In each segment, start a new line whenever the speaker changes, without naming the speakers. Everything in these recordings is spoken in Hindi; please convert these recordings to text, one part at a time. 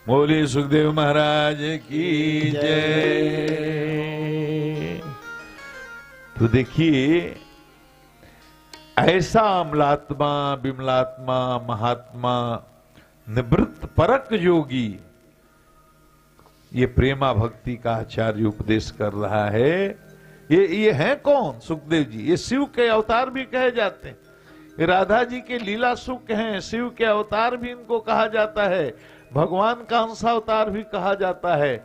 बोले सुखदेव महाराज की जय। तो देखिए, ऐसा अमलात्मा, विमलात्मा, महात्मा, निवृत्त परक योगी, ये प्रेमा भक्ति का आचार्य उपदेश कर रहा है। ये है कौन? सुखदेव जी। ये शिव के अवतार भी कहे जाते हैं, ये राधा जी के लीला सुख हैं, शिव के अवतार भी इनको कहा जाता है, भगवान का अंशावतार भी कहा जाता है।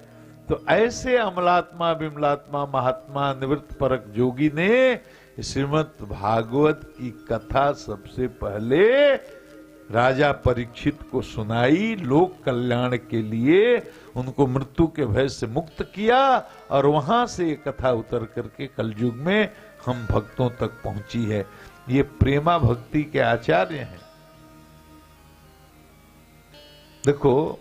तो ऐसे अमलात्मा, विमलात्मा, महात्मा, निवृत्त परक योगी ने श्रीमद् भागवत की कथा सबसे पहले राजा परीक्षित को सुनाई, लोक कल्याण के लिए उनको मृत्यु के भय से मुक्त किया, और वहां से ये कथा उतर करके कलयुग में हम भक्तों तक पहुंची है। ये प्रेमा भक्ति के आचार्य हैं। देखो,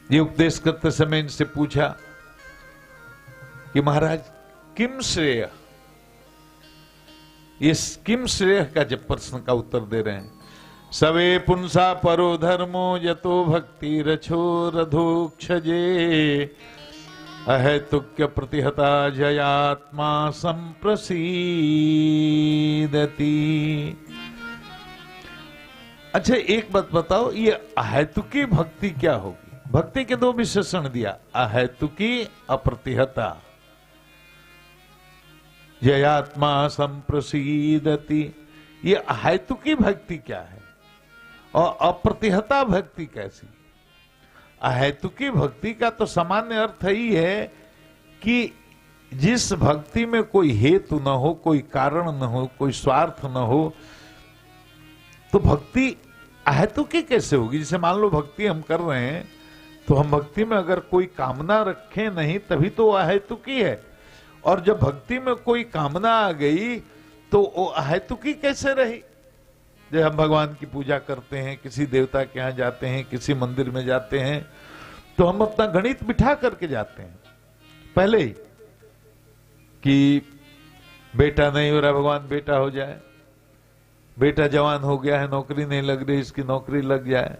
ये उपदेश करते समय इनसे पूछा कि महाराज किम श्रेय, ये किम श्रेय का जब प्रश्न का उत्तर दे रहे हैं। सवे पुंसा परो धर्मो यतो भक्ति रछो रधोक्षजे अहेतुक्य प्रतिहता जयात्मा संप्रसीदति। अच्छा, एक बात बताओ, ये अहेतुकी भक्ति क्या होगी? भक्ति के दो विशेषण दिया, अहेतुकी, अप्रतिहता। जयात्मा संप्रसीदति, ये अहेतुकी भक्ति क्या है और अप्रतिहता भक्ति कैसी? अहेतुकी भक्ति का तो सामान्य अर्थ ही है कि जिस भक्ति में कोई हेतु न हो, कोई कारण न हो, कोई स्वार्थ न हो, तो भक्ति अहेतुकी कैसे होगी? जैसे मान लो भक्ति हम कर रहे हैं, तो हम भक्ति में अगर कोई कामना रखें नहीं, तभी तो अहेतुकी है। और जब भक्ति में कोई कामना आ गई तो वो अहेतुकी कैसे रही? जब हम भगवान की पूजा करते हैं, किसी देवता के यहां जाते हैं, किसी मंदिर में जाते हैं, तो हम अपना गणित बिठा करके जाते हैं पहले ही कि बेटा नहीं हो रहा, भगवान बेटा हो जाए, बेटा जवान हो गया है, नौकरी नहीं लग रही, इसकी नौकरी लग जाए,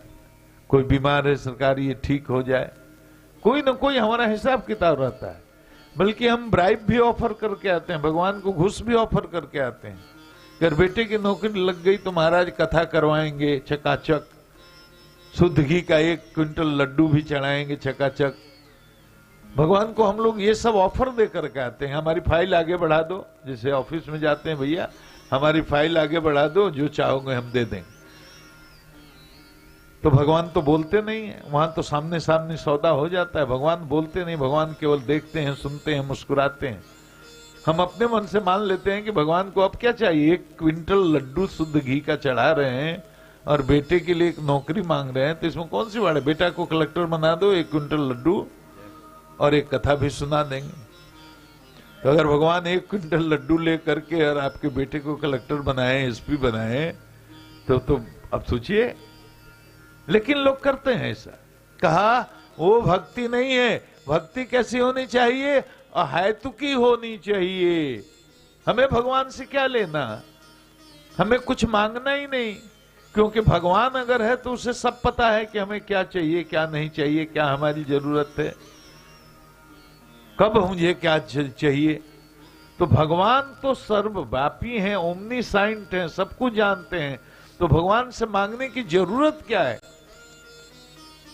कोई बीमार है सरकारी, ये ठीक हो जाए। कोई ना कोई हमारा हिसाब किताब रहता है। बल्कि हम ब्राइब भी ऑफर करके आते हैं, भगवान को घूस भी ऑफर करके आते हैं। अगर बेटे की नौकरी लग गई तो महाराज कथा करवाएंगे चकाचक, शुद्ध घी का 1 क्विंटल लड्डू भी चढ़ाएंगे चकाचक। भगवान को हम लोग ये सब ऑफर दे करके आते हैं। हमारी फाइल आगे बढ़ा दो, जैसे ऑफिस में जाते हैं, भैया हमारी फाइल आगे बढ़ा दो, जो चाहोगे हम दे देंगे। तो भगवान तो बोलते नहीं है, वहां तो सामने सामने सौदा हो जाता है। भगवान बोलते नहीं, भगवान केवल देखते हैं, सुनते हैं, मुस्कुराते हैं। हम अपने मन से मान लेते हैं कि भगवान को अब क्या चाहिए, 1 क्विंटल लड्डू शुद्ध घी का चढ़ा रहे हैं और बेटे के लिए एक नौकरी मांग रहे हैं, तो इसमें कौन सी बात है? बेटा को कलेक्टर बना दो, 1 क्विंटल लड्डू और एक कथा भी सुना देंगे। तो अगर भगवान 1 क्विंटल लड्डू ले करके और आपके बेटे को कलेक्टर बनाए, एसपी बनाए, तो अब सोचिए। लेकिन लोग करते हैं ऐसा। कहा वो भक्ति नहीं है। भक्ति कैसी होनी चाहिए? अहेतुकी होनी चाहिए। हमें भगवान से क्या लेना, हमें कुछ मांगना ही नहीं, क्योंकि भगवान अगर है तो उसे सब पता है कि हमें क्या चाहिए, क्या नहीं चाहिए, क्या हमारी जरूरत है, कब मुझे क्या चाहिए। तो भगवान तो सर्वव्यापी हैं, ओमनीसाइंट हैं, सब कुछ जानते हैं। तो भगवान से मांगने की जरूरत क्या है?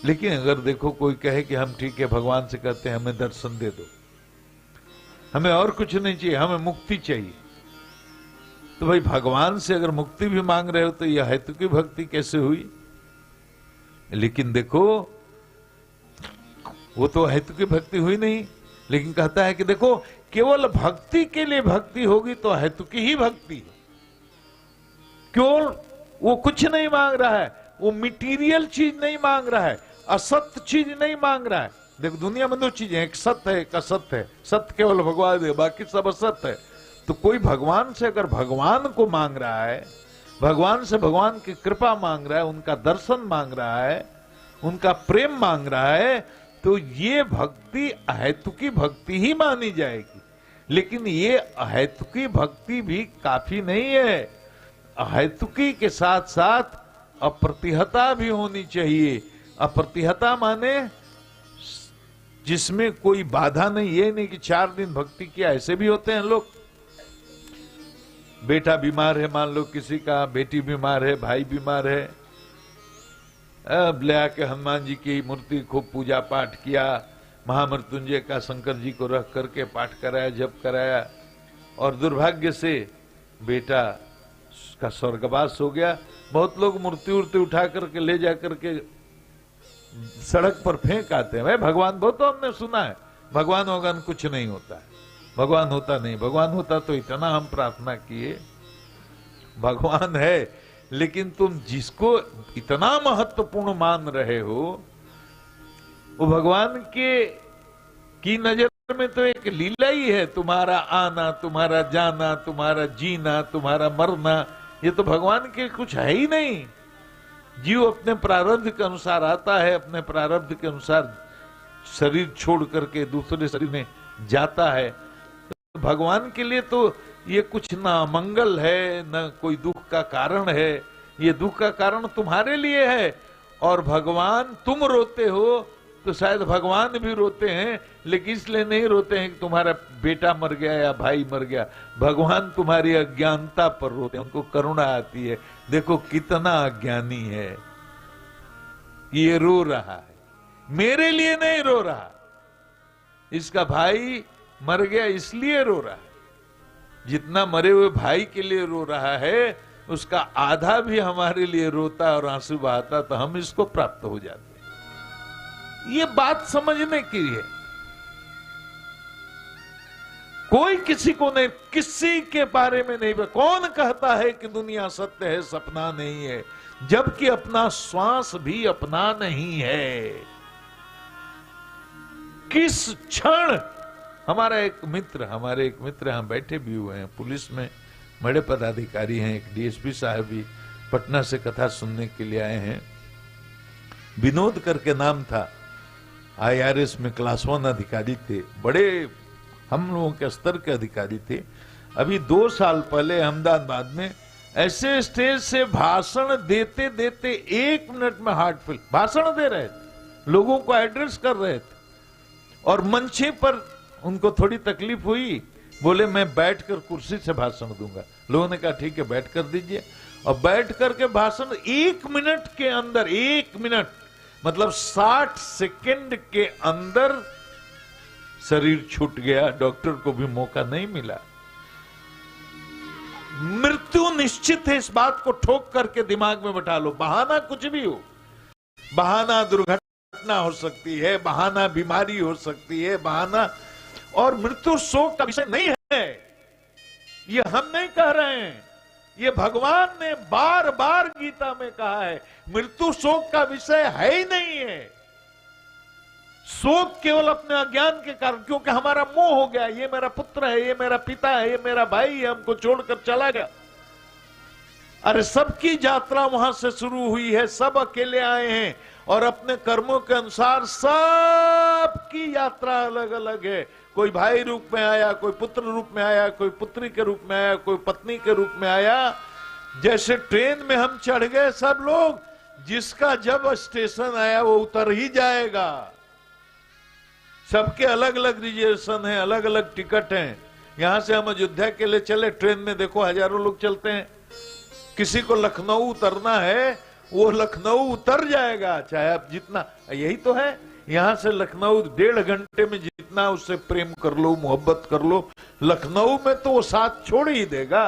लेकिन अगर देखो कोई कहे कि हम ठीक है, भगवान से कहते हैं हमें दर्शन दे दो, हमें और कुछ नहीं चाहिए, हमें मुक्ति चाहिए, तो भाई भगवान से अगर मुक्ति भी मांग रहे हो तो यह हेतुकी भक्ति कैसे हुई? लेकिन देखो वो तो हेतुकी भक्ति हुई नहीं। लेकिन कहता है कि देखो केवल भक्ति के लिए भक्ति होगी तो हेतुकी ही भक्ति है। क्यों? वो कुछ नहीं मांग रहा है, वो मटेरियल चीज नहीं मांग रहा है, असत्य चीज नहीं मांग रहा है। देखो दुनिया में 2 चीजें, एक सत्य है, एक असत्य है। सत्य केवल भगवान है, बाकी सब असत्य है। तो कोई भगवान से अगर भगवान को मांग रहा है, भगवान से भगवान की कृपा मांग रहा है, उनका दर्शन मांग रहा है, उनका प्रेम मांग रहा है, तो ये भक्ति अहेतुकी भक्ति ही मानी जाएगी। लेकिन ये अहैतुकी भक्ति भी काफी नहीं है। अहैतुकी के साथ साथ अप्रतिहता भी होनी चाहिए। अप्रतिहता माने जिसमें कोई बाधा नहीं। ये नहीं कि 4 दिन भक्ति किया, ऐसे भी होते हैं लोग। बेटा बीमार है, मान लो किसी का, बेटी बीमार है, भाई बीमार है, अब ले आके हनुमान जी की मूर्ति खूब पूजा पाठ किया, महामृत्युंजय का शंकर जी को रख करके पाठ कराया, जप कराया, और दुर्भाग्य से बेटा का स्वर्गवास हो गया। बहुत लोग मूर्ति उर्ति उठा करके ले जा करके सड़क पर फेंक आते हैं। भाई भगवान, बहुत तो हमने सुना है भगवान होगा, कुछ नहीं होता है, भगवान होता नहीं। भगवान होता तो इतना हम प्रार्थना किए, भगवान है, लेकिन तुम जिसको इतना महत्वपूर्ण मान रहे हो, वो भगवान की नजर में तो एक लीला ही है। तुम्हारा आना, तुम्हारा जाना, तुम्हारा जीना, तुम्हारा मरना, ये तो भगवान के कुछ है ही नहीं। जीव अपने प्रारब्ध के अनुसार आता है, अपने प्रारब्ध के अनुसार शरीर छोड़ करके दूसरे शरीर में जाता है। तो भगवान के लिए तो ये कुछ ना मंगल है, न कोई दुख का कारण है। ये दुख का कारण तुम्हारे लिए है। और भगवान, तुम रोते हो तो शायद भगवान भी रोते हैं, लेकिन इसलिए नहीं रोते हैं कि तुम्हारा बेटा मर गया या भाई मर गया। भगवान तुम्हारी अज्ञानता पर रोते हैं, उनको करुणा आती है। देखो कितना अज्ञानी है, ये रो रहा है, मेरे लिए नहीं रो रहा, इसका भाई मर गया इसलिए रो रहा है। जितना मरे हुए भाई के लिए रो रहा है, उसका आधा भी हमारे लिए रोता और आंसू बहाता, तो हम इसको प्राप्त हो जाते। ये बात समझने की है। कोई किसी को नहीं, किसी के बारे में नहीं। कौन कहता है कि दुनिया सत्य है, सपना नहीं है, जबकि अपना श्वास भी अपना नहीं है। किस क्षण हमारे एक मित्र यहां बैठे भी हुए हैं, पुलिस में बड़े पदाधिकारी हैं, एक डीएसपी साहब भी पटना से कथा सुनने के लिए आए हैं। विनोद करके नाम था, IRS में क्लास 1 अधिकारी थे, बड़े हम लोगों के स्तर के अधिकारी थे। अभी 2 साल पहले अहमदाबाद में ऐसे स्टेज से भाषण देते देते 1 मिनट में हार्ट फेल, भाषण दे रहे थे, लोगों को एड्रेस कर रहे थे, और मंचे पर उनको थोड़ी तकलीफ हुई, बोले मैं बैठकर कुर्सी से भाषण दूंगा। लोगों ने कहा ठीक है, बैठ कर दीजिए। और बैठ करके भाषण 1 मिनट के अंदर, 1 मिनट मतलब 60 सेकंड के अंदर शरीर छूट गया। डॉक्टर को भी मौका नहीं मिला। मृत्यु निश्चित है, इस बात को ठोक करके दिमाग में बैठा लो। बहाना कुछ भी हो, बहाना दुर्घटना हो सकती है, बहाना बीमारी हो सकती है, बहाना, और मृत्यु शोक का विषय नहीं है। ये हम नहीं कह रहे हैं, ये भगवान ने बार बार गीता में कहा है। मृत्यु शोक का विषय है ही नहीं है। शोक केवल अपने अज्ञान के कारण, क्योंकि हमारा मोह हो गया, ये मेरा पुत्र है, ये मेरा पिता है, ये मेरा भाई है, हमको छोड़कर चला गया। अरे सबकी यात्रा वहां से शुरू हुई है, सब अकेले आए हैं, और अपने कर्मों के अनुसार सबकी यात्रा अलग अलग है। कोई भाई रूप में आया, कोई पुत्र रूप में आया, कोई पुत्री के रूप में आया, कोई पत्नी के रूप में आया। जैसे ट्रेन में हम चढ़ गए सब लोग, जिसका जब स्टेशन आया वो उतर ही जाएगा। सबके अलग अलग रिजर्वेशन है, अलग अलग टिकट हैं। यहां से हम अयोध्या के लिए चले, ट्रेन में देखो हजारों लोग चलते हैं। किसी को लखनऊ उतरना है, वो लखनऊ उतर जाएगा, चाहे आप जितना, यही तो है। यहां से लखनऊ 1.5 घंटे में जितना उससे प्रेम कर लो, मोहब्बत कर लो, लखनऊ में तो वो साथ छोड़ ही देगा।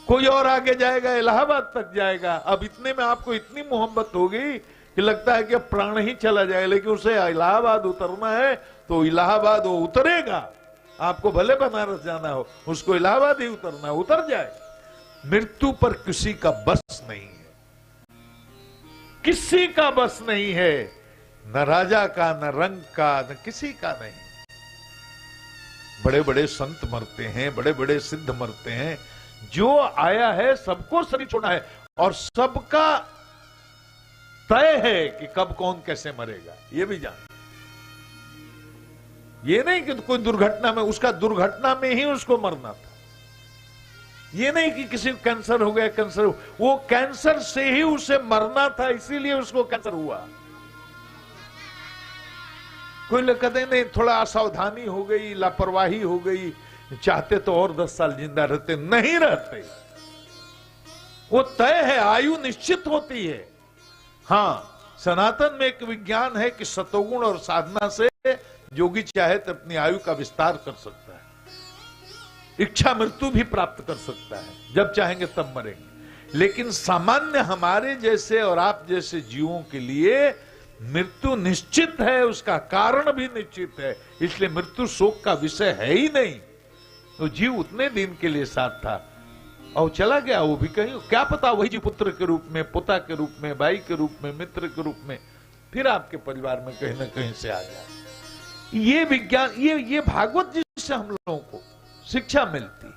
कोई और आगे जाएगा, इलाहाबाद तक जाएगा। अब इतने में आपको इतनी मोहब्बत हो गई कि लगता है कि अब प्राण ही चला जाए, लेकिन उसे इलाहाबाद उतरना है तो इलाहाबाद वो उतरेगा। आपको भले बनारस जाना हो, उसको इलाहाबाद ही उतरना, उतर जाए। मृत्यु पर किसी का बस नहीं है, किसी का बस नहीं है, न राजा का, न रंग का, न किसी का नहीं। बड़े बड़े संत मरते हैं, बड़े बड़े सिद्ध मरते हैं। जो आया है सबको शरीर छोड़ना है, और सबका तय है कि कब कौन कैसे मरेगा, ये भी जान। ये नहीं कि कोई दुर्घटना में, उसका दुर्घटना में ही उसको मरना था। ये नहीं कि किसी को कैंसर हो गया, वो कैंसर से ही उसे मरना था, इसीलिए उसको कैंसर हुआ। कोई लोग कहते नहीं थोड़ा असावधानी हो गई, लापरवाही हो गई, चाहते तो और 10 साल जिंदा रहते, नहीं रहते। वो तय है, आयु निश्चित होती है। हाँ, सनातन में एक विज्ञान है कि सतोगुण और साधना से योगी चाहे तो अपनी आयु का विस्तार कर सकता है, इच्छा मृत्यु भी प्राप्त कर सकता है, जब चाहेंगे तब मरेंगे। लेकिन सामान्य हमारे जैसे और आप जैसे जीवों के लिए मृत्यु निश्चित है, उसका कारण भी निश्चित है, इसलिए मृत्यु शोक का विषय है ही नहीं। तो जीव उतने दिन के लिए साथ था और चला गया, वो भी कहीं, क्या पता वही जीव पुत्र के रूप में, पिता के रूप में, भाई के रूप में, मित्र के रूप में फिर आपके परिवार में कहीं ना कहीं से आ जाए। ये विज्ञान, ये भागवत जी से हम लोगों को शिक्षा मिलती है।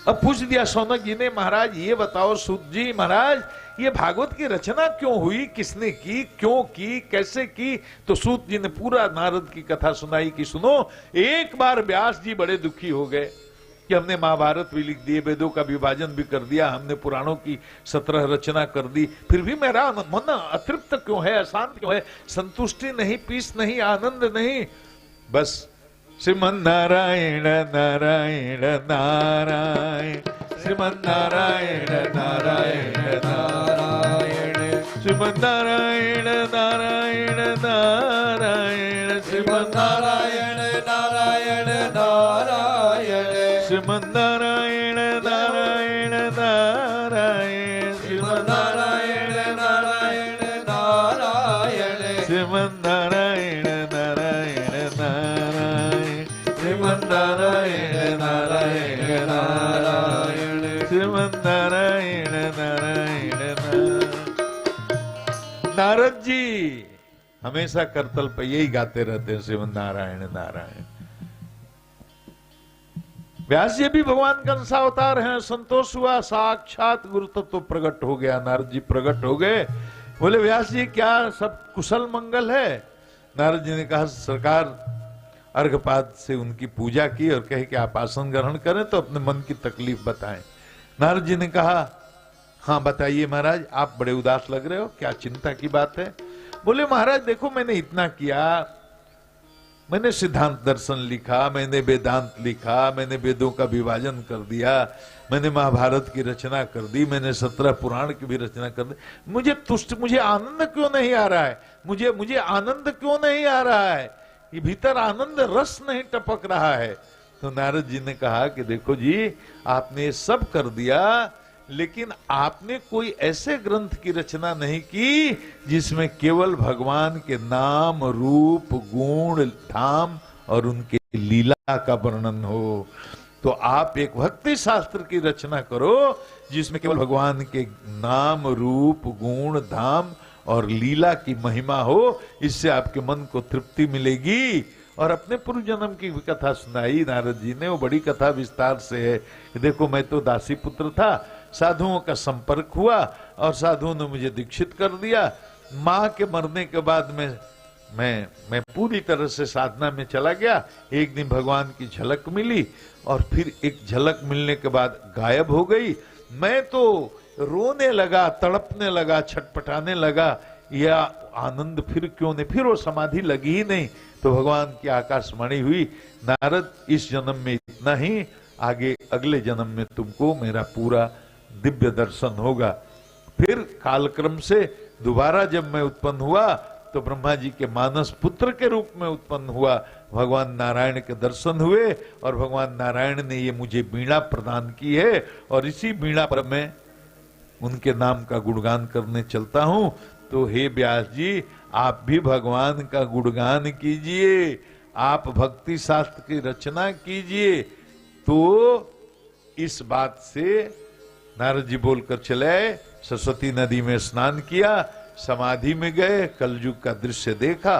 अब पूछ दिया शौनक जी ने, महाराज ये बताओ सूत जी, महाराज ये भागवत की रचना क्यों हुई, किसने की, क्यों की, कैसे की? तो सूत जी ने पूरा नारद की कथा सुनाई कि सुनो, एक बार व्यास जी बड़े दुखी हो गए कि हमने महाभारत भी लिख दिए, वेदों का विभाजन भी कर दिया, हमने पुराणों की 17 रचना कर दी, फिर भी मेरा मन अतृप्त क्यों है, अशांत क्यों है, संतुष्टि नहीं, पीस नहीं, आनंद नहीं। बस श्रीमन नारायण नारायण नारायण, श्रीमन नारायण नारायण नारायण, श्रीमन नारायण नारायण नारायण, श्रीमन नारायण नारायण नारायण, श्रीमन नारायण नारायण नारायण, श्रीमन नारायण नारायण नारायण, श्रीमन नारायण नारायण नारायण, श्रीमन नारायण नारायण नारायण, श्रीमन नारायण नारायण नारायण। नारद जी हमेशा करतल पे यही गाते रहते हैं, श्रीमन नारायण नारायण। व्यास जी भी भगवान का अंशावतार हैं, संतोष हुआ, साक्षात गुरु तत्व प्रकट हो गया। नारद जी प्रकट हो गए, बोले व्यास जी क्या सब कुशल मंगल है? नारद जी ने कहा सरकार, अर्घपाद से उनकी पूजा की और कहे कि आप आसन ग्रहण करें तो अपने मन की तकलीफ बताएं। नारद जी ने कहा हाँ बताइए महाराज, आप बड़े उदास लग रहे हो, क्या चिंता की बात है? बोले महाराज देखो मैंने इतना किया, मैंने सिद्धांत दर्शन लिखा, मैंने वेदांत लिखा, मैंने वेदों का विभाजन कर दिया, मैंने महाभारत की रचना कर दी, मैंने 17 पुराण की भी रचना कर दी, मुझे आनंद क्यों नहीं आ रहा है? मुझे आनंद क्यों नहीं आ रहा है? ये भीतर आनंद रस नहीं टपक रहा है। तो नारद जी ने कहा कि देखो जी, आपने सब कर दिया, लेकिन आपने कोई ऐसे ग्रंथ की रचना नहीं की जिसमें केवल भगवान के नाम, रूप, गुण, धाम और उनके लीला का वर्णन हो। तो आप एक भक्ति शास्त्र की रचना करो जिसमें केवल भगवान के नाम, रूप, गुण, धाम और लीला की महिमा हो, इससे आपके मन को तृप्ति मिलेगी। और अपने पूर्व जन्म की कथा सुनाई नारद जी ने, वो बड़ी कथा विस्तार से है। देखो मैं तो दासी पुत्र था, साधुओं का संपर्क हुआ और साधुओं ने मुझे दीक्षित कर दिया। माँ के मरने के बाद मैं पूरी तरह से साधना में चला गया। एक दिन भगवान की झलक मिली और फिर एक झलक मिलने के बाद गायब हो गई। मैं तो रोने लगा, तड़पने लगा, छटपटाने लगा, यह आनंद फिर क्यों नहीं, फिर वो समाधि लगी ही नहीं। तो भगवान की आकाशवाणी हुई, नारद इस जन्म में इतना ही, आगे अगले जन्म में तुमको मेरा पूरा दिव्य दर्शन होगा। फिर कालक्रम से दोबारा जब मैं उत्पन्न हुआ तो ब्रह्मा जी के मानस पुत्र के रूप में उत्पन्न हुआ, भगवान नारायण के दर्शन हुए और भगवान नारायण ने ये मुझे वीणा प्रदान की है और इसी वीणा पर मैं उनके नाम का गुणगान करने चलता हूं। तो हे व्यास जी, आप भी भगवान का गुणगान कीजिए, आप भक्ति शास्त्र की रचना कीजिए। तो इस बात से नारद जी बोलकर चले, सरस्वती नदी में स्नान किया, समाधि में गए, कलयुग का दृश्य देखा,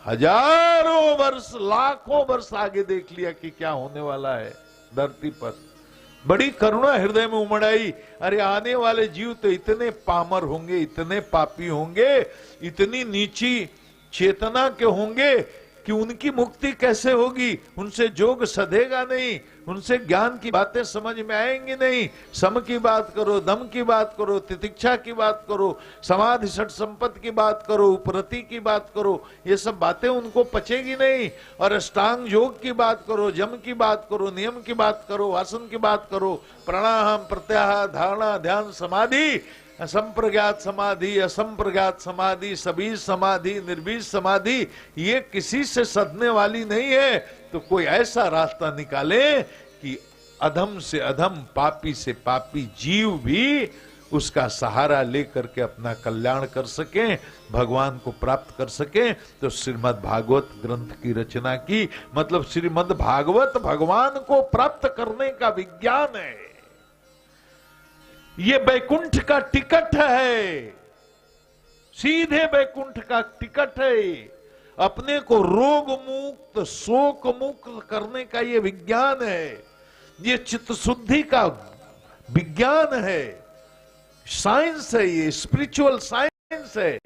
हजारों वर्ष, लाखों वर्ष आगे देख लिया कि क्या होने वाला है धरती पर। बड़ी करुणा हृदय में उमड़ आई, अरे आने वाले जीव तो इतने पामर होंगे, इतने पापी होंगे, इतनी नीची चेतना के होंगे कि उनकी मुक्ति कैसे होगी, उनसे जोग सधेगा नहीं, उनसे ज्ञान की बातें समझ में आएंगी नहीं। सम की बात करो, दम की बात करो, तितिक्षा की बात करो, समाधि षट संपत्ति की बात करो, उपरति की बात करो, ये सब बातें उनको पचेगी नहीं। और अष्टांग योग की बात करो, जम की बात करो, नियम की बात करो, आसन की बात करो, प्राणायाम, प्रत्याहार, धारणा, ध्यान, समाधि, संप्रज्ञात समाधि, असंप्रज्ञात समाधि, सबीज समाधि, निर्बीज समाधि, ये किसी से सधने वाली नहीं है। तो कोई ऐसा रास्ता निकाले कि अधम से अधम, पापी से पापी जीव भी उसका सहारा लेकर के अपना कल्याण कर सके, भगवान को प्राप्त कर सके। तो श्रीमद् भागवत ग्रंथ की रचना की, मतलब श्रीमद् भागवत भगवान को प्राप्त करने का विज्ञान है। ये बैकुंठ का टिकट है, सीधे बैकुंठ का टिकट है। अपने को रोग मुक्त, शोक मुक्त करने का ये विज्ञान है, ये चित्त शुद्धि का विज्ञान है, साइंस है, ये स्पिरिचुअल साइंस है।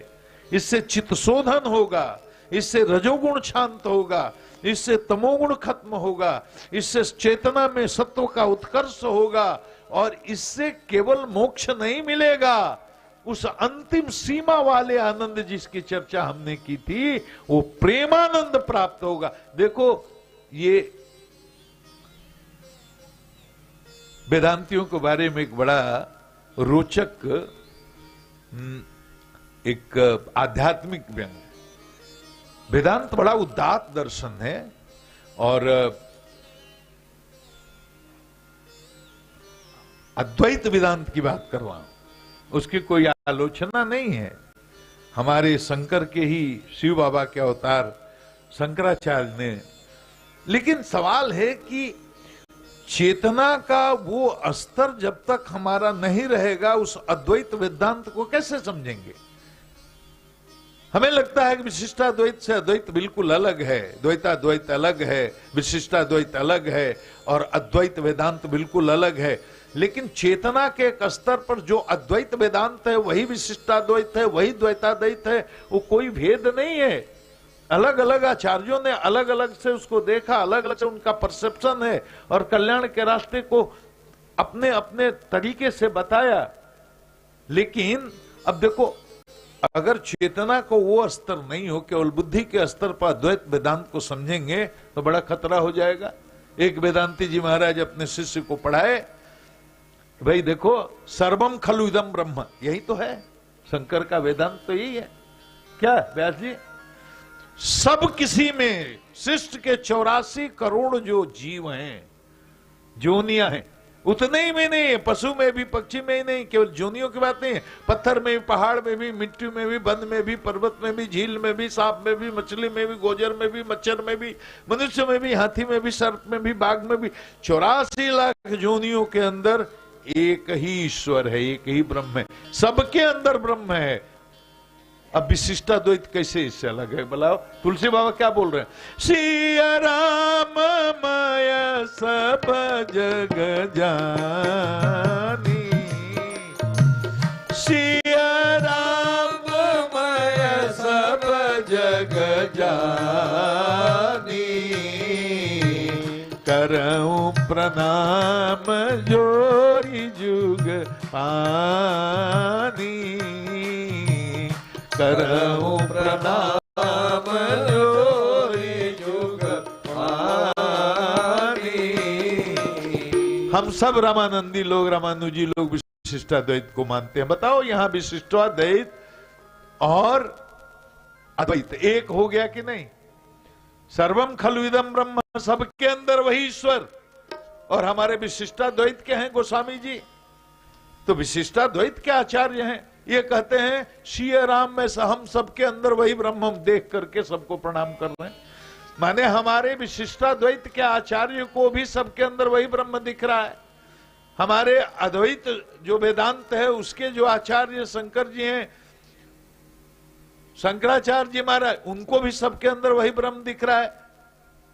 इससे चित्त शोधन होगा, इससे रजोगुण शांत होगा, इससे तमोगुण खत्म होगा, इससे चेतना में सत्व का उत्कर्ष होगा। और इससे केवल मोक्ष नहीं मिलेगा, उस अंतिम सीमा वाले आनंद जिसकी चर्चा हमने की थी, वो प्रेमानंद प्राप्त होगा। देखो, ये वेदांतियों के बारे में एक बड़ा रोचक एक आध्यात्मिक व्यंग है। वेदांत बड़ा उदात्त दर्शन है और अद्वैत वेदांत की बात कर रहा हूं, उसकी कोई आलोचना नहीं है। हमारे शंकर के ही शिव बाबा के अवतार शंकराचार्य ने, लेकिन सवाल है कि चेतना का वो स्तर जब तक हमारा नहीं रहेगा, उस अद्वैत वेदांत को कैसे समझेंगे। हमें लगता है कि विशिष्टाद्वैत से अद्वैत बिल्कुल अलग है, द्वैताद्वैत अलग है, विशिष्टाद्वैत अलग है और अद्वैत वेदांत बिल्कुल अलग है। लेकिन चेतना के एक स्तर पर जो अद्वैत वेदांत है वही विशिष्टाद्वैत है, वही द्वैताद्वैत है, वो कोई भेद नहीं है। अलग अलग आचार्यों ने अलग अलग से उसको देखा, अलग अलग से उनका परसेप्शन है और कल्याण के रास्ते को अपने अपने तरीके से बताया। लेकिन अब देखो, अगर चेतना को वो स्तर नहीं हो, केवल बुद्धि के स्तर पर अद्वैत वेदांत को समझेंगे तो बड़ा खतरा हो जाएगा। एक वेदांती जी महाराज अपने शिष्य को पढ़ाए, भाई देखो, सर्वम खलु इदम ब्रह्म, यही तो है शंकर का वेदांत, तो यही है। क्या व्यास जी, सब किसी में, शिष्ट के 84 करोड़ जो जीव हैं, जोनियां हैं, उतने ही में नहीं, पशु में भी, पक्षी में ही नहीं, केवल जोनियों की बात नहीं है, पत्थर में भी, पहाड़ में भी, मिट्टी में भी, बंद में भी, पर्वत में भी, झील में भी, सांप में भी, मछली में भी, गोजर में भी, मच्छर में भी, मनुष्य में भी, हाथी में भी, सर्प में भी, बाघ में भी, 84 लाख जोनियों के अंदर एक ही ईश्वर है, एक ही ब्रह्म है, सबके अंदर ब्रह्म है। अब विशिष्टाद्वैत कैसे इससे अलग है बताओ। तुलसी बाबा क्या बोल रहे हैं, सिया राम मय सब जग जानी, सिया राम मय सब जग जानी, करऊं प्रणाम जोरी जुग पानी, करऊं प्रणाम जोरी जुग पानी। हम सब रामानंदी लोग, रामानुजी लोग विशिष्टाद्वैत को मानते हैं। बताओ यहां विशिष्टाद्वैत और अद्वैत एक हो गया कि नहीं। सर्वम खलु इदम ब्रह्म, सबके अंदर वही ईश्वर। और हमारे विशिष्टाद्वैत के हैं गोस्वामी जी, तो विशिष्टाद्वैत के आचार्य हैं, ये कहते हैं श्री राम में से हम सबके अंदर वही ब्रह्म, हम देख करके सबको प्रणाम कर रहे हैं। माने हमारे विशिष्टाद्वैत के आचार्य को भी सबके अंदर वही ब्रह्म दिख रहा है। हमारे अद्वैत जो वेदांत है उसके जो आचार्य शंकर जी हैं, शंकराचार्य जी महाराज, उनको भी सबके अंदर वही ब्रह्म दिख रहा है।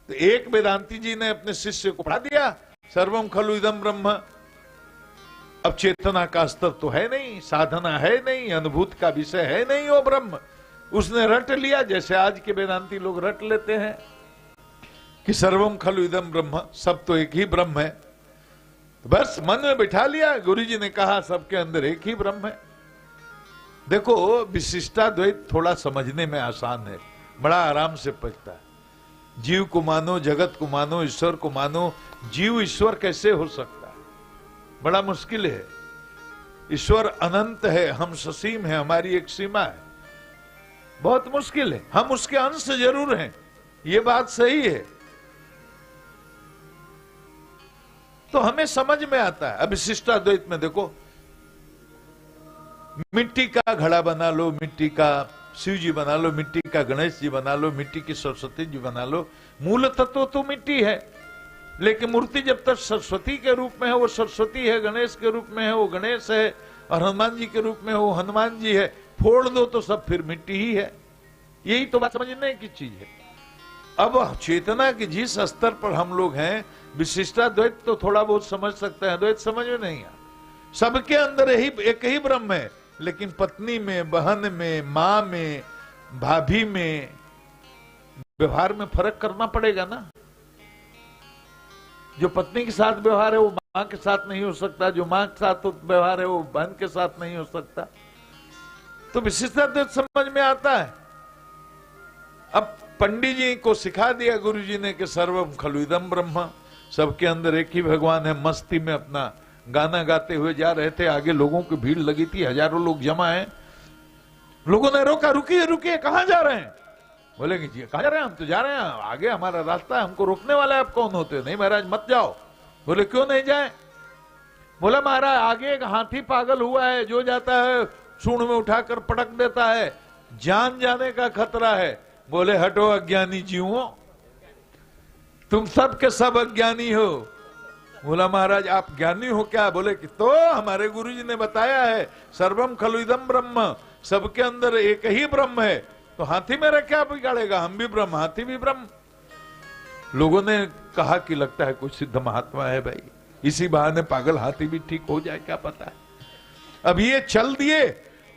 तो एक वेदांती जी ने अपने शिष्य को पढ़ा दिया सर्वम खलु इदम ब्रह्म। अब चेतना का स्तर तो है नहीं, साधना है नहीं, अनुभूत का विषय है नहीं वो ब्रह्म, उसने रट लिया, जैसे आज के वेदांती लोग रट लेते हैं कि सर्वम खलु इदम ब्रह्म, सब तो एक ही ब्रह्म है। तो बस मन में बिठा लिया, गुरुजी ने कहा सबके अंदर एक ही ब्रह्म है। देखो विशिष्टाद्वैत थोड़ा समझने में आसान है, बड़ा आराम से पचता है। जीव को मानो, जगत को मानो, ईश्वर को मानो। जीव ईश्वर कैसे हो सकता है? बड़ा मुश्किल है। ईश्वर अनंत है, हम ससीम है, हमारी एक सीमा है, बहुत मुश्किल है। हम उसके अंश जरूर हैं, ये बात सही है, तो हमें समझ में आता है। अब विशिष्टाद्वैत में देखो, मिट्टी का घड़ा बना लो, मिट्टी का शिव जी बना लो, मिट्टी का गणेश जी बना लो, मिट्टी की सरस्वती जी बना लो, मूल तत्व तो मिट्टी है, लेकिन मूर्ति जब तक सरस्वती के रूप में है वो सरस्वती है, गणेश के रूप में है वो गणेश है, और हनुमान जी के रूप में वो हनुमान जी है। फोड़ दो तो सब फिर मिट्टी ही है। यही तो बात समझने की चीज है। अब चेतना के जिस स्तर पर हम लोग हैं, विशिष्टाद्वैत तो थोड़ा बहुत समझ सकते हैं, द्वैत समझ में नहीं आ। सबके अंदर एक ही ब्रह्म है, लेकिन पत्नी में, बहन में, मां में, भाभी में व्यवहार में फर्क करना पड़ेगा ना। जो पत्नी के साथ व्यवहार है वो मां के साथ नहीं हो सकता, जो मां के साथ व्यवहार है वो बहन के साथ नहीं हो सकता। तो विशिष्टाद्वैत समझ में आता है। अब पंडित जी को सिखा दिया गुरु जी ने कि सर्वम खलु इदम ब्रह्म, सबके अंदर एक ही भगवान है। मस्ती में अपना गाना गाते हुए जा रहे थे, आगे लोगों की भीड़ लगी थी, हजारों लोग जमा हैं। लोगों ने रोका, रुकिए रुकिए, कहां जा रहे हैं? बोले कि जी कहां जा रहे हैं? हम तो जा रहे हैं, आगे हमारा रास्ता है, हमको रोकने वाला है, आप कौन होते हो? नहीं महाराज मत जाओ। बोले क्यों नहीं जाए? बोला महाराज आगे एक हाथी पागल हुआ है, जो जाता है सूंड में उठाकर पटक देता है, जान जाने का खतरा है। बोले हटो अज्ञानी जीवों, तुम सब के सब अज्ञानी हो। बोला महाराज आप ज्ञानी हो क्या? बोले कि तो हमारे गुरुजी ने बताया है सर्वम खलु इदम ब्रह्म, सबके अंदर एक ही ब्रह्म है, तो हाथी मेरा क्या बिगाड़ेगा? हम भी ब्रह्म, हाथी भी ब्रह्म। लोगों ने कहा कि लगता है कोई सिद्ध महात्मा है भाई, इसी बहाने पागल हाथी भी ठीक हो जाए, क्या पता है। अब ये चल दिए।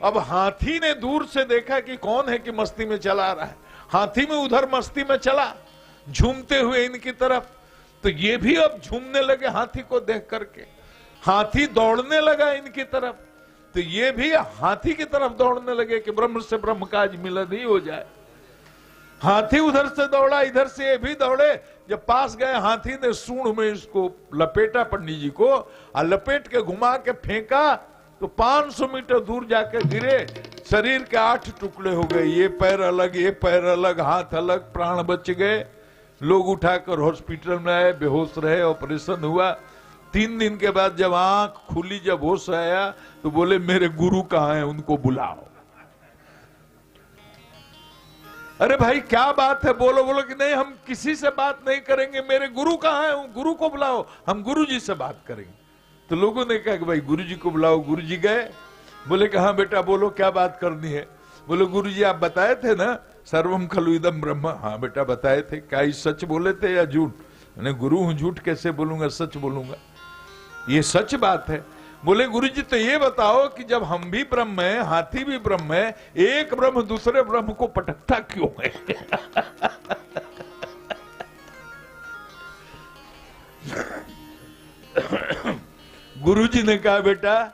अब हाथी ने दूर से देखा कि कौन है कि मस्ती में चला रहा है। हाथी में उधर मस्ती में चला, झूमते हुए इनकी तरफ, तो ये भी अब झूमने लगे हाथी को देख करके। हाथी दौड़ने लगा इनकी तरफ, तो ये भी हाथी की तरफ दौड़ने लगे कि ब्रह्म से ब्रह्म का आज मिलन ही हो जाए। हाथी उधर से दौड़ा, इधर से ये भी दौड़े। जब पास गए, हाथी ने सूंड में इसको लपेटा पंडित जी को, और लपेट के घुमा के फेंका, तो 500 मीटर दूर जाकर गिरे। शरीर के 8 टुकड़े हो गए, ये पैर अलग, ये पैर अलग, हाथ अलग, प्राण बच गए। लोग उठाकर हॉस्पिटल में आए, बेहोश रहे, ऑपरेशन हुआ। 3 दिन के बाद जब आंख खुली, जब होश आया, तो बोले मेरे गुरु कहाँ हैं, उनको बुलाओ। अरे भाई क्या बात है? बोलो बोलो कि नहीं हम किसी से बात नहीं करेंगे, मेरे गुरु कहाँ हैं, गुरु को बुलाओ, हम गुरु जी से बात करेंगे। तो लोगों ने कहा कि भाई गुरु जी को बुलाओ। गुरु जी गए, बोले कि हाँ बेटा बोलो क्या बात करनी है। बोले गुरु जी आप बताए थे ना सर्वम खलु इदम ब्रह्म। हाँ बेटा बताए थे। क्या ये सच बोले थे या झूठ? मैंने गुरु हूं, झूठ कैसे बोलूंगा, सच बोलूंगा, ये सच बात है। बोले गुरु जी तो ये बताओ कि जब हम भी ब्रह्म है, हाथी भी ब्रह्म है, एक ब्रह्म दूसरे ब्रह्म को पटकता क्यों है? गुरुजी ने कहा बेटा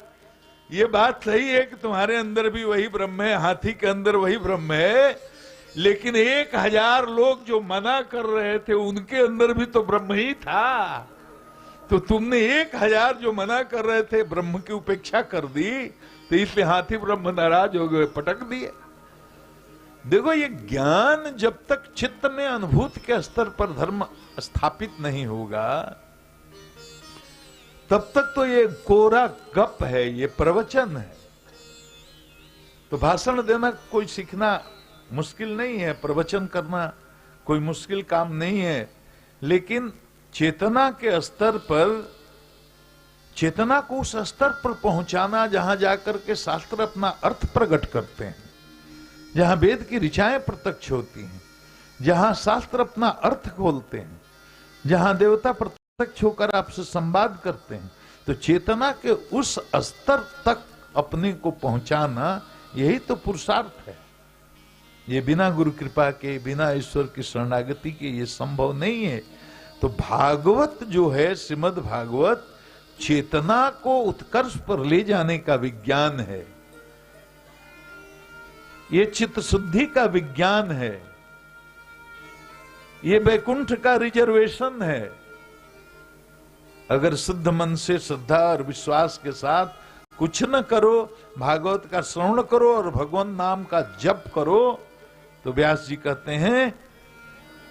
ये बात सही है कि तुम्हारे अंदर भी वही ब्रह्म है, हाथी के अंदर वही ब्रह्म है, लेकिन 1000 लोग जो मना कर रहे थे उनके अंदर भी तो ब्रह्म ही था। तो तुमने 1000 जो मना कर रहे थे ब्रह्म की उपेक्षा कर दी, तो इसलिए हाथी ब्रह्म नाराज हो गए, पटक दिए। देखो ये ज्ञान जब तक चित्त में अनुभूति के स्तर पर धर्म स्थापित नहीं होगा, तब तक तो ये कोरा गप है, ये प्रवचन है। तो भाषण देना कोई सीखना मुश्किल नहीं है, प्रवचन करना कोई मुश्किल काम नहीं है, लेकिन चेतना के स्तर पर, चेतना को उस स्तर पर पहुंचाना जहां जाकर के शास्त्र अपना अर्थ प्रकट करते हैं, जहां वेद की ऋचाएं प्रत्यक्ष होती हैं, जहां शास्त्र अपना अर्थ खोलते हैं, जहां देवता प्रत्यक्ष होकर आपसे संवाद करते हैं, तो चेतना के उस स्तर तक अपने को पहुंचाना, यही तो पुरुषार्थ है। ये बिना गुरु कृपा के, बिना ईश्वर की शरणागति के ये संभव नहीं है। तो भागवत जो है, श्रीमद् भागवत, चेतना को उत्कर्ष पर ले जाने का विज्ञान है। ये चित्त शुद्धि का विज्ञान है। ये वैकुंठ का रिजर्वेशन है। अगर शुद्ध मन से, श्रद्धा और विश्वास के साथ कुछ न करो, भागवत का श्रवण करो और भगवान नाम का जप करो, तो व्यास जी कहते हैं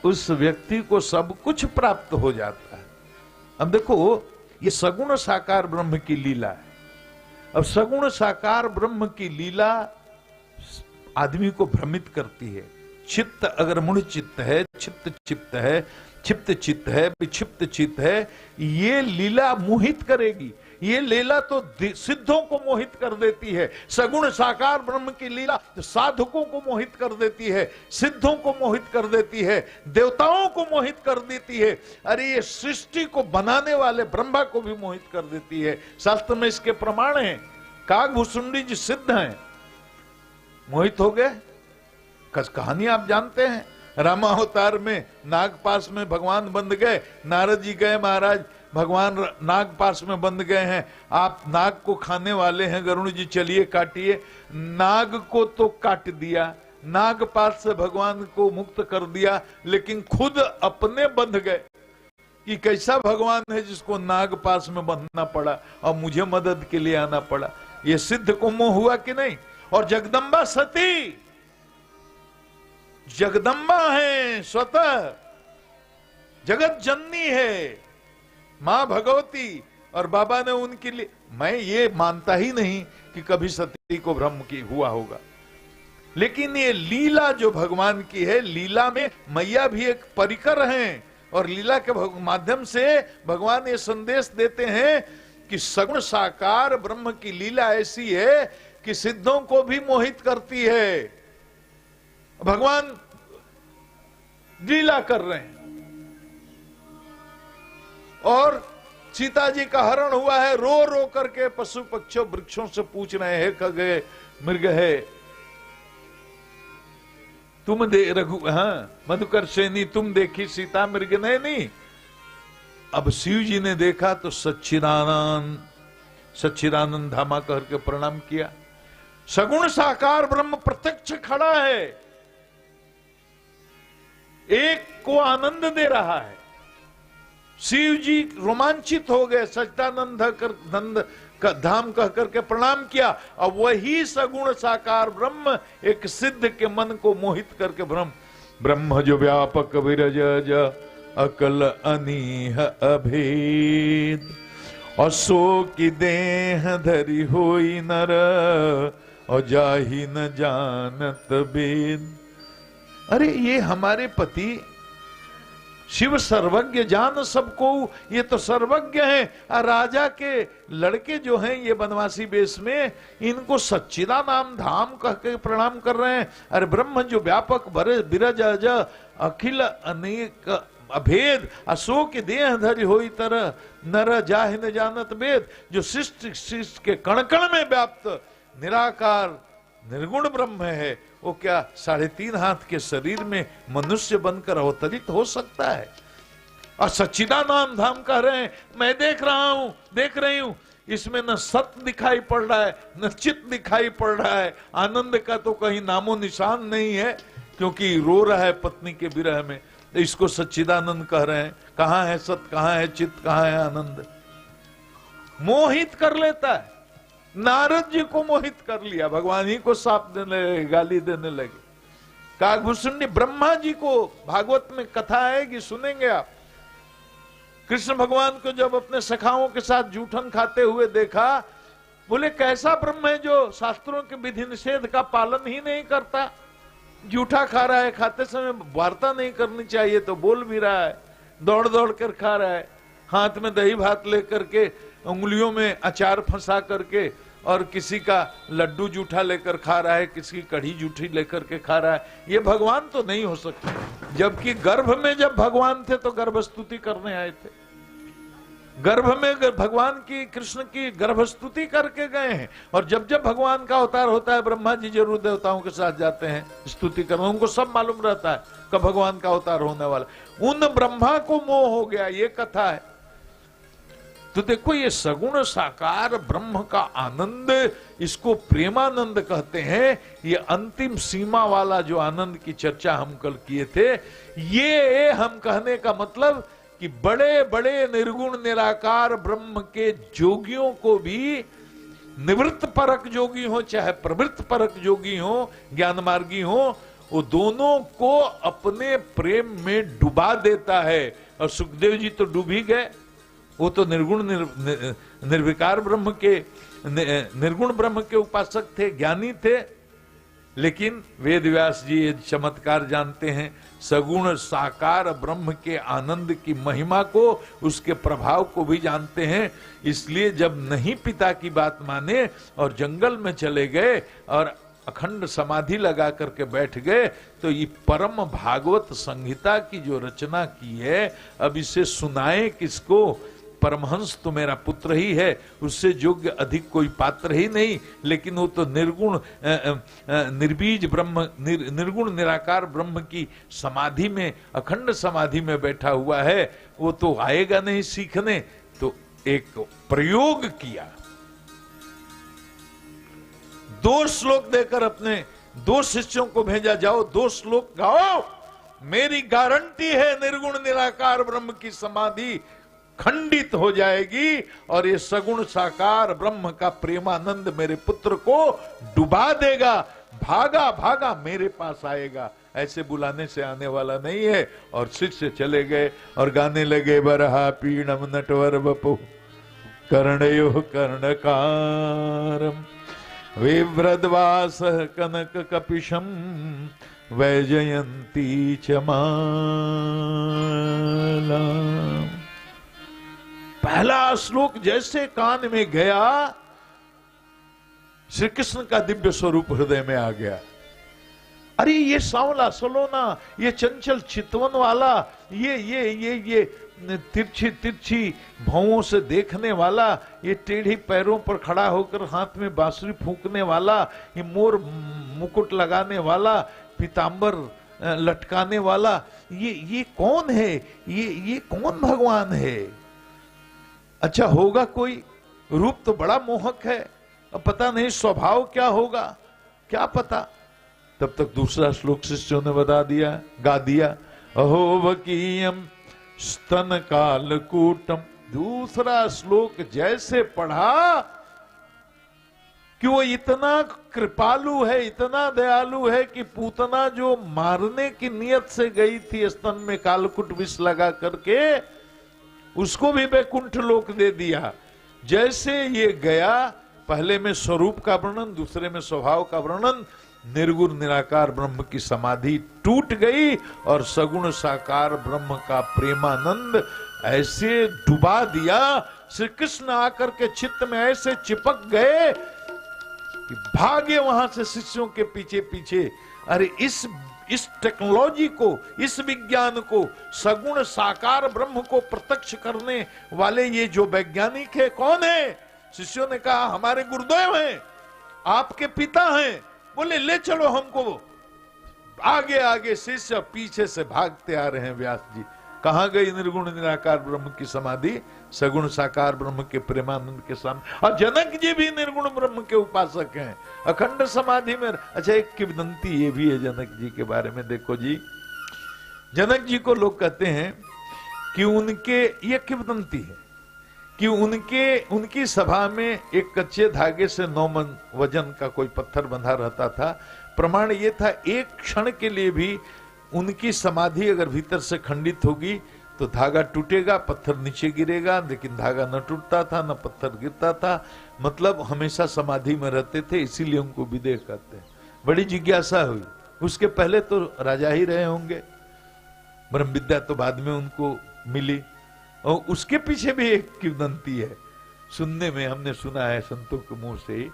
उस व्यक्ति को सब कुछ प्राप्त हो जाता है। अब देखो, ये सगुण साकार ब्रह्म की लीला है। अब सगुण साकार ब्रह्म की लीला आदमी को भ्रमित करती है। चित्त अगर मूढ़ चित्त है, चित्त चित्त है, क्षिप्त चित्त है, विक्षिप्त चित्त है, ये लीला मोहित करेगी। ये लीला तो सिद्धों को मोहित कर देती है। सगुण साकार ब्रह्म की लीला साधकों को मोहित कर देती है, सिद्धों को मोहित कर देती है, देवताओं को मोहित कर देती है। अरे ये सृष्टि को बनाने वाले ब्रह्मा को भी मोहित कर देती है। शास्त्र में इसके प्रमाण हैं। काकभूषुंडी जी सिद्ध हैं, मोहित हो गए। कहानी आप जानते हैं, रामावतार में नागपाश में भगवान बंद गए। नारद जी गए, महाराज भगवान नागपाश में बंद गए हैं, आप नाग को खाने वाले हैं, गरुड़ जी चलिए काटिए। नाग को तो काट दिया, नागपाश से भगवान को मुक्त कर दिया, लेकिन खुद अपने बंध गए कि कैसा भगवान है जिसको नागपाश में बंधना पड़ा और मुझे मदद के लिए आना पड़ा। ये सिद्ध को मोह हुआ कि नहीं? और जगदम्बा सती, जगदम्बा है, स्वतः जगत जननी है, मां भगवती, और बाबा ने उनके लिए, मैं ये मानता ही नहीं कि कभी सती को भ्रम की हुआ होगा, लेकिन ये लीला जो भगवान की है, लीला में मैया भी एक परिकर हैं, और लीला के माध्यम से भगवान ये संदेश देते हैं कि सगुण साकार ब्रह्म की लीला ऐसी है कि सिद्धों को भी मोहित करती है। भगवान लीला कर रहे हैं और सीता जी का हरण हुआ है, रो रो करके पशु पक्षियों वृक्षों से पूछ रहे हैं, खगे मृग है तुम दे रघु, हाँ मधुकर सेनी तुम देखी सीता मृग ने नहीं। अब शिव जी ने देखा तो सच्चिदानंद सच्चिदानंद धामा करके प्रणाम किया। सगुण साकार ब्रह्म प्रत्यक्ष खड़ा है, एक को आनंद दे रहा है। शिव जी रोमांचित हो गए, सच्चिदानंद नंद का धाम कह करके प्रणाम किया। अब वही सगुण साकार ब्रह्म एक सिद्ध के मन को मोहित करके ब्रह्म जो व्यापक विरज अकल अनीह अभेद, असो की देह धरी होई नर और जाही न जानत वेद। अरे ये हमारे पति शिव सर्वज्ञ, जान सबको, ये तो सर्वज्ञ हैं। राजा के लड़के जो हैं ये बनवासी वेश में, इनको सच्चिदा नाम धाम कह के प्रणाम कर रहे हैं। अरे ब्रह्म जो व्यापक बिरज अज अखिल अनेक अभेद, अशोक देह धरि होई तरह नर जाहि न जानत वेद, जो शिष्ट शिष्ट के कण कण में व्याप्त निराकार निर्गुण ब्रह्म है, वो क्या 3.5 हाथ के शरीर में मनुष्य बनकर अवतरित हो सकता है? और सच्चिदानंद धाम कह रहे हैं, मैं देख रहा हूं, देख रही हूं, इसमें न सत्य दिखाई पड़ रहा है, न चित्त दिखाई पड़ रहा है, आनंद का तो कहीं नामो निशान नहीं है, क्योंकि रो रहा है पत्नी के विरह में। इसको सच्चिदानंद कह रहे हैं। कहां है सत्य, कहां है चित्त, कहां है आनंद? मोहित कर लेता है। नारद जी को मोहित कर लिया, भगवान ही को साप देने लगे, गाली देने लगे। काकभूषुंडी ब्रह्मा जी को भागवत में कथा आएगी, सुनेंगे आप। कृष्ण भगवान को जब अपने सखाओं के साथ जूठन खाते हुए देखा, बोले कैसा ब्रह्म है जो शास्त्रों के विधि निषेध का पालन ही नहीं करता, जूठा खा रहा है, खाते समय वार्ता नहीं करनी चाहिए तो बोल भी रहा है, दौड़ दौड़ कर खा रहा है, हाथ में दही भात लेकर के, उंगलियों में अचार फंसा करके, और किसी का लड्डू जूठा लेकर खा रहा है, किसी की कढ़ी जूठी लेकर के खा रहा है। ये भगवान तो नहीं हो सकता। जबकि गर्भ में जब भगवान थे तो गर्भ स्तुति करने आए थे। गर्भ में भगवान की, कृष्ण की गर्भस्तुति करके गए हैं। और जब जब भगवान का अवतार होता है, ब्रह्मा जी जरूर देवताओं के साथ जाते हैं स्तुति करने, उनको सब मालूम रहता है कब भगवान का अवतार होने वाला। उन ब्रह्मा को मोह हो गया, ये कथा है। तो देखो, ये सगुण साकार ब्रह्म का आनंद, इसको प्रेमानंद कहते हैं। ये अंतिम सीमा वाला जो आनंद की चर्चा हम कल किए थे, ये हम कहने का मतलब कि बड़े बड़े निर्गुण निराकार ब्रह्म के जोगियों को भी, निवृत्त परक जोगी हो चाहे प्रवृत्त परक जोगी हो, ज्ञान मार्गी हो, वो दोनों को अपने प्रेम में डुबा देता है। और सुखदेव जी तो डूब ही गए, वो तो निर्गुण निर्विकार ब्रह्म के, निर्गुण ब्रह्म के उपासक थे, ज्ञानी थे। लेकिन वेद व्यास जी ये चमत्कार जानते हैं, सगुण साकार ब्रह्म के आनंद की महिमा को, उसके प्रभाव को भी जानते हैं। इसलिए जब नहीं पिता की बात माने और जंगल में चले गए और अखंड समाधि लगा करके बैठ गए, तो ये परम भागवत संहिता की जो रचना की है, अब इसे सुनाए किसको? परमहंस तो मेरा पुत्र ही है, उससे योग्य अधिक कोई पात्र ही नहीं। लेकिन वो तो निर्गुण निर्बीज ब्रह्म, निर्गुण निराकार ब्रह्म की समाधि में, अखंड समाधि में बैठा हुआ है, वो तो आएगा नहीं सीखने। तो एक प्रयोग किया, 2 श्लोक देकर अपने 2 शिष्यों को भेजा, जाओ 2 श्लोक गाओ, मेरी गारंटी है निर्गुण निराकार ब्रह्म की समाधि खंडित हो जाएगी और ये सगुण साकार ब्रह्म का प्रेमानंद मेरे पुत्र को डुबा देगा। भागा भागा मेरे पास आएगा, ऐसे बुलाने से आने वाला नहीं है। और शिष्य चले गए और गाने लगे, बरहा पीणम नटवर बपु कर्णयो कर्णकारम विव्रद्वास कनक कपिशम वैजयंती च माला। पहला श्लोक जैसे कान में गया, श्री कृष्ण का दिव्य स्वरूप हृदय में आ गया। अरे ये सांवला सलोना, ये चंचल चितवन वाला, ये तिरछी तिरछी भौं से देखने वाला, ये टेढ़ी पैरों पर खड़ा होकर हाथ में बांसुरी फूंकने वाला, ये मोर मुकुट लगाने वाला, पीतांबर लटकाने वाला, ये कौन है? ये कौन भगवान है? अच्छा होगा कोई, रूप तो बड़ा मोहक है, अब पता नहीं स्वभाव क्या होगा, क्या पता। तब तक दूसरा श्लोक शिष्यों ने बता दिया, गा दिया, अहो वकीयम स्तन कालकूटम। दूसरा श्लोक जैसे पढ़ा कि वो इतना कृपालु है, इतना दयालु है कि पूतना जो मारने की नियत से गई थी स्तन में कालकूट विष लगा करके, उसको भी वैकुंठ लोक दे दिया। जैसे ये गया, पहले में स्वरूप का वर्णन, दूसरे में स्वभाव का वर्णन, निर्गुण निराकार ब्रह्म की समाधि टूट गई और सगुण साकार ब्रह्म का प्रेमानंद ऐसे डुबा दिया। श्री कृष्ण आकर के चित्त में ऐसे चिपक गए कि भागे वहां से शिष्यों के पीछे पीछे। अरे इस टेक्नोलॉजी को, इस विज्ञान को, सगुण साकार ब्रह्म को प्रत्यक्ष करने वाले ये जो वैज्ञानिक है, कौन है? शिष्यों ने कहा हमारे गुरुदेव हैं, आपके पिता हैं। बोले ले चलो हमको। आगे आगे शिष्य पीछे से भागते आ रहे हैं। व्यास जी कहां गई निर्गुण निराकार ब्रह्म की समाधि? सगुण साकार ब्रह्म के प्रेमानंद के सामने। और जनक जी भी निर्गुण ब्रह्म के उपासक हैं, अखंड समाधि में। अच्छा, एक किंवदंती ये भी है जनक जी के बारे में। देखो जी, जनक जी को लोग कहते हैं कि उनके, ये किंवदंती है कि उनकी सभा में एक कच्चे धागे से 9 मन वजन का कोई पत्थर बंधा रहता था। प्रमाण ये था, एक क्षण के लिए भी उनकी समाधि अगर भीतर से खंडित होगी तो धागा टूटेगा, पत्थर नीचे गिरेगा, लेकिन धागा न टूटता था, न पत्थर गिरता था। मतलब हमेशा समाधि में रहते थे, इसीलिए उनको विदेह कहते हैं। बड़ी जिज्ञासा हुई। उसके पहले तो राजा ही रहे होंगे, ब्रह्म विद्या तो बाद में उनको मिली। और उसके पीछे भी एक किंवदंती है, सुनने में हमने सुना है संतों के मुंह से,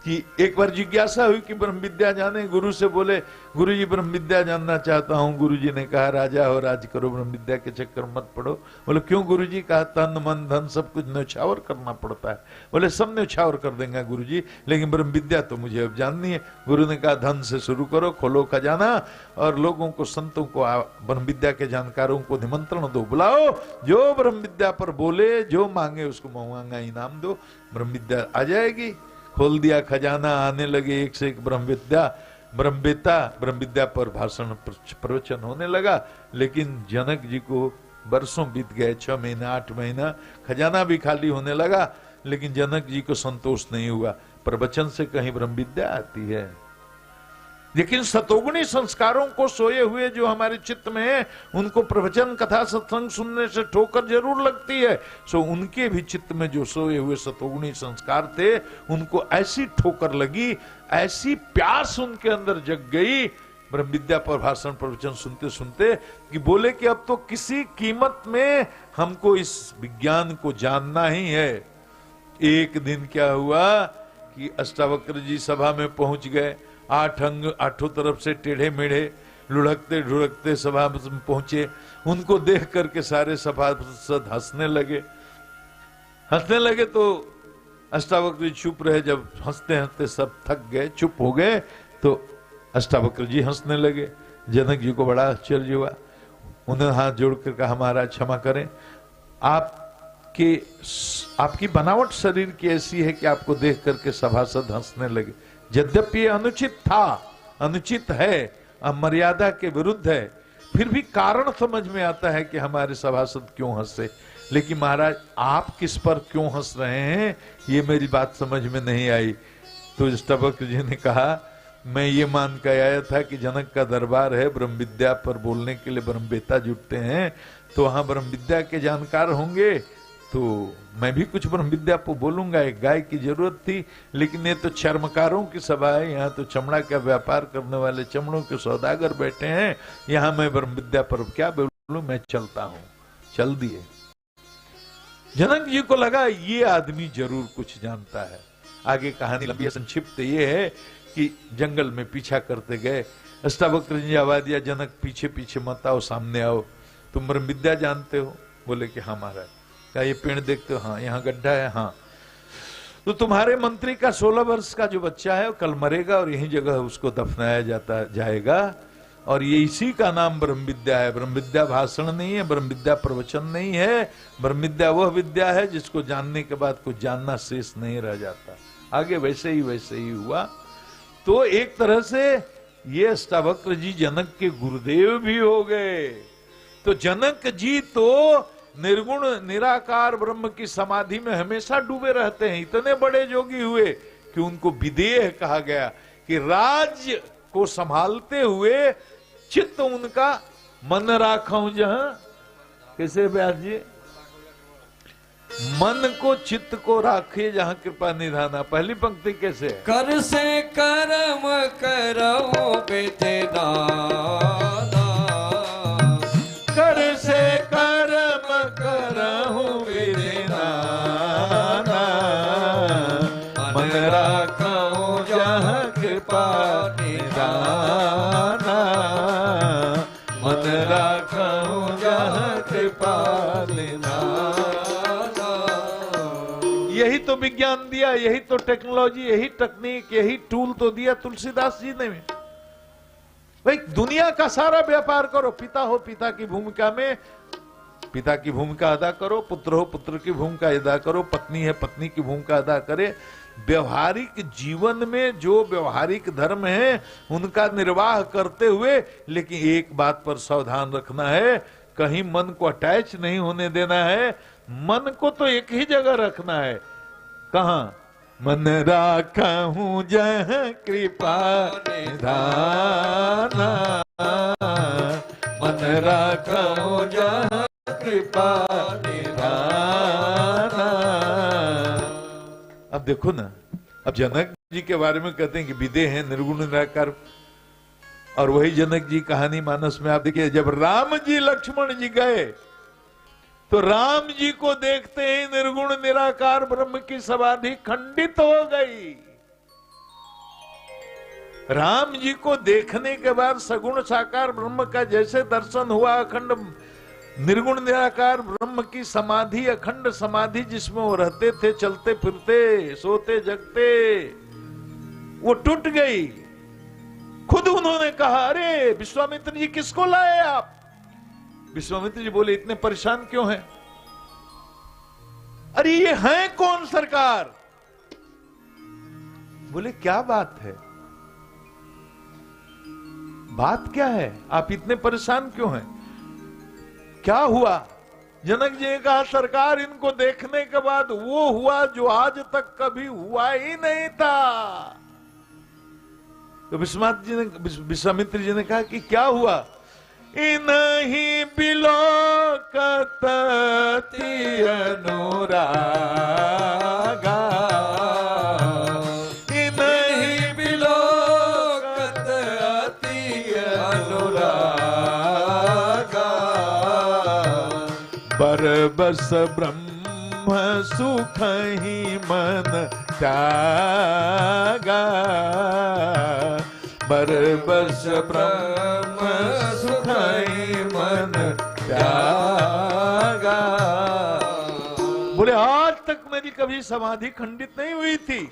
कि एक बार जिज्ञासा हुई कि ब्रह्म विद्या जाने, गुरु से बोले गुरु जी ब्रह्म विद्या जानना चाहता हूँ। गुरु जी ने कहा राजा हो राज करो, ब्रह्म विद्या के चक्कर मत पड़ो। बोले क्यों गुरु जी? कहा तन मन धन सब कुछ न्यौछावर करना पड़ता है। बोले सब न्यौछावर कर देंगे गुरु जी, लेकिन ब्रह्म विद्या तो मुझे अब जाननी है। गुरु ने कहा धन से शुरू करो, खोलो खजाना और लोगों को, संतों को, ब्रह्म विद्या के जानकारों को निमंत्रण दो, बुलाओ, जो ब्रह्म विद्या पर बोले, जो मांगे उसको महंगा इनाम दो, ब्रह्म विद्या आ जाएगी। खोल दिया खजाना, आने लगे एक से एक ब्रह्मवेत्ता, ब्रह्म विद्या पर भाषण प्रवचन होने लगा। लेकिन जनक जी को वर्षों बीत गए, 6 महीना 8 महीना, खजाना भी खाली होने लगा, लेकिन जनक जी को संतोष नहीं हुआ। प्रवचन से कहीं ब्रह्म विद्या आती है? लेकिन सतोगुणी संस्कारों को सोए हुए जो हमारे चित्त में है, उनको प्रवचन कथा सत्संग सुनने से ठोकर जरूर लगती है। सो उनके भी चित्त में जो सोए हुए सतोगुणी संस्कार थे, उनको ऐसी ठोकर लगी, ऐसी प्यास उनके अंदर जग गई ब्रह्म विद्या पर भाषण प्रवचन सुनते सुनते, कि बोले कि अब तो किसी कीमत में हमको इस विज्ञान को जानना ही है। एक दिन क्या हुआ कि अष्टावक्र जी सभा में पहुंच गए। 8 अंग 8 तरफ से टेढ़े मेढ़े लुढ़कते ढुढ़कते सभा में पहुंचे। उनको देख करके सारे सभासद हंसने लगे। तो अष्टावक्र जी चुप रहे। जब हंसते हंसते सब थक गए, चुप हो गए, तो अष्टावक्र जी हंसने लगे। जनक जी को बड़ा आश्चर्य हुआ। उन्होंने हाथ जोड़कर कहा महाराज क्षमा करें, आपकी बनावट शरीर की ऐसी है कि आपको देख करके सभासद हंसने लगे। यद्यपि ये अनुचित था, अनुचित है, मर्यादा के विरुद्ध है, फिर भी कारण समझ में आता है कि हमारे सभासद क्यों हंसे। लेकिन महाराज आप किस पर क्यों हंस रहे हैं, ये मेरी बात समझ में नहीं आई। तो अष्टावक्र जी ने कहा मैं ये मान कर आया था कि जनक का दरबार है, ब्रह्म विद्या पर बोलने के लिए ब्रह्मवेत्ता जुटते हैं, तो वहां ब्रह्म विद्या के जानकार होंगे, तो मैं भी कुछ ब्रह्म विद्या पर बोलूंगा। एक गाय की जरूरत थी, लेकिन ये तो चर्मकारों की सभा है, यहाँ तो चमड़ा का व्यापार करने वाले चमड़ों के सौदागर बैठे हैं, यहाँ मैं ब्रह्म विद्या पर क्या बोलूं, मैं चलता हूं। चल दिए। जनक जी को लगा ये आदमी जरूर कुछ जानता है। आगे कहानी लंबी संक्षिप्त ये है कि जंगल में पीछा करते गए। अष्टावक्र जी आवाज दिया, जनक पीछे पीछे मत आओ, सामने आओ, तुम ब्रह्म विद्या जानते हो? बोले कि हाँ महाराज। क्या ये पेड़ देखते हो? हाँ। यहाँ गड्ढा है? हाँ। तो तुम्हारे मंत्री का 16 वर्ष का जो बच्चा है वो कल मरेगा और यही जगह उसको दफनाया जाएगा, और ये इसी का नाम ब्रह्म विद्या है। ब्रह्म विद्या भाषण नहीं है, ब्रह्म विद्या प्रवचन नहीं है, ब्रह्म विद्या वह विद्या है जिसको जानने के बाद कुछ जानना शेष नहीं रह जाता। आगे वैसे ही हुआ। तो एक तरह से ये अष्टावक्र जी जनक के गुरुदेव भी हो गए। तो जनक जी तो निर्गुण निराकार ब्रह्म की समाधि में हमेशा डूबे रहते हैं। इतने बड़े योगी हुए कि उनको विदेह कहा गया, कि राज्य को संभालते हुए चित्त उनका मन राखो जहां। कैसे व्यास जी? मन को चित्त को राखे जहां कृपा निधाना। पहली पंक्ति कैसे?
कर से कर्म करो बेतेदाना,
कर से कर्म करहु बेतेदाना, मन राखो जहां कृपा निधाना, मन राखो जहां कृपा निधाना। यही तो विज्ञान दिया, यही तो टेक्नोलॉजी, यही टेक्निक, यही टूल तो दिया तुलसीदास जी ने। भाई दुनिया का सारा व्यापार करो, पिता हो पिता की भूमिका में पिता की भूमिका अदा करो, पुत्र हो पुत्र की भूमिका अदा करो, पत्नी है पत्नी की भूमिका अदा करे। व्यवहारिक जीवन में जो व्यवहारिक धर्म है उनका निर्वाह करते हुए, लेकिन एक बात पर सावधान रखना है, कहीं मन को अटैच नहीं होने देना है। मन को तो एक ही जगह रखना है। कहां? मन राखहूं जहां कृपा निधाना, मन राखहूं जहां कृपा निधाना। अब देखो ना, अब जनक जी के बारे में कहते हैं कि विदेह है, निर्गुण निराकार, और वही जनक जी कहानी मानस में आप देखिए, जब राम जी लक्ष्मण जी गए तो राम जी को देखते ही निर्गुण निराकार ब्रह्म की समाधि खंडित हो गई। राम जी को देखने के बाद सगुण साकार ब्रह्म का जैसे दर्शन हुआ, अखंड निर्गुण निराकार ब्रह्म की समाधि, अखंड समाधि जिसमें वो रहते थे, चलते फिरते, सोते जगते, वो टूट गई। खुद उन्होंने कहा, अरे विश्वामित्र जी किसको लाए आप? विश्वामित्र जी बोले, इतने परेशान क्यों हैं? अरे ये हैं कौन सरकार? बोले क्या बात है, बात क्या है, आप इतने परेशान क्यों हैं, क्या हुआ? जनक जी ने कहा, सरकार इनको देखने के बाद वो हुआ जो आज तक कभी हुआ ही नहीं था। तो विश्वामित्र जी ने कहा कि क्या हुआ? इन्हीं बिलोकत अति अनुरागा, इन्हीं बिलोकत अति अनुरागा, बरबस ब्रह्म सुख ही मन त्यागा, बरबस ब्रह्म सुख ही मन त्यागा। बोले आज तक मेरी कभी समाधि खंडित नहीं हुई थी,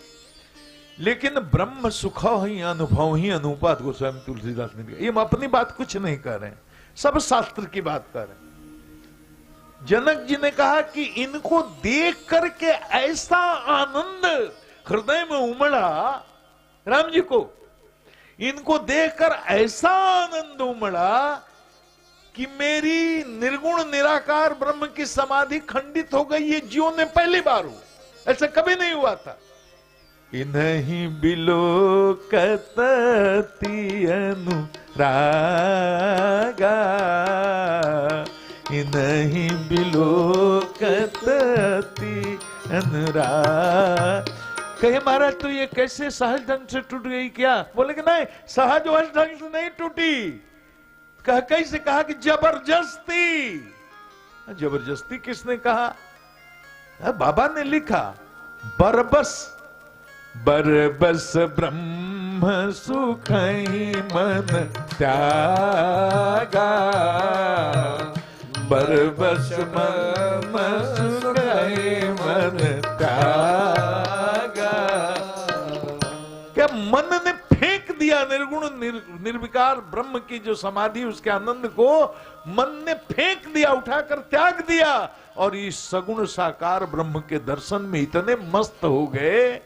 लेकिन ब्रह्म सुख ही अनुभव ही अनुपात गोस्वामी तुलसीदास ने दिया। ये हम अपनी बात कुछ नहीं कर रहे हैं, सब शास्त्र की बात कर रहे हैं। जनक जी ने कहा कि इनको देख करके ऐसा आनंद हृदय में उमड़ा, राम जी को इनको देखकर ऐसा आनंद उमड़ा कि मेरी निर्गुण निराकार ब्रह्म की समाधि खंडित हो गई। ये जीवन में पहली बार हुआ, ऐसा कभी नहीं हुआ था। इन्हीं बिलोकत अति अनुरागा, इन्हीं बिलोकत अति अनुराग। कहे महाराज तो ये कैसे सहज ढंग से टूट गई क्या? बोले कि नहीं, सहज वहज ढंग से नहीं टूटी। कहा कैसे? कहा कि जबरदस्ती। जबरदस्ती किसने कहा? बाबा ने लिखा, बरबस बरबस ब्रह्म सुख ही मन त्यागा, बरबस ब्रह्म सुख ही मन त्यागा। क्या मन ने फेंक दिया निर्गुण निर्विकार ब्रह्म की जो समाधि, उसके आनंद को मन ने फेंक दिया, उठाकर त्याग दिया, और इस सगुण साकार ब्रह्म के दर्शन में इतने मस्त हो गए।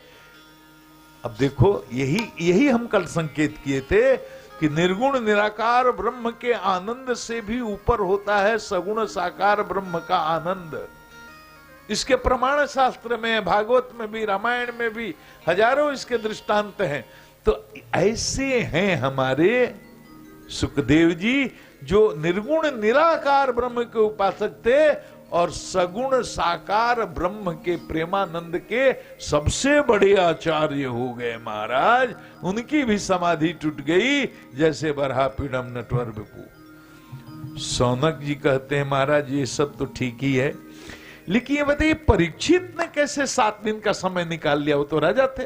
अब देखो, यही हम कल संकेत किए थे कि निर्गुण निराकार ब्रह्म के आनंद से भी ऊपर होता है सगुण साकार ब्रह्म का आनंद। इसके प्रमाण शास्त्र में, भागवत में भी, रामायण में भी हजारों इसके दृष्टांत हैं। तो ऐसे हैं हमारे सुखदेव जी, जो निर्गुण निराकार ब्रह्म के उपासक थे और सगुण साकार ब्रह्म के प्रेमानंद के सबसे बड़े आचार्य हो गए महाराज। उनकी भी समाधि टूट गई, जैसे बरहा पीड़म नटवर विपु। सौनक जी कहते हैं, महाराज ये सब तो ठीक ही है, लेकिन ये बताइए परीक्षित ने कैसे 7 दिन का समय निकाल लिया? वो तो राजा थे,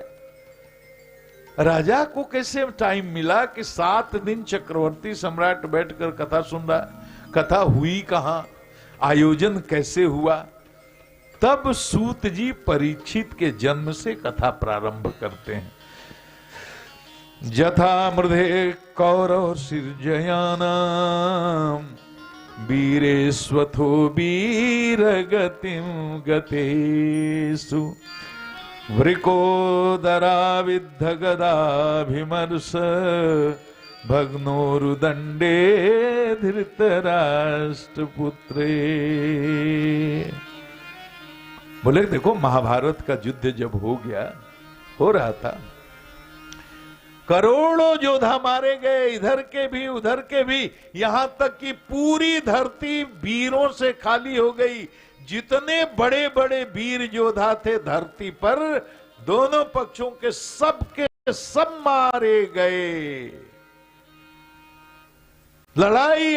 राजा को कैसे टाइम मिला कि 7 दिन चक्रवर्ती सम्राट बैठकर कथा सुन रहा? कथा हुई कहां, आयोजन कैसे हुआ? तब सूत जी परीक्षित के जन्म से कथा प्रारंभ करते हैं। जथा मृधे कौरव सिर्जयानाम, वीरेश्वथो वीर गतिम गतेषु, वृकोदरा विद्ध गदाभिमर्श, भग्नोरुदंडे धृतराष्ट्र पुत्रे। बोले देखो, महाभारत का युद्ध जब हो रहा था, करोड़ों योद्धा मारे गए, इधर के भी उधर के भी, यहां तक कि पूरी धरती वीरों से खाली हो गई। जितने बड़े बड़े वीर योद्धा थे धरती पर, दोनों पक्षों के सब मारे गए। लड़ाई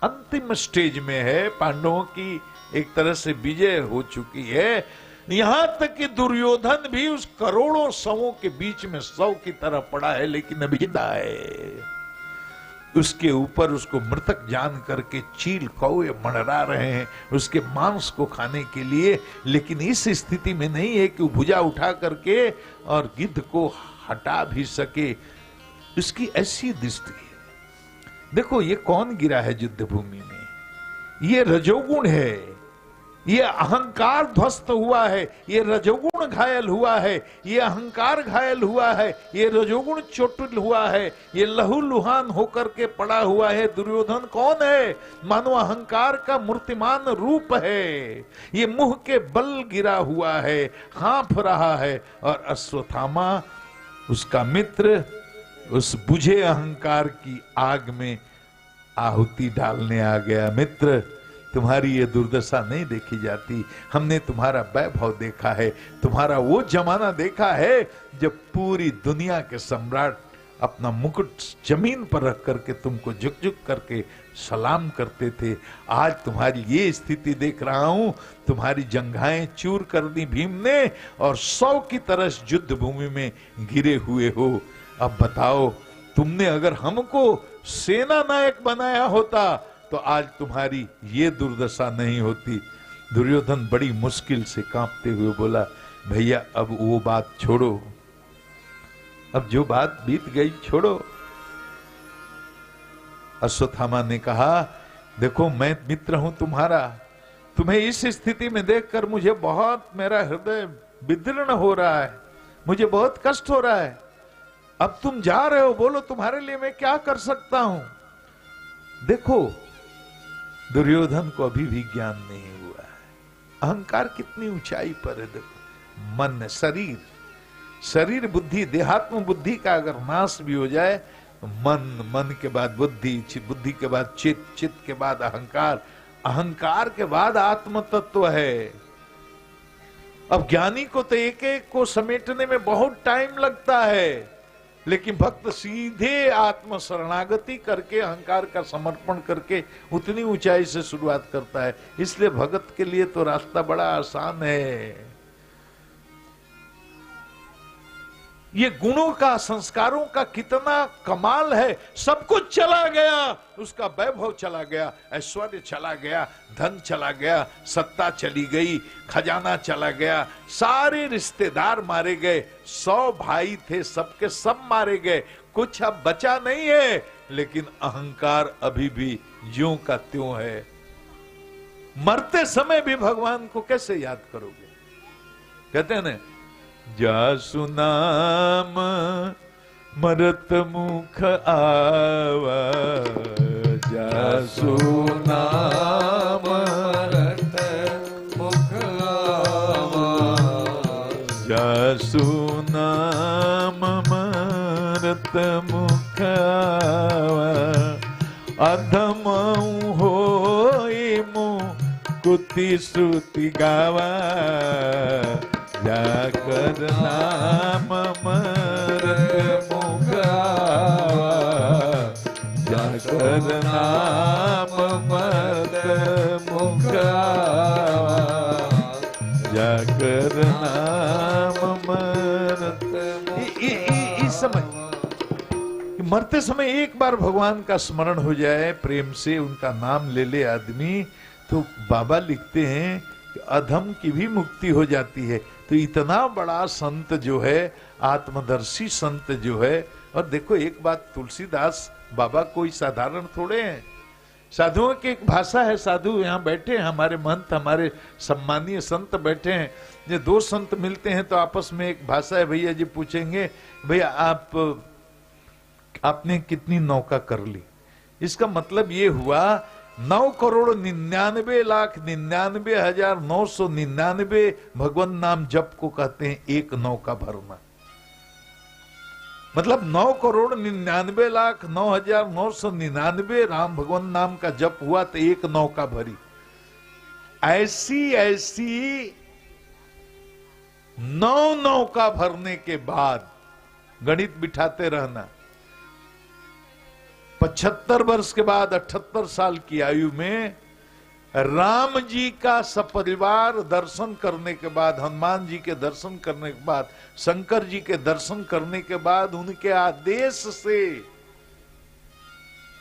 अंतिम स्टेज में है, पांडवों की एक तरह से विजय हो चुकी है। यहां तक कि दुर्योधन भी उस करोड़ों सवों के बीच में सौ की तरह पड़ा है, लेकिन अभी जिंदा है। उसके ऊपर उसको मृतक जान करके चील कौवे मंडरा रहे हैं उसके मांस को खाने के लिए, लेकिन इस स्थिति में नहीं है कि वो भुजा उठा करके और गिद्ध को हटा भी सके। उसकी ऐसी दृष्टि है। देखो ये कौन गिरा है युद्ध भूमि में? ये रजोगुण है, ये अहंकार ध्वस्त हुआ है, ये रजोगुण घायल हुआ है, ये अहंकार घायल हुआ है, ये रजोगुण चोटिल हुआ है, ये लहूलुहान होकर के पड़ा हुआ है। दुर्योधन कौन है? मानो अहंकार का मूर्तिमान रूप है। ये मुंह के बल गिरा हुआ है, हाँफ रहा है, और अश्वत्थामा उसका मित्र उस बुझे अहंकार की आग में आहुति डालने आ गया। मित्र, तुम्हारी ये दुर्दशा नहीं देखी जाती। हमने तुम्हारा वैभव देखा है, तुम्हारा वो जमाना देखा है जब पूरी दुनिया के सम्राट अपना मुकुट जमीन पर रख करके तुमको झुक झुक करके सलाम करते थे। आज तुम्हारी ये स्थिति देख रहा हूं। तुम्हारी जंघाएं चूर कर दी भीम ने, और 100 की तरह युद्ध भूमि में गिरे हुए हो। अब बताओ, तुमने अगर हमको सेना नायक बनाया होता तो आज तुम्हारी ये दुर्दशा नहीं होती। दुर्योधन बड़ी मुश्किल से कांपते हुए बोला, भैया अब वो बात छोड़ो, अब जो बात बीत गई छोड़ो। अश्वत्थामा ने कहा, देखो मैं मित्र हूं तुम्हारा, तुम्हें इस स्थिति में देखकर मुझे बहुत, मेरा हृदय विदीर्ण हो रहा है, मुझे बहुत कष्ट हो रहा है। अब तुम जा रहे हो, बोलो तुम्हारे लिए मैं क्या कर सकता हूं। देखो दुर्योधन को अभी भी ज्ञान नहीं हुआ है। अहंकार कितनी ऊंचाई पर है। देखो मन, शरीर बुद्धि, देहात्म बुद्धि का अगर नाश भी हो जाए तो मन के बाद बुद्धि, बुद्धि के बाद चित्त के बाद अहंकार, अहंकार के बाद आत्म तत्व है। अब ज्ञानी को तो एक एक को समेटने में बहुत टाइम लगता है, लेकिन भक्त सीधे आत्म शरणागति करके, अहंकार का समर्पण करके उतनी ऊंचाई से शुरुआत करता है। इसलिए भगत के लिए तो रास्ता बड़ा आसान है। ये गुणों का, संस्कारों का कितना कमाल है। सब कुछ चला गया, उसका वैभव चला गया, ऐश्वर्य चला गया, धन चला गया, सत्ता चली गई, खजाना चला गया, सारे रिश्तेदार मारे गए, 100 भाई थे, सबके सब मारे गए, कुछ अब बचा नहीं है। लेकिन अहंकार अभी भी ज्यों का त्यों है। मरते समय भी भगवान को कैसे याद करोगे? कहते हैं ना, जासु नाम मरत मुख आवा, जासु नाम
मरत मुख आवा,
जासु नाम मरत मुख आवा, अधम होई मुकुति श्रुति गावा, जाकर नाम मरत मुख आवा, जाकर नाम मरत मुख आवा, जाकर नाम मरत। इस समय, मरते समय एक बार भगवान का स्मरण हो जाए, प्रेम से उनका नाम ले ले आदमी, तो बाबा लिखते हैं कि अधम की भी मुक्ति हो जाती है। तो इतना बड़ा संत जो है, आत्मदर्शी संत जो है। और देखो एक बात, तुलसीदास बाबा कोई साधारण थोड़े हैं। साधुओं की एक भाषा है। साधु यहाँ बैठे हैं, हमारे महंत, हमारे सम्मानीय संत बैठे हैं। ये दो संत मिलते हैं तो आपस में एक भाषा है। भैया जी पूछेंगे, भैया आपने कितनी नौका कर ली? इसका मतलब ये हुआ 9,99,99,999 भगवान नाम जप को कहते हैं एक नौका भरना। मतलब 9,99,09,999 राम भगवान नाम का जप हुआ तो एक नौका भरी। ऐसी 9 नौका भरने के बाद गणित बिठाते रहना। 75 वर्ष के बाद 78 साल की आयु में राम जी का सपरिवार दर्शन करने के बाद, हनुमान जी के दर्शन करने के बाद, शंकर जी के दर्शन करने के बाद, उनके आदेश से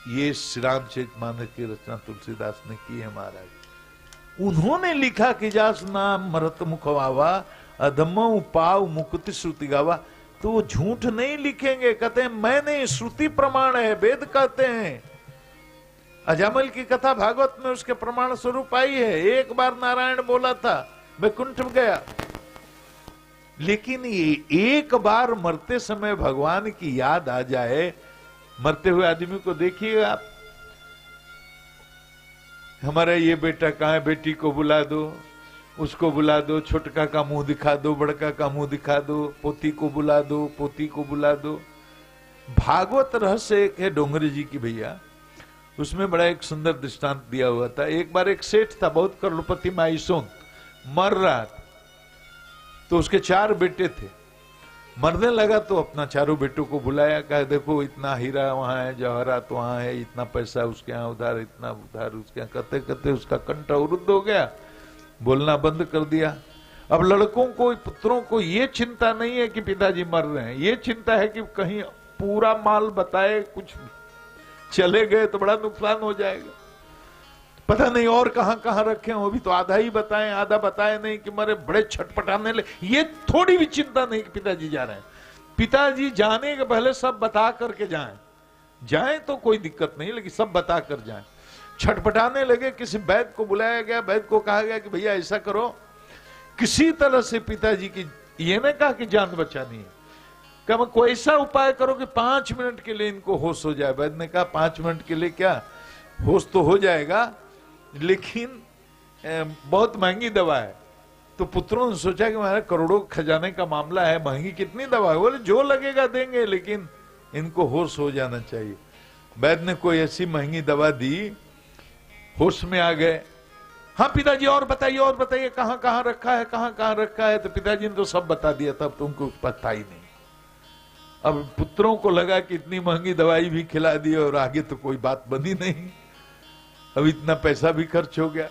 ये श्री रामचरितमानस की रचना तुलसीदास ने की है महाराज। उन्होंने लिखा कि जास नाम मरत मुख वावा, अधम पाव मुक्ति श्रुति गावा। तो वो झूठ नहीं लिखेंगे, कहते हैं मैं नहीं, श्रुति प्रमाण है, वेद कहते हैं। अजामिल की कथा भागवत में उसके प्रमाण स्वरूप आई है। एक बार नारायण बोला था, वैकुंठ गया, लेकिन ये एक बार मरते समय भगवान की याद आ जाए। मरते हुए आदमी को देखिए आप, हमारा ये बेटा कहाँ है, बेटी को बुला दो, उसको बुला दो, छोटका का मुंह दिखा दो, बड़का का मुंह दिखा दो, पोती को बुला दो, पोती को बुला दो। भागवत रहस्य एक है डोंगरे जी की भैया, उसमें बड़ा एक सुंदर दृष्टांत दिया हुआ था। एक बार एक सेठ था, बहुत करोड़पति माईसोन, मर रहा था, तो उसके 4 बेटे थे। मरने लगा तो अपना चारों बेटों को बुलाया, कहा देखो इतना हीरा वहां है, जवाहरात वहां है, इतना पैसा उसके यहाँ उधार, इतना उधार उसके यहाँ। कहते कहते उसका कंठ अवरुद्ध हो गया, बोलना बंद कर दिया। अब लड़कों को, पुत्रों को ये चिंता नहीं है कि पिताजी मर रहे हैं, ये चिंता है कि कहीं पूरा माल बताए, कुछ चले गए तो बड़ा नुकसान हो जाएगा, पता नहीं और कहां कहां रखे, वो भी तो आधा ही बताएं, आधा बताए नहीं कि मरे, बड़े छटपटाने लगे। ये थोड़ी भी चिंता नहीं कि पिताजी जा रहे हैं। पिताजी जाने के पहले सब बता करके जाएं तो कोई दिक्कत नहीं, लेकिन सब बता कर जाएं। छटपटाने लगे, किसी वैद्य को बुलाया गया, वैद्य को कहा गया कि भैया ऐसा करो, किसी तरह से पिताजी की, ये नहीं कहा कि जान बचानी है, कहा कोई ऐसा उपाय करो कि 5 मिनट के लिए इनको होश हो जाए। वैद्य ने कहा 5 मिनट के लिए क्या होश, तो हो जाएगा लेकिन बहुत महंगी दवा है। तो पुत्रों ने सोचा कि हमारा करोड़ों खजाने का मामला है, महंगी कितनी दवा है, बोले जो लगेगा देंगे, लेकिन इनको होश हो जाना चाहिए। वैद्य ने कोई ऐसी महंगी दवा दी, होश में आ गए। हाँ पिताजी और बताइए कहां कहां रखा है, कहां कहां रखा है। तो पिताजी ने तो सब बता दिया था, तुमको पता ही नहीं। अब पुत्रों को लगा कि इतनी महंगी दवाई भी खिला दी और आगे तो कोई बात बनी नहीं, अब इतना पैसा भी खर्च हो गया।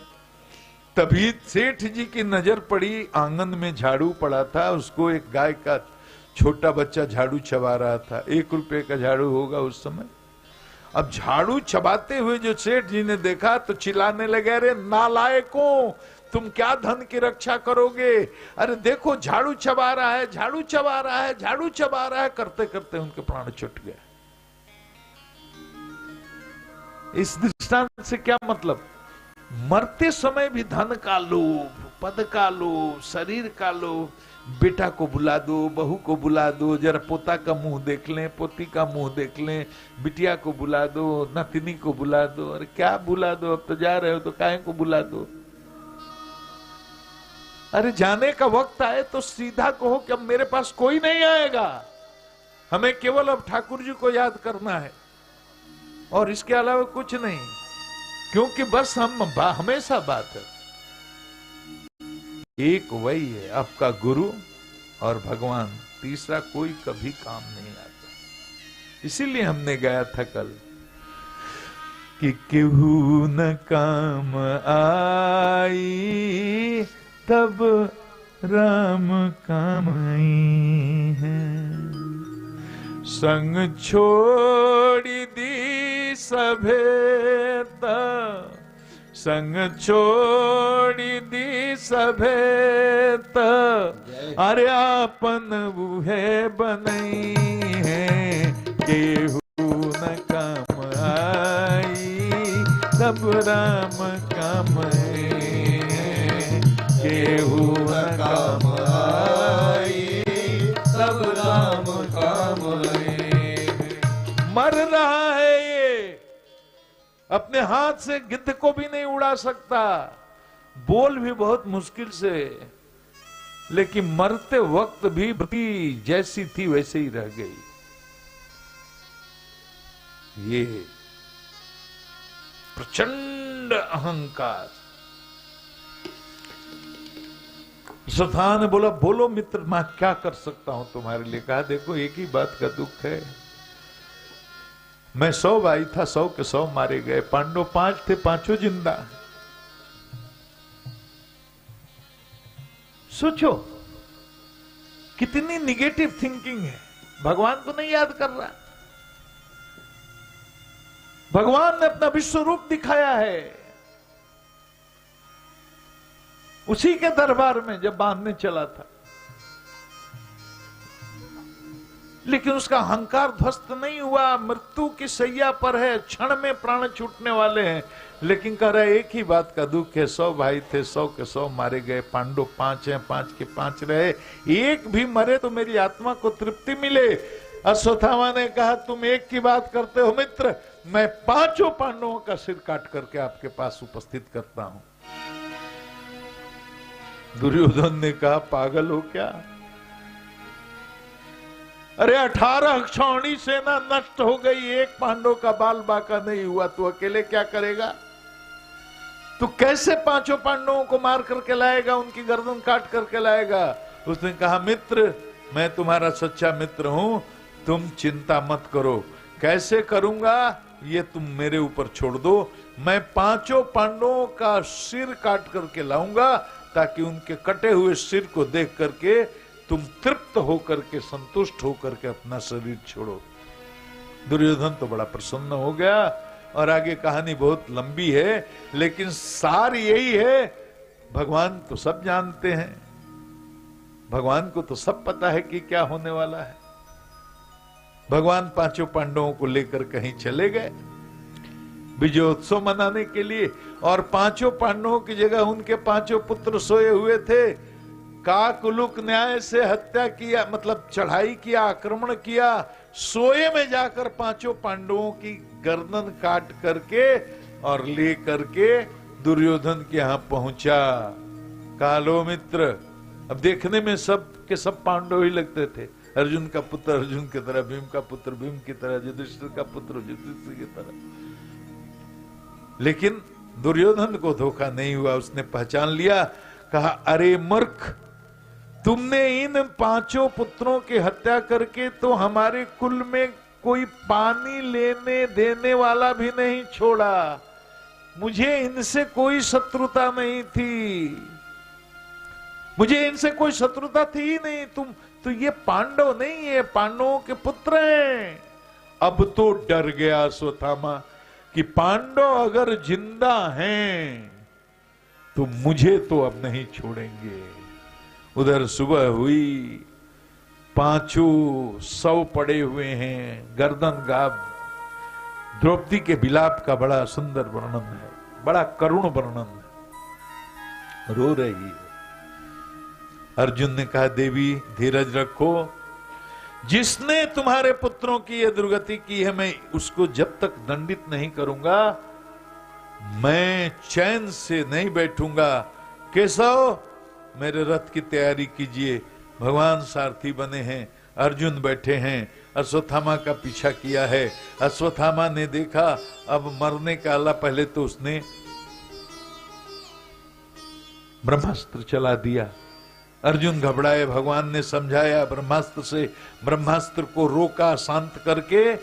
तभी सेठ जी की नजर पड़ी, आंगन में झाड़ू पड़ा था, उसको एक गाय का छोटा बच्चा झाड़ू चबा रहा था। 1 रुपए का झाड़ू होगा उस समय। अब झाड़ू चबाते हुए जो सेठ जी ने देखा तो चिल्लाने लगे, अरे नालायकों, तुम क्या धन की रक्षा करोगे, अरे देखो झाड़ू चबा रहा है, झाड़ू चबा रहा है, झाड़ू चबा रहा है। करते करते उनके प्राण छूट गए। इस दृष्टांत से क्या मतलब, मरते समय भी धन का लोभ, पद का लोभ, शरीर का लोभ, बेटा को बुला दो, बहू को बुला दो, जरा पोता का मुंह देख लें, पोती का मुंह देख लें, बिटिया को बुला दो, नतिनी को बुला दो। अरे क्या बुला दो, अब तो जा रहे हो तो काहे को बुला दो। अरे जाने का वक्त आए तो सीधा कहो कि अब मेरे पास कोई नहीं आएगा, हमें केवल अब ठाकुर जी को याद करना है और इसके अलावा कुछ नहीं, क्योंकि बस हम हमेशा बात है एक वही है, आपका गुरु और भगवान, तीसरा कोई कभी काम नहीं आता। इसीलिए हमने गाया था कल कि केहू न काम आई तब राम काम आई है, संग छोड़ दी सभेता, संग छोड़ दी सभेता, अरे आपन बुहे बनई है, केहू न काम आई तब राम काम आई, केहू न काम आई तब राम काम आई। मर रहा है ये, अपने हाथ से गिद्ध को भी नहीं उड़ा सकता, बोल भी बहुत मुश्किल से, लेकिन मरते वक्त भी जैसी थी वैसे ही रह गई। ये प्रचंड अहंकार। सथा ने बोला, बोलो मित्र, मैं क्या कर सकता हूं तुम्हारे लिए। कहा देखो एक ही बात का दुख है, मैं 100 भाई था, 100 के 100 मारे गए, पांडव 5 थे, 5 जिंदा। सोचो कितनी निगेटिव थिंकिंग है। भगवान को नहीं याद कर रहा। भगवान ने अपना विश्व रूप दिखाया है उसी के दरबार में जब बांधने चला था, लेकिन उसका अहंकार ध्वस्त नहीं हुआ। मृत्यु की सैया पर है, क्षण में प्राण छूटने वाले हैं, लेकिन कह रहा है एक ही बात का दुख है, 100 भाई थे, 100 के 100 मारे गए, पांडव 5 हैं, 5 के 5 रहे, एक भी मरे तो मेरी आत्मा को तृप्ति मिले। अश्वत्थामा ने कहा तुम एक की बात करते हो मित्र, मैं 5 पांडवों का सिर काट करके आपके पास उपस्थित करता हूं। दुर्योधन ने कहा पागल हो क्या? अरे 18 क्षौणी सेना नष्ट हो गई, एक पांडव का बाल बाका नहीं हुआ, तू अकेले क्या करेगा? तू कैसे 5 पांडवों को मार करके लाएगा, उनकी गर्दन काट करके लाएगा? उसने कहा मित्र मैं तुम्हारा सच्चा मित्र हूं, तुम चिंता मत करो। कैसे करूंगा ये तुम मेरे ऊपर छोड़ दो। मैं 5 पांडवों का सिर काट करके लाऊंगा ताकि उनके कटे हुए सिर को देख करके तुम तृप्त होकर के, संतुष्ट होकर के अपना शरीर छोड़ो। दुर्योधन तो बड़ा प्रसन्न हो गया। और आगे कहानी बहुत लंबी है, लेकिन सार यही है, भगवान तो सब जानते हैं, भगवान को तो सब पता है कि क्या होने वाला है। भगवान 5 पांडवों को लेकर कहीं चले गए विजयोत्सव मनाने के लिए, और 5 पांडवों की जगह उनके 5 पुत्र सोए हुए थे। काकलुक न्याय से हत्या किया, मतलब चढ़ाई किया, आक्रमण किया, सोए में जाकर 5 पांडवों की गर्दन काट करके और ले करके दुर्योधन के यहां पहुंचा। कहा लो मित्र, अब देखने में सब के सब पांडव ही लगते थे, अर्जुन का पुत्र अर्जुन की तरह, भीम का पुत्र भीम की तरह, युधिष्ठिर का पुत्र युधिष्ठिर की तरह। लेकिन दुर्योधन को धोखा नहीं हुआ, उसने पहचान लिया। कहा अरे मूर्ख, तुमने इन 5 पुत्रों की हत्या करके तो हमारे कुल में कोई पानी लेने देने वाला भी नहीं छोड़ा। मुझे इनसे कोई शत्रुता नहीं थी, मुझे इनसे कोई शत्रुता थी ही नहीं। तुम तो ये पांडव नहीं है, पांडवों के पुत्र हैं। अब तो डर गया अश्वत्थामा कि पांडव अगर जिंदा हैं तो मुझे तो अब नहीं छोड़ेंगे। उधर सुबह हुई, 5 शव पड़े हुए हैं, गर्दन गाब। द्रौपदी के विलाप का बड़ा सुंदर वर्णन है, बड़ा करुण वर्णन है, रो रही है। अर्जुन ने कहा देवी धीरज रखो, जिसने तुम्हारे पुत्रों की यह दुर्गति की है, मैं उसको जब तक दंडित नहीं करूंगा मैं चैन से नहीं बैठूंगा। केशव मेरे रथ की तैयारी कीजिए। भगवान सारथी बने हैं, अर्जुन बैठे हैं, अश्वत्थामा का पीछा किया है। अश्वत्थामा ने देखा अब मरने का अल्लाह, पहले तो उसने ब्रह्मास्त्र चला दिया। अर्जुन घबराए, भगवान ने समझाया ब्रह्मास्त्र से, ब्रह्मास्त्र को रोका शांत करके,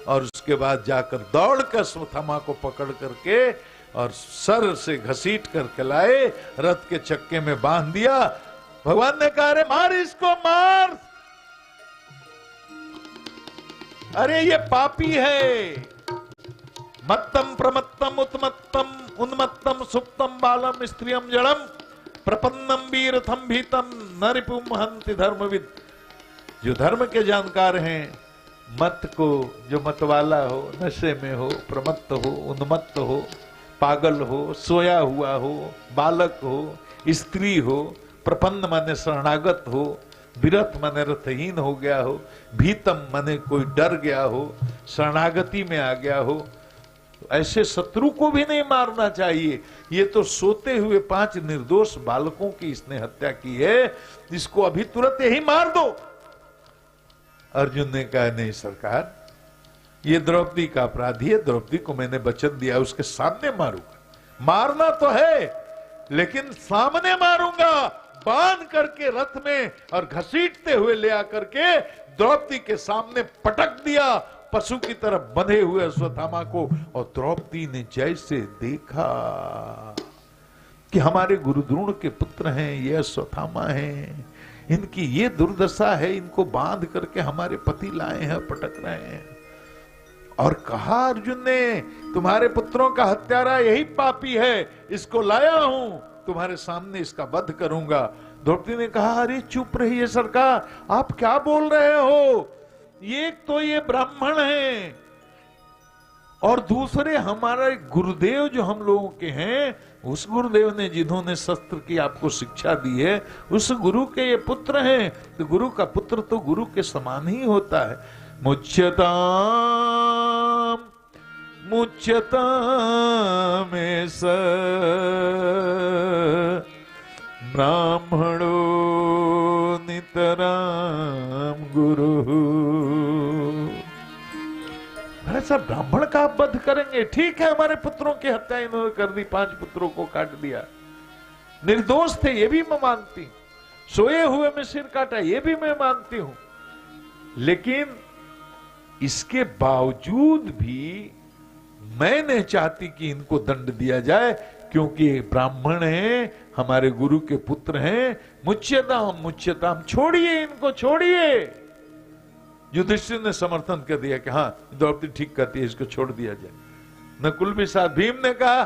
और उसके बाद जाकर दौड़ कर अश्वत्थामा को पकड़ करके और सर से घसीट करके लाए, रथ के चक्के में बांध दिया। भगवान ने कहा अरे मार इसको, मार, अरे ये पापी है। मत्तम प्रमत्तम उत्मत्तम उन्मत्तम सुप्तम बालम स्त्रियम जड़म प्रपन्नम वीरथम भीतम न रिपुम हंति धर्मविद। जो धर्म के जानकार हैं, मत को, जो मतवाला हो, नशे में हो, प्रमत्त हो, उन्मत्त हो, पागल हो, सोया हुआ हो, बालक हो, स्त्री हो, प्रपन्न माने शरणागत हो, विरथ माने रथहीन हो गया हो, भीतम माने कोई डर गया हो, शरणागति में आ गया हो, ऐसे शत्रु को भी नहीं मारना चाहिए। ये तो सोते हुए 5 निर्दोष बालकों की इसने हत्या की है, इसको अभी तुरंत यही मार दो। अर्जुन ने कहा नहीं सरकार, ये द्रौपदी का अपराधी है, द्रौपदी को मैंने वचन दिया उसके सामने मारूंगा। मारना तो है लेकिन सामने मारूंगा, बांध करके रथ में और घसीटते हुए ले आकर के द्रौपदी के सामने पटक दिया, पशु की तरफ बंधे हुए अश्वत्थामा को। और द्रौपदी ने जैसे देखा कि हमारे गुरु द्रोण के पुत्र हैं, ये अश्वत्थामा हैं, इनकी ये दुर्दशा है, इनको बांध करके हमारे पति लाए हैं, पटक रहे हैं। और कहा अर्जुन ने, तुम्हारे पुत्रों का हत्यारा यही पापी है, इसको लाया हूं, तुम्हारे सामने इसका वध करूंगा। द्रौपदी ने कहा, अरे चुप रहिए सरकार, आप क्या बोल रहे हो? एक तो ये ब्राह्मण हैं और दूसरे हमारे गुरुदेव जो हम लोगों के हैं, उस गुरुदेव ने जिन्होंने शस्त्र की आपको शिक्षा दी है, उस गुरु के ये पुत्र हैं। तो गुरु का पुत्र तो गुरु के समान ही होता है। मुच्यताम मुच्यतामे स ब्राह्मणो नितराम गुरु। ऐसा ब्राह्मण का आप वध करेंगे? ठीक है, हमारे पुत्रों की हत्या इन्होंने कर दी, 5 पुत्रों को काट दिया, निर्दोष थे, ये भी मैं मानती हूं, सोए हुए में सिर काटा, ये भी मैं मानती हूं, लेकिन इसके बावजूद भी मैं नहीं चाहती कि इनको दंड दिया जाए, क्योंकि ब्राह्मण हैं, हमारे गुरु के पुत्र हैं। मुच्यताम मुच्यताम, छोड़िए इनको, छोड़िए। युधिष्ठिर ने समर्थन कर दिया कि हाँ, द्रौपदी ठीक कहती है, इसको छोड़ दिया जाए। नकुल भी साथ, भीम ने कहा,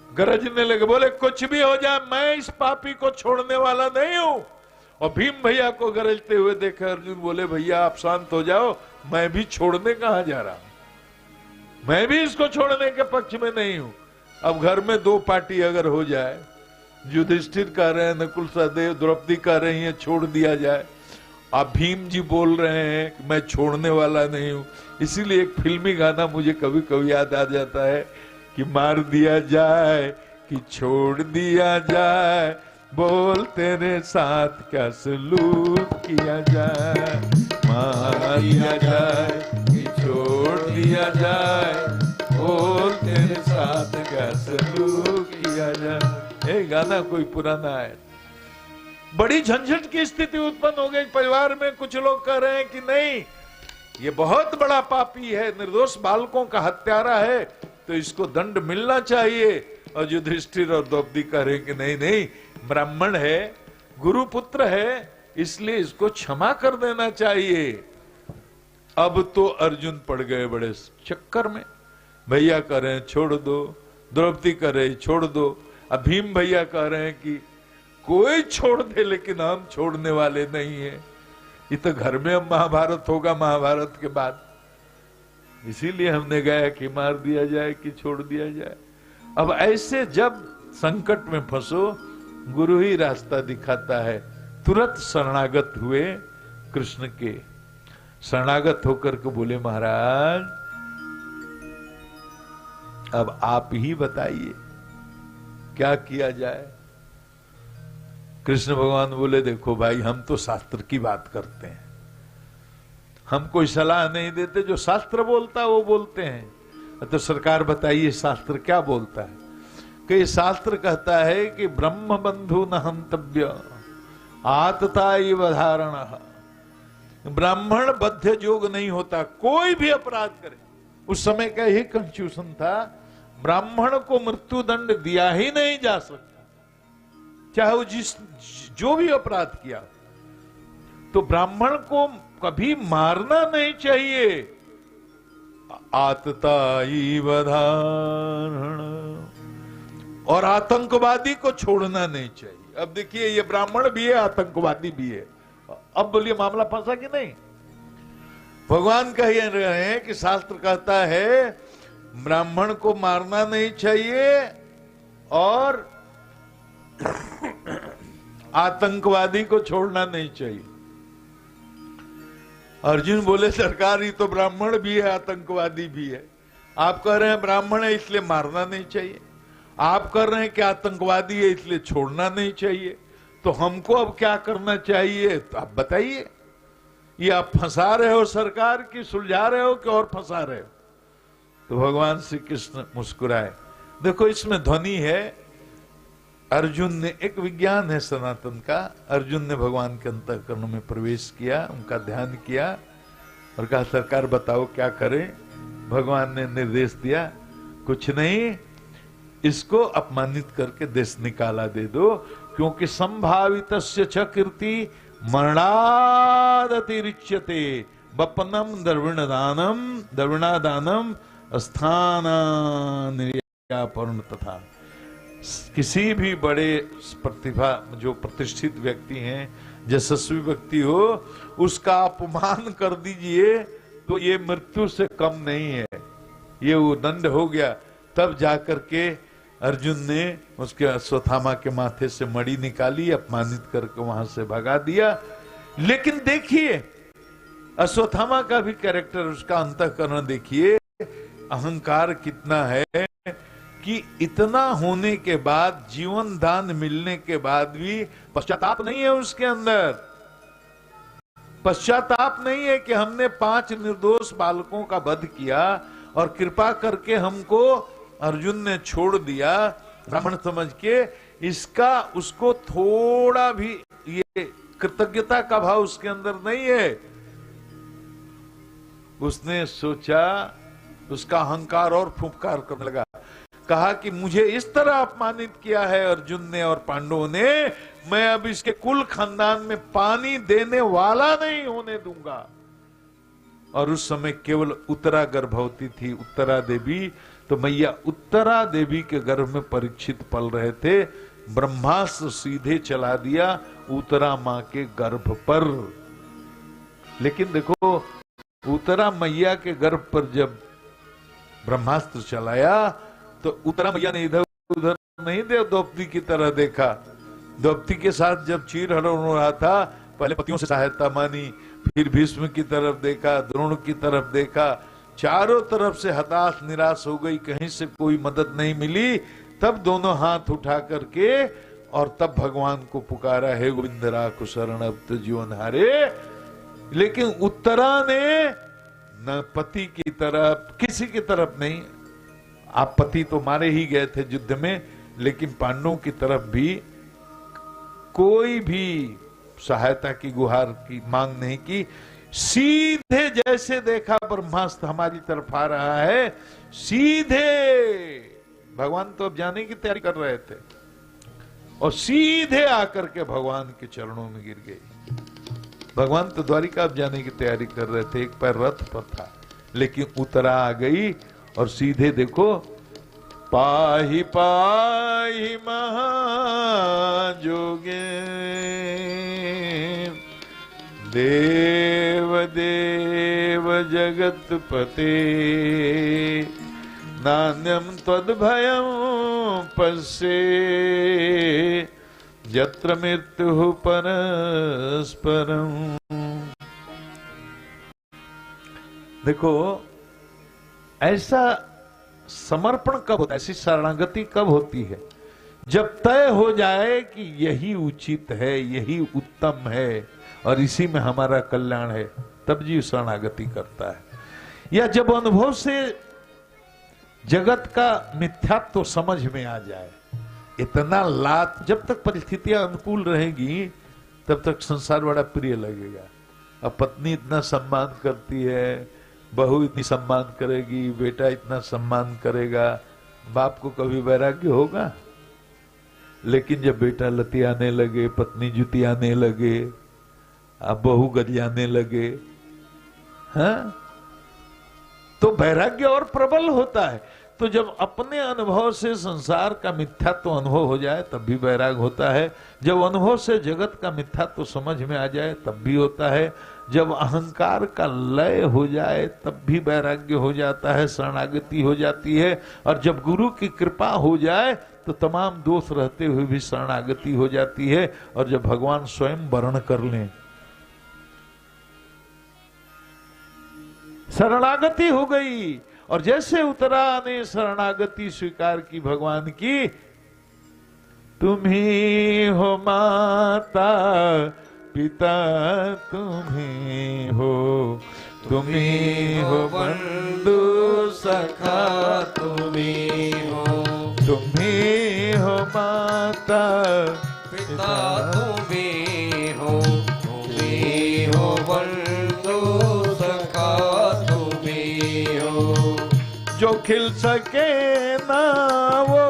गरजने लगे, बोले कुछ भी हो जाए, मैं इस पापी को छोड़ने वाला नहीं हूं। और भीम भैया को गरजते हुए देखा अर्जुन, बोले भैया आप शांत हो जाओ, मैं भी छोड़ने कहां जा रहा हूं, मैं भी इसको छोड़ने के पक्ष में नहीं हूं। अब घर में 2 पार्टी अगर हो जाए, युधिष्ठिर कह रहे हैं, नकुल सहदेव, द्रौपदी कह रही है छोड़ दिया जाए, आप भीम जी बोल रहे हैं कि मैं छोड़ने वाला नहीं हूं। इसीलिए एक फिल्मी गाना मुझे कभी कभी याद आ जाता है कि मार दिया जाए कि छोड़ दिया जाए, बोल तेरे साथ क्या सलूक किया जाए, मार दिया जाए कि छोड़ दिया जाए, बोल तेरे साथ क्या सलूक किया जाए। ये गाना कोई पुराना है। बड़ी झंझट की स्थिति उत्पन्न हो गई परिवार में। कुछ लोग कह रहे हैं कि नहीं, ये बहुत बड़ा पापी है, निर्दोष बालकों का हत्यारा है, तो इसको दंड मिलना चाहिए। और युधिष्ठिर और द्रौपदी कह रहे हैं कि नहीं नहीं, ब्राह्मण है, गुरुपुत्र है, इसलिए इसको क्षमा कर देना चाहिए। अब तो अर्जुन पड़ गए बड़े चक्कर में। भैया कह रहे हैं छोड़ दो, द्रौपदी कह रहे छोड़ दो, अब भीम भैया कह रहे हैं कि कोई छोड़ दे, लेकिन हम छोड़ने वाले नहीं है। ये तो घर में अब महाभारत होगा, महाभारत के बाद, इसीलिए हमने गया कि मार दिया जाए कि छोड़ दिया जाए। अब ऐसे जब संकट में फंसो, गुरु ही रास्ता दिखाता है। तुरंत शरणागत हुए कृष्ण के। शरणागत होकर के बोले, महाराज अब आप ही बताइए क्या किया जाए। कृष्ण भगवान बोले, देखो भाई, हम तो शास्त्र की बात करते हैं, हम कोई सलाह नहीं देते, जो शास्त्र बोलता है वो बोलते हैं। तो सरकार बताइए शास्त्र क्या बोलता है। कि शास्त्र कहता है कि ब्रह्म बंधु न हंतव्य आतता इव धारणः। ब्राह्मण बद्ध जोग नहीं होता, कोई भी अपराध करे। उस समय का यही कंफ्यूजन था, ब्राह्मण को मृत्यु दंड दिया ही नहीं जा सकता, चाहे वो जो भी अपराध किया। तो ब्राह्मण को कभी मारना नहीं चाहिए। आतता इव धारण, और आतंकवादी को छोड़ना नहीं चाहिए। अब देखिए, ये ब्राह्मण भी है, आतंकवादी भी है। अब बोलिए मामला फंसा कि नहीं। भगवान कह रहे हैं कि शास्त्र कहता है ब्राह्मण को मारना नहीं चाहिए और आतंकवादी को छोड़ना नहीं चाहिए। अर्जुन बोले, सरकार ये तो ब्राह्मण भी है, आतंकवादी भी है। आप कह रहे हैं ब्राह्मण है इसलिए मारना नहीं चाहिए, आप कर रहे हैं कि आतंकवादी है इसलिए छोड़ना नहीं चाहिए, तो हमको अब क्या करना चाहिए? तो आप बताइए। ये आप फंसा रहे हो सरकार की, सुलझा रहे हो कि और फंसा रहे हो? तो भगवान श्री कृष्ण मुस्कुराए। देखो इसमें ध्वनि है, अर्जुन ने, एक विज्ञान है सनातन का, अर्जुन ने भगवान के अंतःकरण में प्रवेश किया, उनका ध्यान किया और कहा, सरकार बताओ क्या करें। भगवान ने निर्देश दिया, कुछ नहीं, इसको अपमानित करके देश निकाला दे दो, क्योंकि संभावितस्य च कीर्ति मरणादतिरिच्यते वपनम द्रविणादानम स्थानानिर्यापर्ण। तथा किसी भी बड़े प्रतिभा जो प्रतिष्ठित व्यक्ति हैं, यशस्वी व्यक्ति हो, उसका अपमान कर दीजिए तो ये मृत्यु से कम नहीं है, ये वो दंड हो गया। तब जाकर के अर्जुन ने उसके अश्वत्थामा के माथे से मणि निकाली, अपमानित करके वहां से भगा दिया। लेकिन देखिए अश्वत्थामा का भी कैरेक्टर, उसका अंतःकरण देखिए, अहंकार कितना है कि इतना होने के बाद, जीवन दान मिलने के बाद भी पश्चाताप नहीं है उसके अंदर। पश्चाताप नहीं है कि हमने 5 निर्दोष बालकों का वध किया और कृपा करके हमको अर्जुन ने छोड़ दिया ब्राह्मण समझ के। इसका उसको थोड़ा भी ये कृतज्ञता का भाव उसके अंदर नहीं है। उसने सोचा, उसका अहंकार और फुफकार करने लगा, कहा कि मुझे इस तरह अपमानित किया है अर्जुन ने और पांडवों ने, मैं अब इसके कुल खानदान में पानी देने वाला नहीं होने दूंगा। और उस समय केवल उत्तरा गर्भवती थी, उत्तरा देवी। तो मैया उत्तरा देवी के गर्भ में परीक्षित पल रहे थे, ब्रह्मास्त्र सीधे चला दिया उत्तरा मां के गर्भ पर। लेकिन देखो उत्तरा मैया के गर्भ पर जब ब्रह्मास्त्र चलाया तो उत्तरा मैया ने इधर उधर नहीं द्रौपदी की तरह देखा। द्रौपदी के साथ जब चीर हरण हो रहा था, पहले पतियों से सहायता मानी, फिर भीष्म की तरफ देखा, द्रोण की तरफ देखा, चारों तरफ से हताश निराश हो गई, कहीं से कोई मदद नहीं मिली। तब दोनों हाथ उठा करके और तब भगवान को पुकारा, हे गोविंद राखो शरण अब तो जीवन हारे। लेकिन उत्तरा ने न पति की तरफ, किसी की तरफ नहीं, आप पति तो मारे ही गए थे युद्ध में, लेकिन पांडवों की तरफ भी कोई भी सहायता की गुहार की मांग नहीं की। सीधे जैसे देखा ब्रह्मास्त्र हमारी तरफ आ रहा है, सीधे भगवान तो अब जाने की तैयारी कर रहे थे और सीधे आकर के भगवान के चरणों में गिर गई। भगवान तो द्वारिका अब जाने की तैयारी कर रहे थे, एक पैर रथ पर था, लेकिन उत्तरा आ गई और सीधे देखो, पाहि पाहि महाजोगे देव देव जगतपते नान्यम त्वद्भयं पश्ये यत्र मृत्युः परस्परम्। देखो ऐसा समर्पण कब होता है, ऐसी शरणागति कब होती है, जब तय हो जाए कि यही उचित है, यही उत्तम है और इसी में हमारा कल्याण है, तब जीव शरणागति करता है। या जब अनुभव से जगत का मिथ्यात्व तो समझ में आ जाए, इतना लात, जब तक परिस्थितियां अनुकूल रहेगी तब तक संसार बड़ा प्रिय लगेगा। अब पत्नी इतना सम्मान करती है, बहू इतनी सम्मान करेगी, बेटा इतना सम्मान करेगा, बाप को कभी वैराग्य होगा? लेकिन जब बेटा लतियाने लगे, पत्नी जुतियाने लगे, अब बहू गरियाने लगे, हाँ, तो वैराग्य और प्रबल होता है। तो जब अपने अनुभव से संसार का मिथ्यात्व अनुभव हो जाए तब भी वैराग होता है, जब अनुभव से जगत का मिथ्यात्व समझ में आ जाए तब भी होता है, जब अहंकार का लय हो जाए तब भी वैराग्य हो जाता है, शरणागति हो जाती है, और जब गुरु की कृपा हो जाए तो तमाम दोष रहते हुए भी शरणागति हो जाती है। और जब भगवान स्वयं वर्ण कर लें, शरणागति हो गई। और जैसे उत्तरा ने शरणागति स्वीकार की भगवान की, तुम ही हो माता पिता, तुम ही हो बंधु सखा, तुम ही हो माता
पिता, तुम ही हो बंधु सखा, तुम ही हो।
जो खिल सके ना वो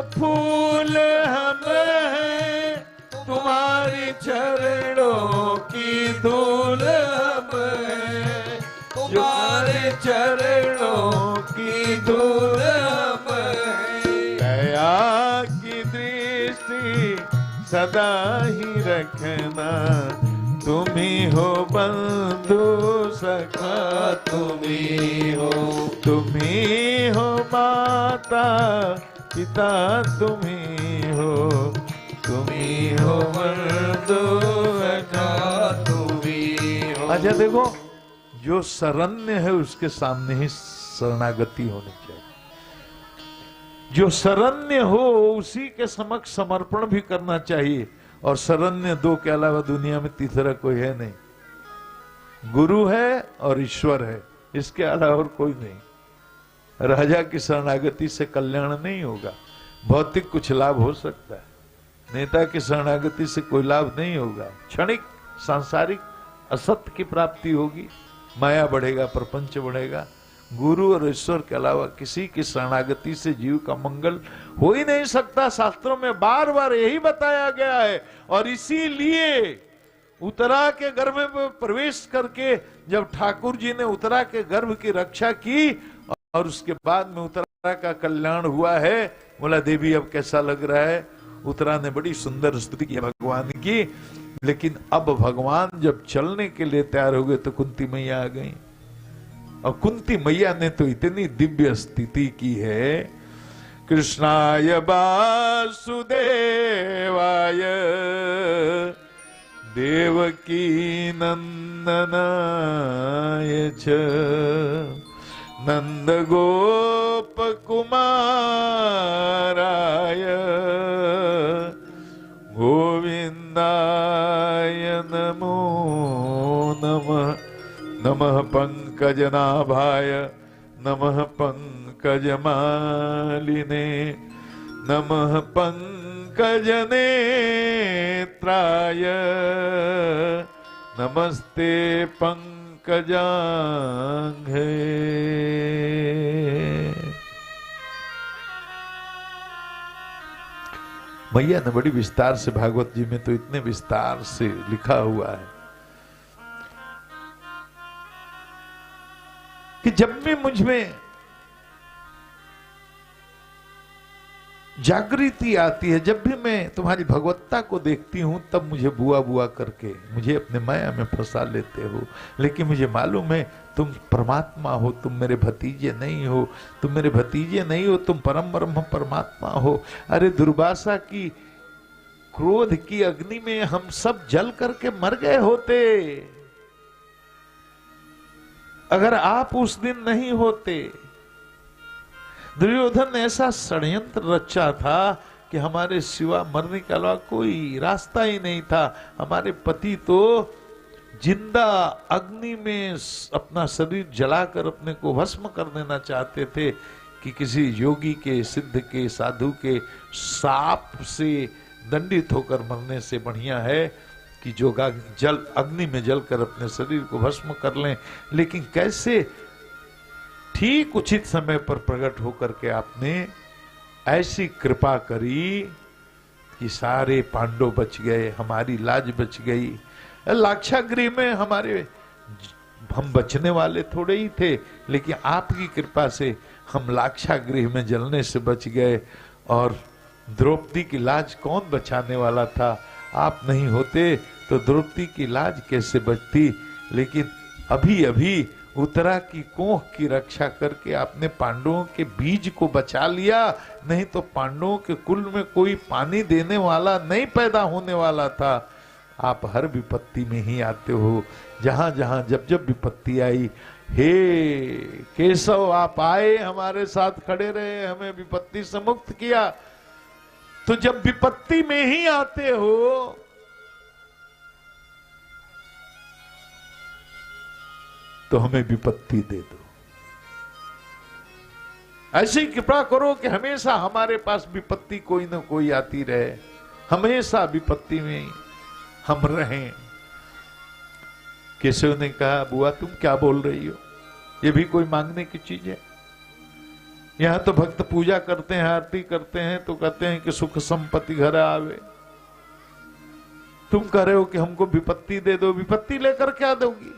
चरणों की धूल हम हैं, तुम्हारे चरणों की धूल हम हैं।
दया की दृष्टि सदा ही रखना, तुम ही हो बंधु सखा,
तुम ही हो,
तुम ही हो माता पिता, तुम ही हो, तुम ही हो बंधु सखा,
तुम ही हो।
अच्छा देखो, जो शरण्य है उसके सामने ही शरणागति होनी चाहिए। जो शरण्य हो उसी के समक्ष समर्पण भी करना चाहिए। और शरण्य दो के अलावा दुनिया में तीसरा कोई है नहीं। गुरु है और ईश्वर है, इसके अलावा और कोई नहीं। राजा की शरणागति से कल्याण नहीं होगा। भौतिक कुछ लाभ हो सकता है, नेता की शरणागति से कोई लाभ नहीं होगा। क्षणिक सांसारिक असत्य की प्राप्ति होगी, माया बढ़ेगा, प्रपंच बढ़ेगा। गुरु और ईश्वर के अलावा किसी की शरणागति से जीव का मंगल हो ही नहीं सकता। शास्त्रों में बार बार यही बताया गया है। और इसीलिए उत्तरा के गर्भ में प्रवेश करके जब ठाकुर जी ने उत्तरा के गर्भ की रक्षा की और उसके बाद में उत्तरा का कल्याण हुआ है, बोला देवी अब कैसा लग रहा है। उत्तरा ने बड़ी सुंदर स्तुति की भगवान की। लेकिन अब भगवान जब चलने के लिए तैयार हो गए तो कुंती मैया आ गई। और कुंती मैया ने तो इतनी दिव्य स्थिति की है, कृष्णाय वासुदेवाय देवकी नंदनाय च नंद गोप कुमाराय गोविंदाय नमो नमः। नमः पंकजनाभाय नमः पंकजमालिने नमः पंकजनेत्राय नमस्ते पंकजांघ्रे। मैया ने बड़ी विस्तार से, भागवत जी में तो इतने विस्तार से लिखा हुआ है कि जब भी मुझ में जागृति आती है, जब भी मैं तुम्हारी भगवत्ता को देखती हूं, तब मुझे बुआ बुआ करके मुझे अपने माया में फंसा लेते हो। लेकिन मुझे मालूम है तुम परमात्मा हो, तुम मेरे भतीजे नहीं हो, तुम मेरे भतीजे नहीं हो, तुम परम ब्रह्म परमात्मा हो। अरे दुर्वासा की क्रोध की अग्नि में हम सब जल करके मर गए होते अगर आप उस दिन नहीं होते। दुर्योधन ने ऐसा षड्यंत्र रचा था कि हमारे सिवा मरने के अलावा कोई रास्ता ही नहीं था। हमारे पति तो जिंदा अग्नि में अपना शरीर जलाकर अपने को भस्म कर देना चाहते थे कि किसी योगी के, सिद्ध के, साधु के साप से दंडित होकर मरने से बढ़िया है कि जो जल अग्नि में जलकर अपने शरीर को भस्म कर लें। लेकिन कैसे ठीक उचित समय पर प्रकट होकर के आपने ऐसी कृपा करी कि सारे पांडव बच गए, हमारी लाज बच गई। लाक्षागृह में हम बचने वाले थोड़े ही थे, लेकिन आपकी कृपा से हम लाक्षागृह में जलने से बच गए। और द्रौपदी की लाज कौन बचाने वाला था? आप नहीं होते तो द्रौपदी की लाज कैसे बचती। लेकिन अभी अभी उत्तरा की कोख की रक्षा करके आपने पांडवों के बीज को बचा लिया, नहीं तो पांडवों के कुल में कोई पानी देने वाला नहीं पैदा होने वाला था। आप हर विपत्ति में ही आते हो, जहां जहां जब जब विपत्ति आई, हे केशव आप आए, हमारे साथ खड़े रहे, हमें विपत्ति से मुक्त किया। तो जब विपत्ति में ही आते हो तो हमें विपत्ति दे दो। ऐसी कृपा करो कि हमेशा हमारे पास विपत्ति कोई ना कोई आती रहे, हमेशा विपत्ति में हम रहें। केशव ने कहा, बुआ तुम क्या बोल रही हो? ये भी कोई मांगने की चीज है? यहां तो भक्त पूजा करते हैं, आरती करते हैं तो कहते हैं कि सुख संपत्ति घर आवे। तुम कह रहे हो कि हमको विपत्ति दे दो, विपत्ति लेकर क्या दोगी?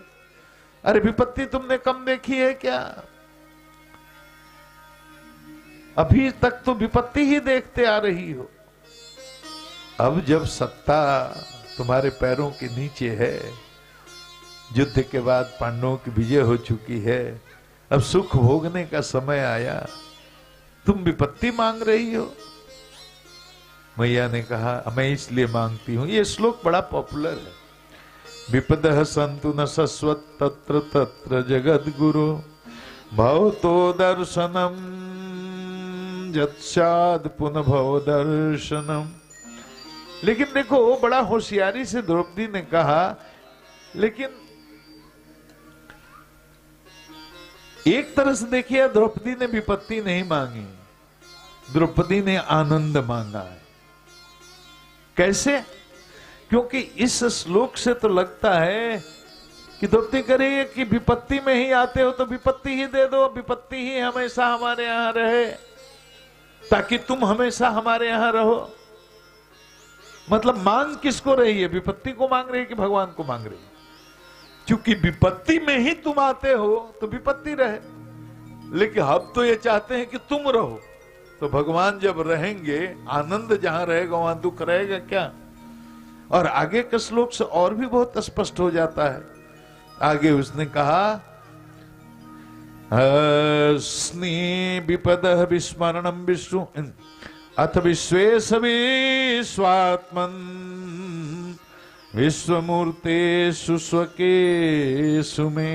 अरे विपत्ति तुमने कम देखी है क्या? अभी तक तो विपत्ति ही देखते आ रही हो। अब जब सत्ता तुम्हारे पैरों के नीचे है, युद्ध के बाद पांडवों की विजय हो चुकी है, अब सुख भोगने का समय आया, तुम विपत्ति मांग रही हो। मैया ने कहा मैं इसलिए मांगती हूं, ये श्लोक बड़ा पॉपुलर है। विपदः सन्तु न शश्वत् तत्र तत्र जगद्गुरु भवतो दर्शनम यत्स्याद् पुनः भव दर्शनम। लेकिन देखो बड़ा होशियारी से द्रौपदी ने कहा, लेकिन एक तरह से देखिए द्रौपदी ने विपत्ति नहीं मांगी, द्रौपदी ने आनंद मांगा है। कैसे? क्योंकि इस श्लोक से तो लगता है कि द्रौपदी करिए कि विपत्ति में ही आते हो तो विपत्ति ही दे दो, विपत्ति ही हमेशा हमारे यहां रहे ताकि तुम हमेशा हमारे यहां रहो। मतलब मांग किसको रही है? विपत्ति को मांग रही है कि भगवान को मांग रही है? क्योंकि विपत्ति में ही तुम आते हो तो विपत्ति रहे, लेकिन हम तो ये चाहते हैं कि तुम रहो। तो भगवान जब रहेंगे, आनंद जहां रहेगा वहां दुख रहेगा क्या? और आगे के श्लोक से और भी बहुत स्पष्ट हो जाता है। आगे उसने कहा स्नेह विपदः विस्मरणं विष्णु अथ विश्वेश विश्वात्मन विश्वमूर्तेषु स्वकेषु मे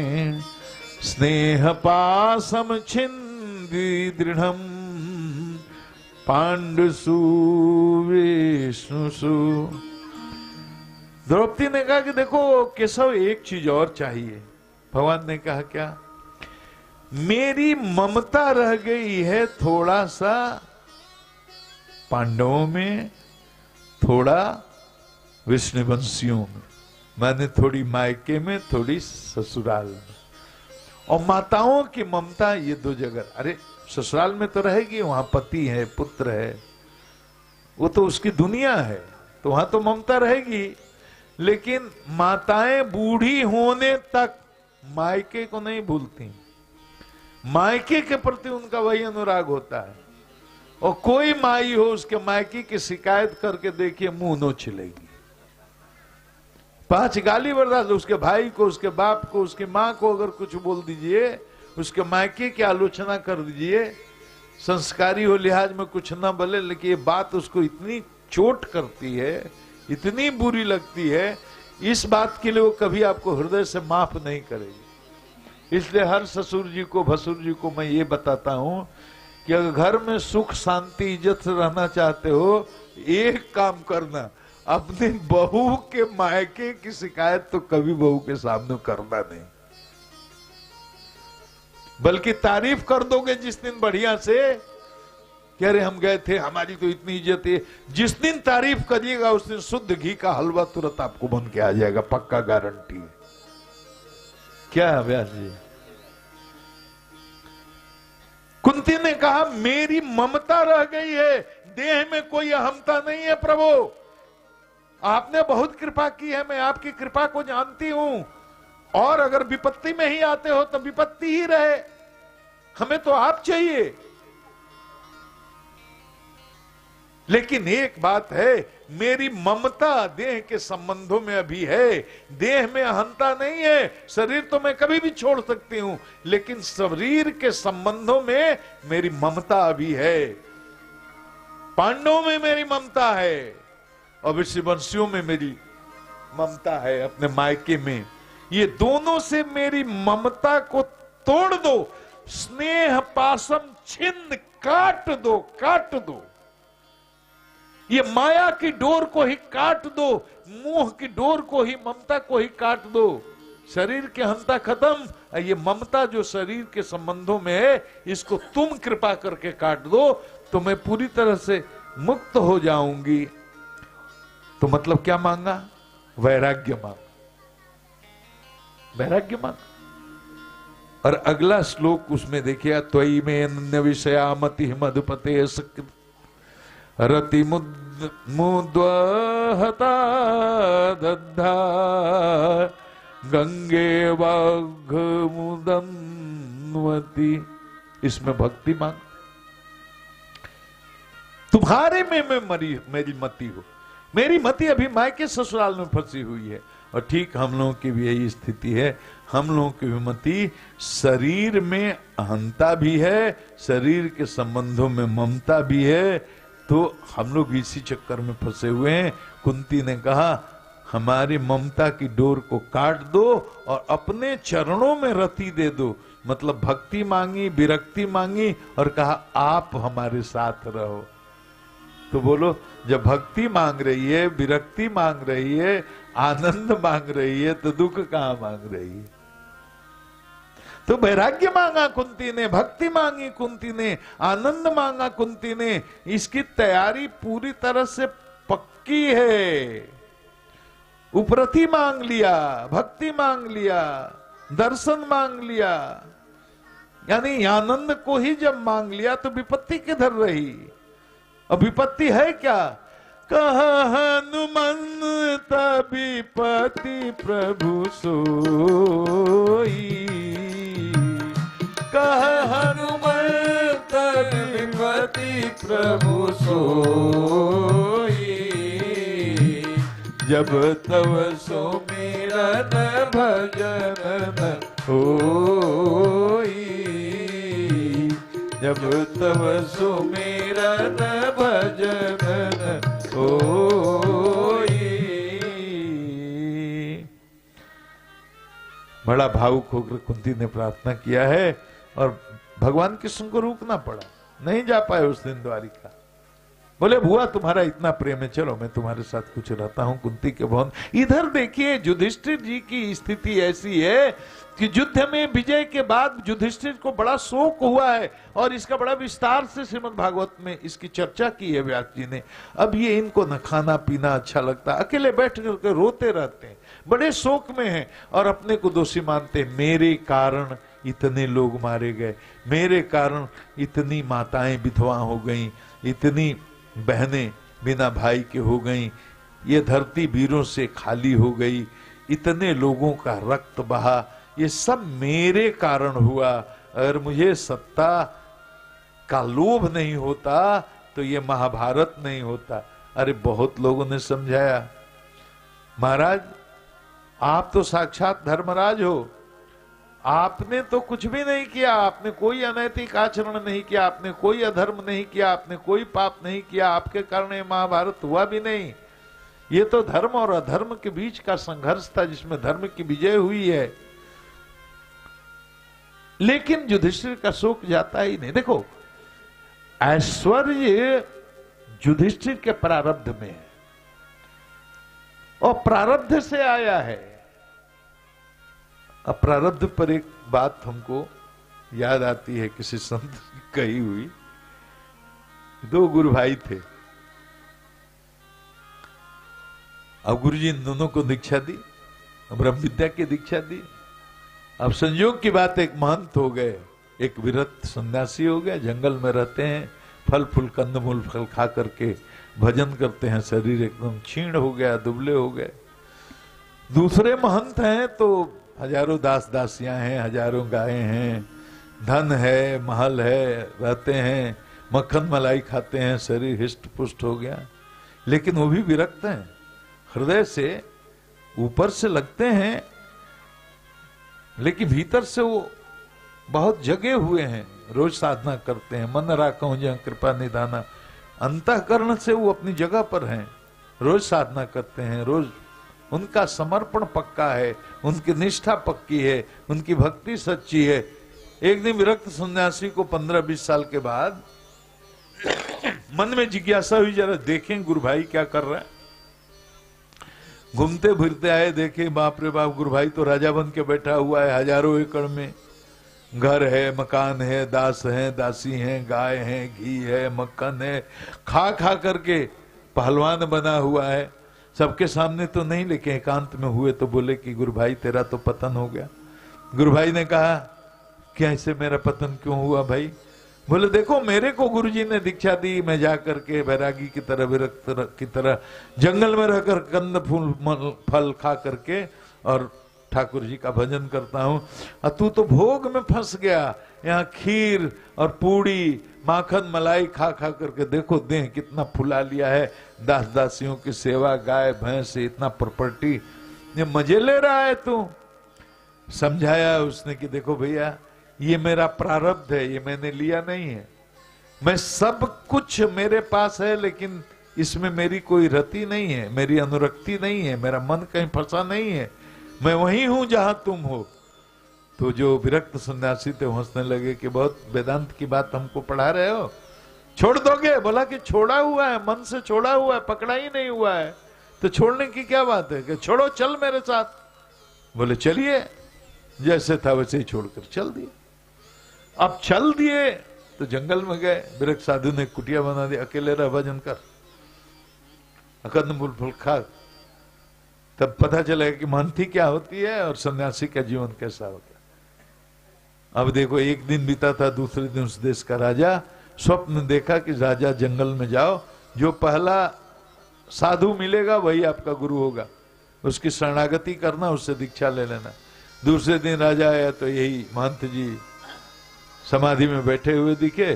स्नेह पासम छिन्दी दृढ़म पांडुसु विष्णुसु। द्रौपदी ने कहा कि देखो केशव एक चीज और चाहिए। भगवान ने कहा क्या? मेरी ममता रह गई है थोड़ा सा पांडवों में, थोड़ा विष्णुवंशियों में, माने थोड़ी मायके में, थोड़ी ससुराल में। और माताओं की ममता ये दो जगह, अरे ससुराल में तो रहेगी, वहां पति है, पुत्र है, वो तो उसकी दुनिया है, तो वहां तो ममता रहेगी। लेकिन माताएं बूढ़ी होने तक मायके को नहीं भूलती, मायके के प्रति उनका वही अनुराग होता है। और कोई माई हो उसके मायके की शिकायत करके देखिए मुंह नोच लेगी, 5 गाली बर्दाश्त, उसके भाई को, उसके बाप को, उसकी माँ को अगर कुछ बोल दीजिए, उसके मायके की आलोचना कर दीजिए, संस्कारी हो लिहाज में कुछ ना बोले, लेकिन ये बात उसको इतनी चोट करती है, इतनी बुरी लगती है, इस बात के लिए वो कभी आपको हृदय से माफ नहीं करेगी। इसलिए हर ससुर जी को, भसुर जी को मैं ये बताता हूं कि अगर घर में सुख शांति इज्जत से रहना चाहते हो, एक काम करना, अपने बहू के मायके की शिकायत तो कभी बहू के सामने करना नहीं, बल्कि तारीफ कर दोगे जिस दिन बढ़िया से कि अरे हम गए थे, हमारी तो इतनी इज्जत है। जिस दिन तारीफ करिएगा उस दिन शुद्ध घी का हलवा तुरंत आपको बन के आ जाएगा, पक्का गारंटी है। क्या है व्यास जी? कुंती ने कहा मेरी ममता रह गई है, देह में कोई अहमता नहीं है प्रभु, आपने बहुत कृपा की है, मैं आपकी कृपा को जानती हूं, और अगर विपत्ति में ही आते हो तो विपत्ति ही रहे, हमें तो आप चाहिए। लेकिन एक बात है, मेरी ममता देह के संबंधों में अभी है, देह में अहंता नहीं है, शरीर तो मैं कभी भी छोड़ सकती हूं, लेकिन शरीर के संबंधों में मेरी ममता अभी है। पांडवों में मेरी ममता है और विषवंशियों में मेरी ममता है, अपने मायके में। ये दोनों से मेरी ममता को तोड़ दो, स्नेह पासम छिन्न काट दो, काट दो, ये माया की डोर को ही काट दो, मोह की डोर को ही, ममता को ही काट दो। शरीर के हंता खत्म, ये ममता जो शरीर के संबंधों में है, इसको तुम कृपा करके काट दो तो मैं पूरी तरह से मुक्त हो जाऊंगी। तो मतलब क्या मांगा? वैराग्य मांगा, वैराग्य मांगा। और अगला श्लोक उसमें देखिए, त्वयि में अन्य विषया मति मधुपते रति मुद्वहता दद्धा गंगे वाघ मुदन्वती। इसमें भक्ति मांग, तुम्हारे में मैं मेरी मति हो। मेरी मति अभी मायके ससुराल में फंसी हुई है, और ठीक हम लोगों की भी यही स्थिति है। हम लोगों की भी मति शरीर में अहंता भी है, शरीर के संबंधों में ममता भी है, तो हम लोग इसी चक्कर में फंसे हुए हैं। कुंती ने कहा हमारी ममता की डोर को काट दो और अपने चरणों में रति दे दो। मतलब भक्ति मांगी, विरक्ति मांगी, और कहा आप हमारे साथ रहो। तो बोलो, जब भक्ति मांग रही है, विरक्ति मांग रही है, आनंद मांग रही है, तो दुख कहां मांग रही है? तो वैराग्य मांगा कुंती ने, भक्ति मांगी कुंती ने, आनंद मांगा कुंती ने। इसकी तैयारी पूरी तरह से पक्की है। उपरति मांग लिया, भक्ति मांग लिया, दर्शन मांग लिया, यानी आनंद को ही जब मांग लिया तो विपत्ति किधर रही? अब विपत्ति है क्या? कह हनुमंत विपत्ति प्रभु सोई, कह हनुमंत विपत्ति प्रभु सोई, जब तव सुमिरन भजन होई, जब तव सुमिरन भजन होई। बड़ा भावुक होकर कुंती ने प्रार्थना किया है, और भगवान कृष्ण को रुकना पड़ा, नहीं जा पाए उस दिन द्वारिका। बोले बुआ तुम्हारा इतना प्रेम है, चलो मैं तुम्हारे साथ कुछ रहता हूं कुंती के भवन। इधर देखिए युधिष्ठिर जी की स्थिति ऐसी है कि युद्ध में विजय के बाद युधिष्ठिर को बड़ा शोक हुआ है, और इसका बड़ा विस्तार से श्रीमद् भागवत में इसकी चर्चा की है व्यास जी ने। अब ये इनको न खाना पीना अच्छा लगता, अकेले बैठ करके रोते रहते हैं, बड़े शोक में हैं, और अपने को दोषी मानते हैं। मेरे कारण इतने लोग मारे गए, मेरे कारण इतनी माताएं विधवा हो गईं, इतनी बहनें बिना भाई के हो गईं, ये धरती वीरों से खाली हो गई, इतने लोगों का रक्त बहा, ये सब मेरे कारण हुआ। अगर मुझे सत्ता का लोभ नहीं होता तो ये महाभारत नहीं होता। अरे बहुत लोगों ने समझाया, महाराज आप तो साक्षात धर्मराज हो, आपने तो कुछ भी नहीं किया, आपने कोई अनैतिक आचरण नहीं किया, आपने कोई अधर्म नहीं किया, आपने कोई पाप नहीं किया, आपके कारण ये महाभारत हुआ भी नहीं। ये तो धर्म और अधर्म के बीच का संघर्ष था जिसमें धर्म की विजय हुई है। लेकिन युधिष्ठिर का शोक जाता ही नहीं। देखो ऐश्वर्य युधिष्ठिर के प्रारब्ध में है, और प्रारब्ध से आया है। अब प्रारब्ध पर एक बात हमको याद आती है, किसी संत की कही हुई। दो गुरु भाई थे, अब गुरु जी इन दोनों को दीक्षा दी, ब्रह्म विद्या की दीक्षा दी। अब संयोग की बात, एक महंत हो गए, एक विरत सन्यासी हो गया, जंगल में रहते हैं, फल फूल कंदमूल फल खा करके भजन करते हैं, शरीर एकदम क्षीण हो गया, दुबले हो गए। दूसरे महंत हैं तो हजारों दास दासियां हैं, हजारों गायें हैं, धन है, महल है, रहते हैं, मक्खन मलाई खाते हैं, शरीर हिष्ट पुष्ट हो गया। लेकिन वो भी विरक्त हैं, हृदय से ऊपर से लगते हैं, लेकिन भीतर से वो बहुत जगे हुए हैं, रोज साधना करते हैं। मन राखूं जहाँ कृपा निधाना, अंतःकरण से वो अपनी जगह पर हैं, रोज साधना करते हैं, रोज उनका समर्पण पक्का है, उनकी निष्ठा पक्की है, उनकी भक्ति सच्ची है। एक दिन विरक्त सन्यासी को 15-20 साल के बाद मन में जिज्ञासा हुई, जरा देखें गुरु भाई क्या कर रहा है। घूमते फिरते आए, देखे बाप रे बाप, गुरु भाई तो राजा बन के बैठा हुआ है, हजारों एकड़ में घर है, मकान है, दास है, दासी हैं, गाय है, घी है, मक्खन है, खा खा करके पहलवान बना हुआ है। सबके सामने तो नहीं, लेकिन एकांत में हुए तो बोले कि गुरु भाई तेरा तो पतन हो गया। गुरु भाई ने कहा कि ऐसे मेरा पतन क्यों हुआ भाई? बोले देखो मेरे को गुरुजी ने दीक्षा दी, मैं जा करके वैरागी की तरह विरक्त की तरह जंगल में रहकर कंद फूल फल खा करके और ठाकुर जी का भजन करता हूं, और तू तो भोग में फंस गया। यहाँ खीर और पूड़ी माखन मलाई खा खा करके देखो देह कितना फुला लिया है, दास दासियों की सेवा, गाय भैंस, इतना प्रॉपर्टी, ये मजे ले रहा है तू। समझाया उसने कि देखो भैया ये मेरा प्रारब्ध है, ये मैंने लिया नहीं है। मैं सब कुछ मेरे पास है, लेकिन इसमें मेरी कोई रति नहीं है, मेरी अनुरक्ति नहीं है, मेरा मन कहीं फंसा नहीं है, मैं वही हूं जहां तुम हो। तो जो विरक्त सन्यासी थे हंसने लगे कि बहुत वेदांत की बात हमको पढ़ा रहे हो, छोड़ दोगे? बोला कि छोड़ा हुआ है, मन से छोड़ा हुआ है, पकड़ा ही नहीं हुआ है, तो छोड़ने की क्या बात है? कि छोड़ो, चल मेरे साथ। बोले चलिए। जैसे था वैसे ही छोड़कर चल दिए। अब चल दिए तो जंगल में गए, विरक्त साधु ने कुटिया बना दी, अकेले रह भजन कर, कंद फूल खा। तब पता चला कि मानती क्या होती है और सन्यासी का जीवन कैसा होता है। अब देखो एक दिन बीता था, दूसरे दिन उस देश का राजा स्वप्न देखा कि राजा जंगल में जाओ, जो पहला साधु मिलेगा वही आपका गुरु होगा, उसकी शरणागति करना, उससे दीक्षा ले लेना। दूसरे दिन राजा आया तो यही महंत जी समाधि में बैठे हुए दिखे,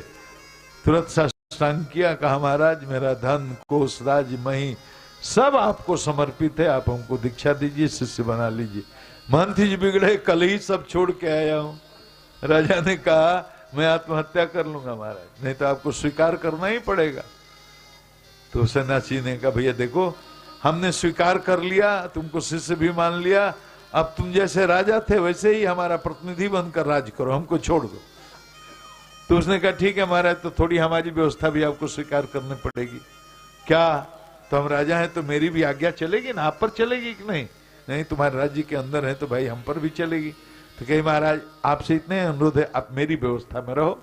तुरंत साष्टांग किया, कहा महाराज मेरा धन कोष राज मही सब आपको समर्पित है, आप हमको दीक्षा दीजिए, शिष्य बना लीजिए। महंत जी बिगड़े, कल ही सब छोड़ के आया हूं। राजा ने कहा मैं आत्महत्या कर लूंगा महाराज, नहीं तो आपको स्वीकार करना ही पड़ेगा। तो सन्यासी ने कहा भैया देखो हमने स्वीकार कर लिया, तुमको शिष्य भी मान लिया, अब तुम जैसे राजा थे वैसे ही हमारा प्रतिनिधि बनकर राज करो, हमको छोड़ दो। तो उसने कहा ठीक है महाराज, तो थोड़ी हमारी व्यवस्था भी आपको स्वीकार करनी पड़ेगी। क्या? तो हम राजा हैं तो मेरी भी आज्ञा चलेगी ना, आप पर चलेगी कि नहीं? नहीं, तुम्हारे राज्य के अंदर है तो भाई हम पर भी चलेगी। तो कही महाराज आपसे इतने अनुरोध है, आप मेरी व्यवस्था में रहो।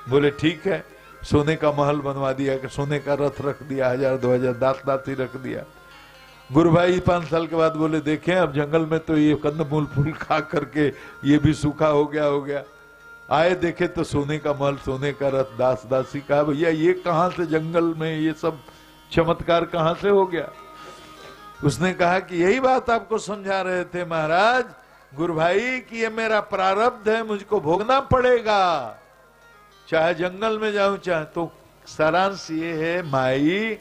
बोले ठीक है। सोने का महल बनवा दिया, सोने का रथ रख दिया, 1000-2000 दांत दांती रख दिया। गुरु भाई 5 साल के बाद बोले देखें अब जंगल में तो ये कंदमूल फूल खा करके ये भी सूखा हो गया। आए देखे तो सोने का महल, सोने का रथ, दास दासी। कहा भैया ये कहां से जंगल में ये सब चमत्कार कहां से हो गया? उसने कहा कि यही बात आपको समझा रहे थे महाराज गुरु भाई कि ये मेरा प्रारब्ध है, मुझको भोगना पड़ेगा, चाहे जंगल में जाऊं चाहे। तो सारांश ये है माई,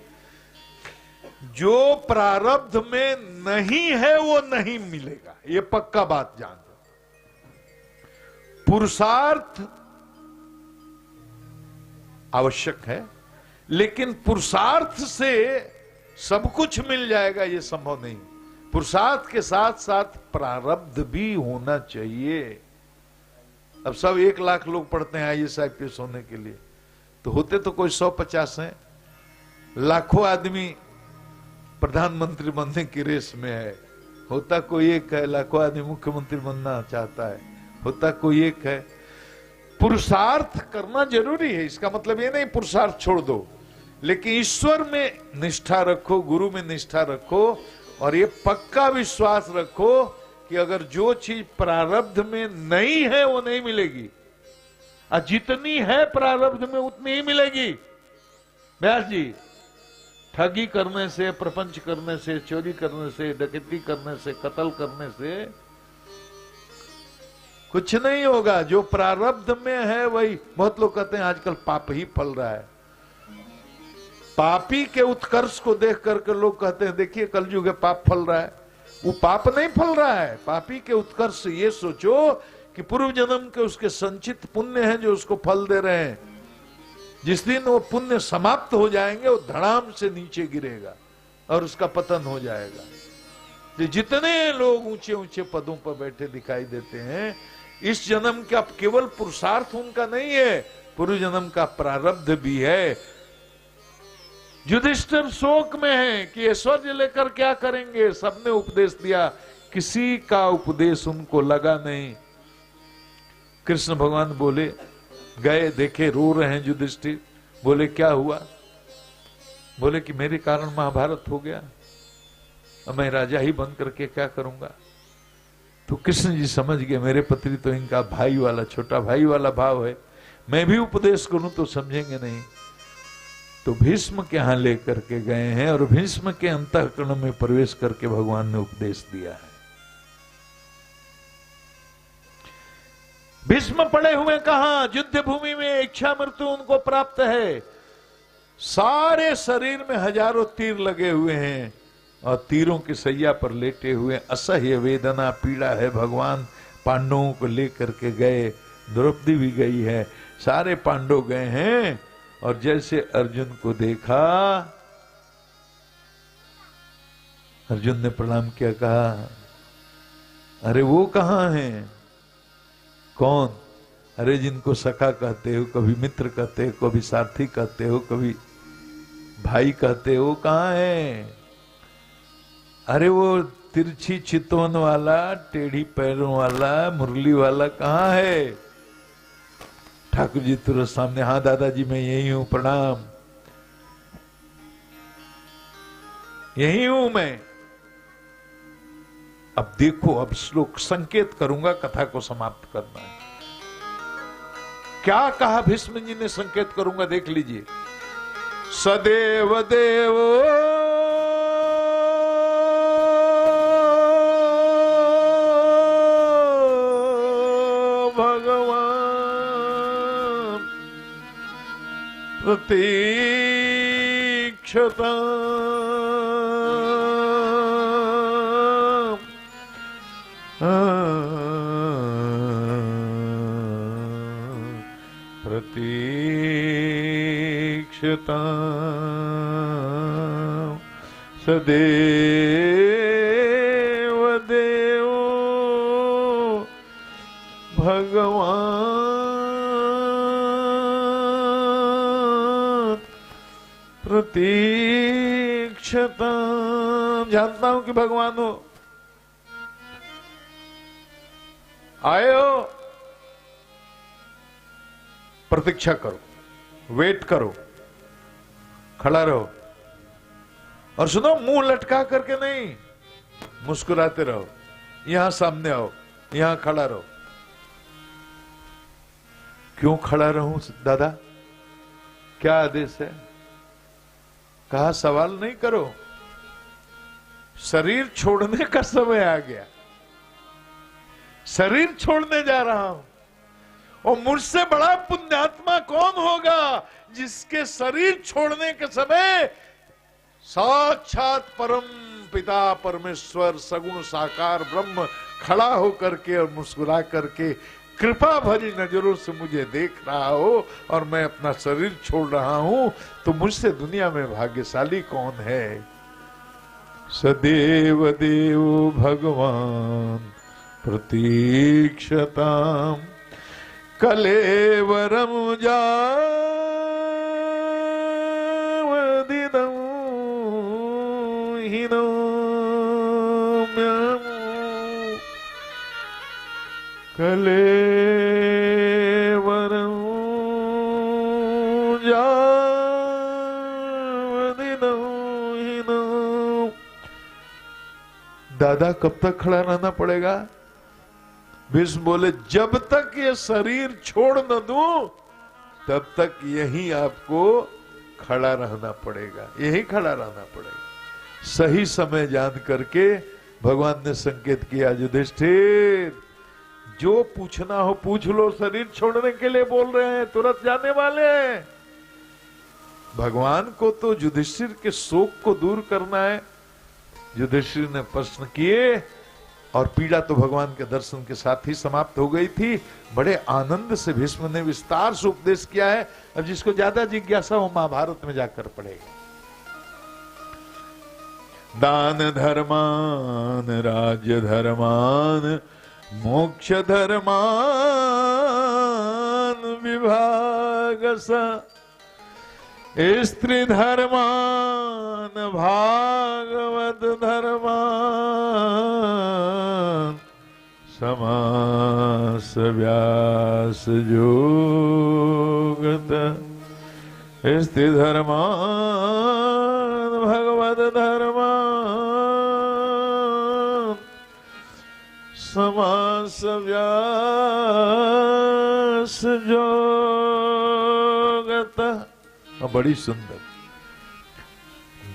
जो प्रारब्ध में नहीं है वो नहीं मिलेगा, ये पक्का बात जान दो। पुरुषार्थ आवश्यक है, लेकिन पुरुषार्थ से सब कुछ मिल जाएगा ये संभव नहीं। पुरुषार्थ के साथ साथ प्रारब्ध भी होना चाहिए। अब सब 1 लाख लोग पढ़ते हैं IAS IPS होने के लिए, तो होते तो कोई 150 हैं। लाखों आदमी प्रधानमंत्री बनने की रेस में है, होता कोई एक है। लाखों आदमी मुख्यमंत्री बनना चाहता है, होता कोई एक है। पुरुषार्थ करना जरूरी है, इसका मतलब ये नहीं पुरुषार्थ छोड़ दो, लेकिन ईश्वर में निष्ठा रखो, गुरु में निष्ठा रखो, और ये पक्का विश्वास रखो कि अगर जो चीज प्रारब्ध में नहीं है वो नहीं मिलेगी, और जितनी है प्रारब्ध में उतनी ही मिलेगी। व्यास जी, ठगी करने से, प्रपंच करने से, चोरी करने से, डकैती करने से, कत्ल करने से कुछ नहीं होगा। जो प्रारब्ध में है वही। बहुत लोग कहते हैं आजकल पाप ही फल रहा है। पापी के उत्कर्ष को देख करके लोग कहते हैं देखिए कलयुग है, पाप फल रहा है। वो पाप नहीं फल रहा है। पापी के उत्कर्ष से ये सोचो कि पूर्व जन्म के उसके संचित पुण्य हैं जो उसको फल दे रहे हैं। जिस दिन वो पुण्य समाप्त हो जाएंगे वो धड़ाम से नीचे गिरेगा और उसका पतन हो जाएगा। जितने लोग ऊंचे ऊंचे पदों पर बैठे दिखाई देते हैं, इस जन्म का केवल पुरुषार्थ उनका नहीं है, पूर्व जन्म का प्रारब्ध भी है। युधिष्ठिर शोक में है कि ऐश्वर्य लेकर क्या करेंगे। सबने उपदेश दिया, किसी का उपदेश उनको लगा नहीं। कृष्ण भगवान बोले, गए देखे रो रहे हैं युधिष्ठिर। बोले क्या हुआ? बोले कि मेरे कारण महाभारत हो गया, अब मैं राजा ही बन करके क्या करूंगा। तो कृष्ण जी समझ गए मेरे पति तो इनका भाई वाला, छोटा भाई वाला भाव है। मैं भी उपदेश करूं तो समझेंगे नहीं। तो भीष्म के यहां लेकर के गए हैं और भीष्म के अंतःकरण में प्रवेश करके भगवान ने उपदेश दिया है। भीष्म पड़े हुए कहां? युद्ध भूमि में इच्छा मृत्यु उनको प्राप्त है। सारे शरीर में हजारों तीर लगे हुए हैं और तीरों की सैया पर लेटे हुए, असह्य वेदना पीड़ा है। भगवान पांडवों को लेकर के गए, द्रौपदी भी गई है, सारे पांडव गए हैं। और जैसे अर्जुन को देखा, अर्जुन ने प्रणाम किया, कहा अरे वो कहां हैं? कौन? अरे जिनको सखा कहते हो, कभी मित्र कहते हो, कभी सारथी कहते हो, कभी भाई कहते हो, कहां है? अरे वो तिरछी चितवन वाला, टेढ़ी पैरों वाला, मुरली वाला कहां है? ठाकुर जी तुरंत सामने, हाँ दादाजी मैं यही हूं, प्रणाम, यही हूं मैं। अब देखो, अब श्लोक संकेत करूंगा, कथा को समाप्त करना है। क्या कहा भीष्म जी ने? संकेत करूंगा, देख लीजिए। सदेव देव भगवान प्रतीक्षता प्रतीक्षता सदेव देव भगवान प्रतीक्षता। जानता हूं कि भगवान हो, आए हो, प्रतीक्षा करो, वेट करो, खड़ा रहो। और सुनो, मुंह लटका करके नहीं, मुस्कुराते रहो। यहां सामने आओ, यहां खड़ा रहो। क्यों खड़ा रहूं दादा? क्या आदेश है? कहा सवाल नहीं करो, शरीर छोड़ने का समय आ गया, शरीर छोड़ने जा रहा हूं। और मुझसे बड़ा पुण्यात्मा कौन होगा जिसके शरीर छोड़ने के समय साक्षात परम पिता परमेश्वर सगुण साकार ब्रह्म खड़ा होकर के और मुस्कुरा करके कृपा भरी नजरों से मुझे देख रहा हो और मैं अपना शरीर छोड़ रहा हूं, तो मुझसे दुनिया में भाग्यशाली कौन है? सदैव देव भगवान प्रतीक्षताम कलेवरम जावदिदं हिनोम्यं कलेवरम जावदिदं हिनोम। दादा कब तक खड़ा रहना पड़ेगा? भीष्म बोले, जब तक ये शरीर छोड़ न दूं तब तक यही आपको खड़ा रहना पड़ेगा, यही खड़ा रहना पड़ेगा। सही समय जान करके भगवान ने संकेत किया, युधिष्ठिर जो पूछना हो पूछ लो, शरीर छोड़ने के लिए बोल रहे हैं, तुरंत जाने वाले हैं। भगवान को तो युधिष्ठिर के शोक को दूर करना है। युधिष्ठिर ने प्रश्न किए और पीड़ा तो भगवान के दर्शन के साथ ही समाप्त हो गई थी। बड़े आनंद से भीष्म ने विस्तार से उपदेश किया है। अब जिसको ज्यादा जिज्ञासा हो महाभारत में जाकर पढ़ेगा। दान धर्मान राज्य धर्मान मोक्ष धर्मान विभागस स्त्री धर्मान भागवत धर्मान समास व्यास जोगत स्त्री धर्मान भगवत धर्मान समास व्यास व्यास जोगत। बड़ी सुंदर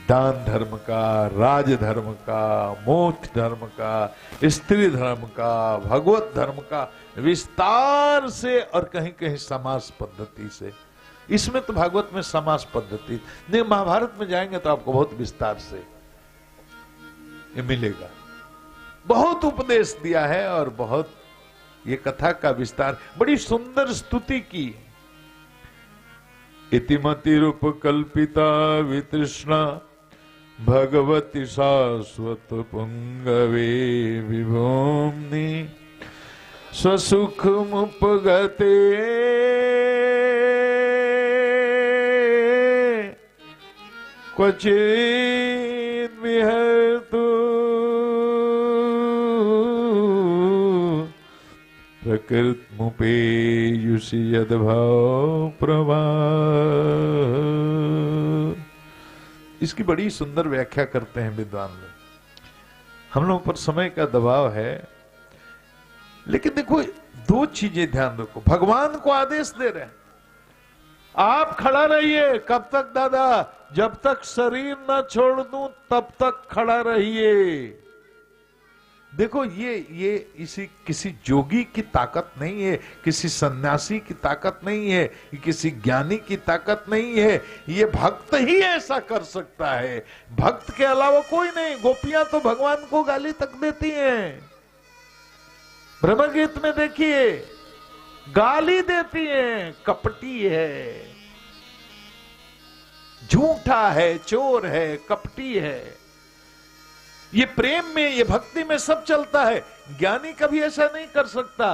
दान धर्म का, राज धर्म का, मोक्ष धर्म का, स्त्री धर्म का, भगवत धर्म का विस्तार से और कहीं कहीं समास पद्धति से। इसमें तो भागवत में समास पद्धति नहीं, महाभारत में जाएंगे तो आपको बहुत विस्तार से ये मिलेगा। बहुत उपदेश दिया है और बहुत ये कथा का विस्तार, बड़ी सुंदर स्तुति की। इतिमति रूप कल्पिता वितृष्णा भगवती शाश्वत पुंगवे विभूम्नि स्वसुख मुपगते क्वचित् विहर्तु प्रकृतमुपेयुषि यद्भाव प्रवाह। इसकी बड़ी सुंदर व्याख्या करते हैं विद्वान लोग। हम लोगों पर समय का दबाव है, लेकिन देखो दो चीजें ध्यान रखो। भगवान को आदेश दे रहे हैं, आप खड़ा रहिए। कब तक दादा? जब तक शरीर न छोड़ दूं तब तक खड़ा रहिए। देखो ये इसी किसी जोगी की ताकत नहीं है, किसी सन्यासी की ताकत नहीं है, किसी ज्ञानी की ताकत नहीं है। ये भक्त ही ऐसा कर सकता है, भक्त के अलावा कोई नहीं। गोपियां तो भगवान को गाली तक देती हैं, ब्रह्मगीत में देखिए गाली देती हैं, कपटी है, झूठा है, चोर है, कपटी है। ये प्रेम में, ये भक्ति में सब चलता है। ज्ञानी कभी ऐसा नहीं कर सकता।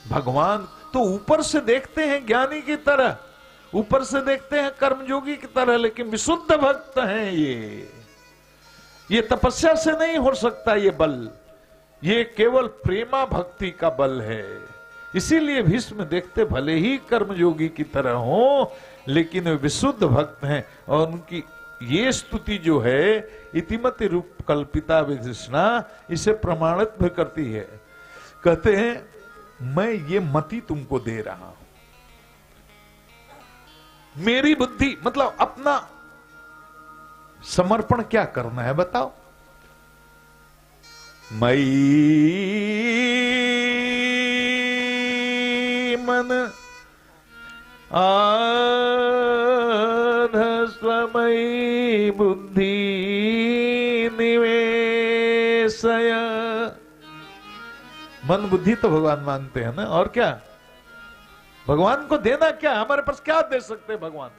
भगवान तो ऊपर से देखते हैं ज्ञानी की तरह, ऊपर से देखते हैं कर्मयोगी की तरह, लेकिन विशुद्ध भक्त हैं ये तपस्या से नहीं हो सकता ये बल, ये केवल प्रेमा भक्ति का बल है। इसीलिए भीष्म देखते भले ही कर्मयोगी की तरह हो, लेकिन वे विशुद्ध भक्त हैं। और उनकी ये स्तुति जो है इतिमति रूप कल्पिता विधिष्णा, इसे प्रमाणित भी करती है। कहते हैं मैं ये मति तुमको दे रहा हूं, मेरी बुद्धि, मतलब अपना समर्पण क्या करना है बताओ। मई मन आधस्वमयी बुद्धि निवेशय। मन बुद्धि तो भगवान मांगते हैं ना, और क्या भगवान को देना क्या? हमारे पास क्या दे सकते हैं भगवान?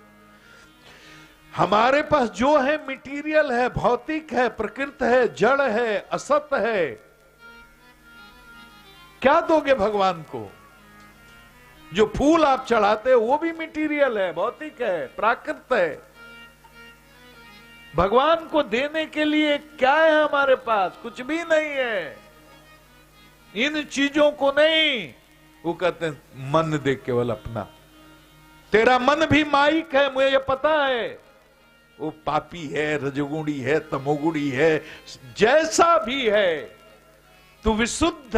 हमारे पास जो है मटीरियल है, भौतिक है, प्रकृति है, जड़ है, असत है। क्या दोगे भगवान को? जो फूल आप चढ़ाते हो वो भी मटीरियल है, भौतिक है, प्राकृत है। भगवान को देने के लिए क्या है हमारे पास? कुछ भी नहीं है। इन चीजों को नहीं, वो कहते हैं मन दे केवल अपना। तेरा मन भी माइक है, मुझे ये पता है। वो पापी है, रजोगुणी है, तमोगुणी है, जैसा भी है, तू विशुद्ध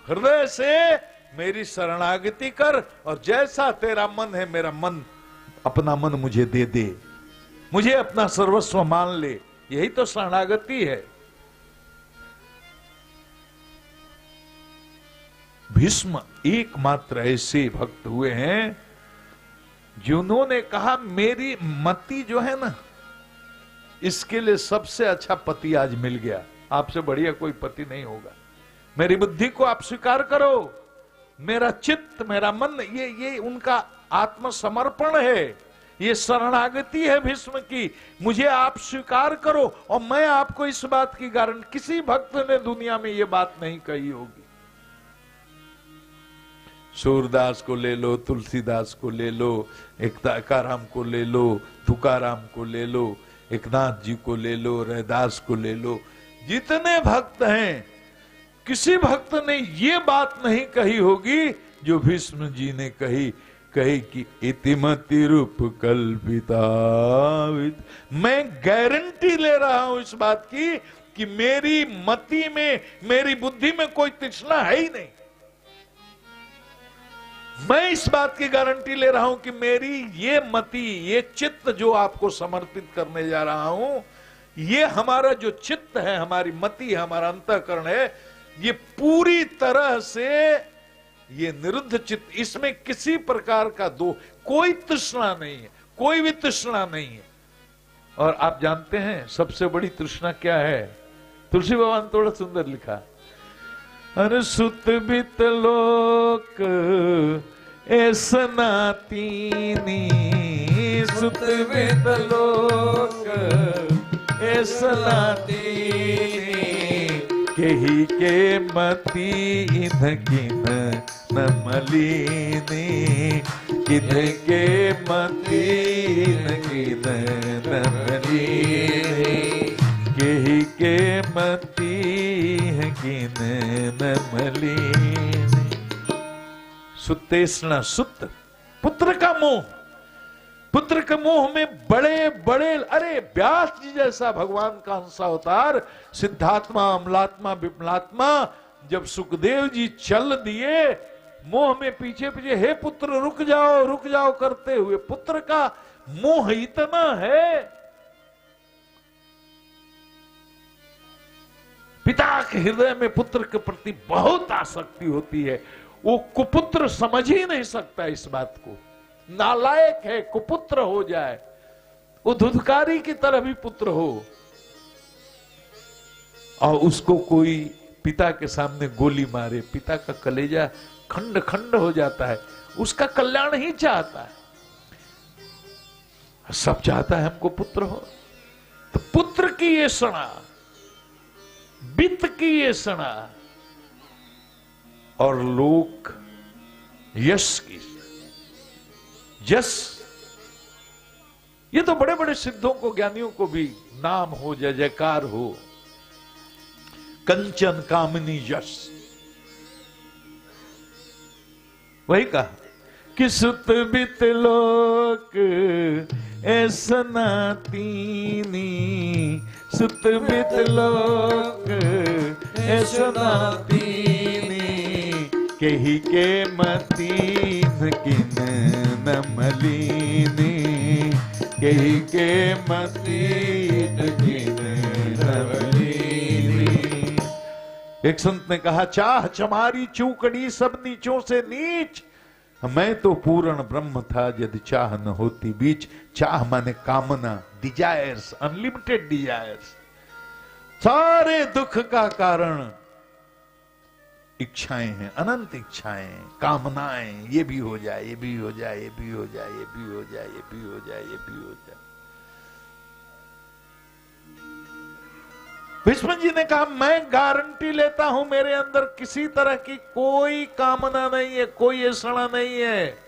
हृदय से मेरी शरणागति कर, और जैसा तेरा मन है, मेरा मन, अपना मन मुझे दे दे, मुझे अपना सर्वस्व मान ले। यही तो शरणागति है। भीष्म एकमात्र ऐसे भक्त हुए हैं जिन्होंने कहा मेरी मति जो है ना, इसके लिए सबसे अच्छा पति आज मिल गया, आपसे बढ़िया कोई पति नहीं होगा। मेरी बुद्धि को आप स्वीकार करो, मेरा चित्त, मेरा मन, ये उनका आत्मसमर्पण है, ये शरणागति है भीष्म की। मुझे आप स्वीकार करो। और मैं आपको इस बात की गारंटी, किसी भक्त ने दुनिया में ये बात नहीं कही होगी। सूरदास को ले लो, तुलसीदास को ले लो, एकाराम को ले लो, तुकाराम को ले लो, एकनाथ जी को ले लो, रैदास को ले लो, जितने भक्त हैं, किसी भक्त ने ये बात नहीं कही होगी जो भीष्म जी ने कही कि इतिमति रूप कल्पिता। मैं गारंटी ले रहा हूं इस बात की कि मेरी मति में, मेरी बुद्धि में कोई तृष्णा है ही नहीं। मैं इस बात की गारंटी ले रहा हूं कि मेरी ये मति, ये चित्त जो आपको समर्पित करने जा रहा हूं, ये हमारा जो चित्त है, हमारी मति, हमारा अंतःकरण है, ये पूरी तरह से ये निरुद्ध चित्त, इसमें किसी प्रकार का कोई तृष्णा नहीं है, कोई भी तृष्णा नहीं है। और आप जानते हैं सबसे बड़ी तृष्णा क्या है? तुलसी भगवान थोड़ा सुंदर लिखा, अरे सुत बित लोक ऐसना तीनी, सुत बित लोक ऐसना तीनी, केही के मती इनकिन न मलिनी, किन के मती इनकिन न मलिनी, केही के मती किन न मलिनी। सुतेष्णा, सुत पुत्र का मोह, पुत्र के मोह में बड़े बड़े, अरे व्यास जी जैसा भगवान का अंश अवतार, सिद्धात्मा, अमलात्मा, विमलात्मा, जब सुखदेव जी चल दिए मोह में पीछे पीछे, हे पुत्र रुक जाओ करते हुए, पुत्र का मोह इतना है, पिता के हृदय में पुत्र के प्रति बहुत आसक्ति होती है। वो कुपुत्र समझ ही नहीं सकता इस बात को, नालायक है, कुपुत्र हो जाए, वो धुधकारी की तरह भी पुत्र हो और उसको कोई पिता के सामने गोली मारे, पिता का कलेजा खंड खंड हो जाता है, उसका कल्याण ही चाहता है, सब चाहता है हमको पुत्र हो। तो पुत्र की ये सना, वित्त की ये सना, और लोक यश की, यश, ये तो बड़े बड़े सिद्धों को, ज्ञानियों को भी नाम हो, जय जयकार हो, कंचन कामिनी यश। वही कहा कि सुत बित लोक ऐसना तीनी, सुत बित लोक ऐसना तीनी, केही के मतीन किन न मलिनी, केही के मतीन किन न मलिनी। एक संत ने कहा, चाह चमारी चूकड़ी सब नीचों से नीच, मैं तो पूर्ण ब्रह्म था यदि चाह न होती बीच। चाह माने कामना, डिजायर्स, अनलिमिटेड डिजायर्स, सारे दुख का कारण इच्छाएं हैं, अनंत इच्छाएं, कामनाएं, ये भी हो जाए, ये भी हो जाए, ये भी हो जाए, ये भी हो जाए, ये भी हो जाए, ये भी हो जाए। भीष्म जी ने कहा, मैं गारंटी लेता हूं मेरे अंदर किसी तरह की कोई कामना नहीं है, कोई ऐसा नहीं है,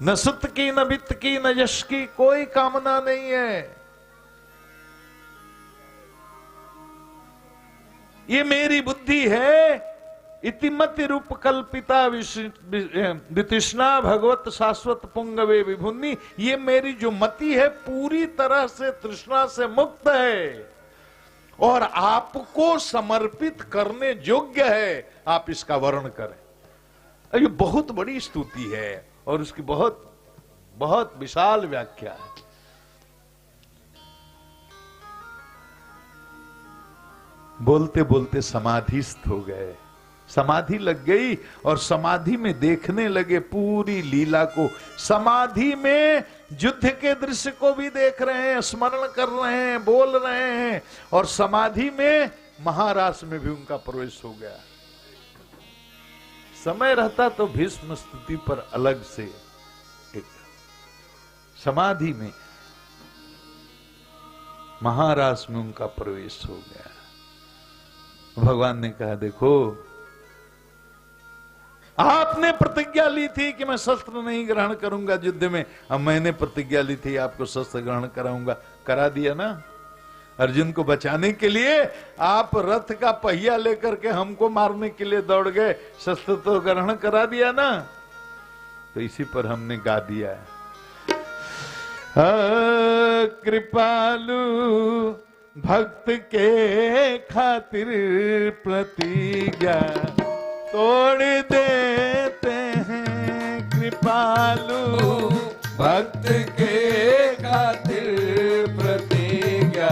न सुत की, न वित्त की, न यश की, कोई कामना नहीं है। ये मेरी बुद्धि है। इतिमति रूप कल्पिता वितृष्णा भगवत शाश्वत पुंगवे विभुन्नी, ये मेरी जो मति है पूरी तरह से तृष्णा से मुक्त है और आपको समर्पित करने योग्य है। आप इसका वर्णन करें। ये बहुत बड़ी स्तुति है और उसकी बहुत बहुत विशाल व्याख्या है। बोलते बोलते समाधिस्थ हो गए, समाधि लग गई और समाधि में देखने लगे पूरी लीला को। समाधि में युद्ध के दृश्य को भी देख रहे हैं, स्मरण कर रहे हैं, बोल रहे हैं, और समाधि में महारास में भी उनका प्रवेश हो गया। समय रहता तो भीष्म स्तुति पर अलग से एक, समाधि में महारास में उनका प्रवेश हो गया। भगवान ने कहा, देखो आपने प्रतिज्ञा ली थी कि मैं शस्त्र नहीं ग्रहण करूंगा युद्ध में, अब मैंने प्रतिज्ञा ली थी आपको शस्त्र ग्रहण कराऊंगा, करा दिया ना। अर्जुन को बचाने के लिए आप रथ का पहिया लेकर के हमको मारने के लिए दौड़ गए, शस्त्र तो ग्रहण करा दिया ना। तो इसी पर हमने गा दिया है, कृपालु भक्त के खातिर प्रतिज्ञा तोड़ देते हैं कृपालु।
भक्त के खातिर प्रतिज्ञा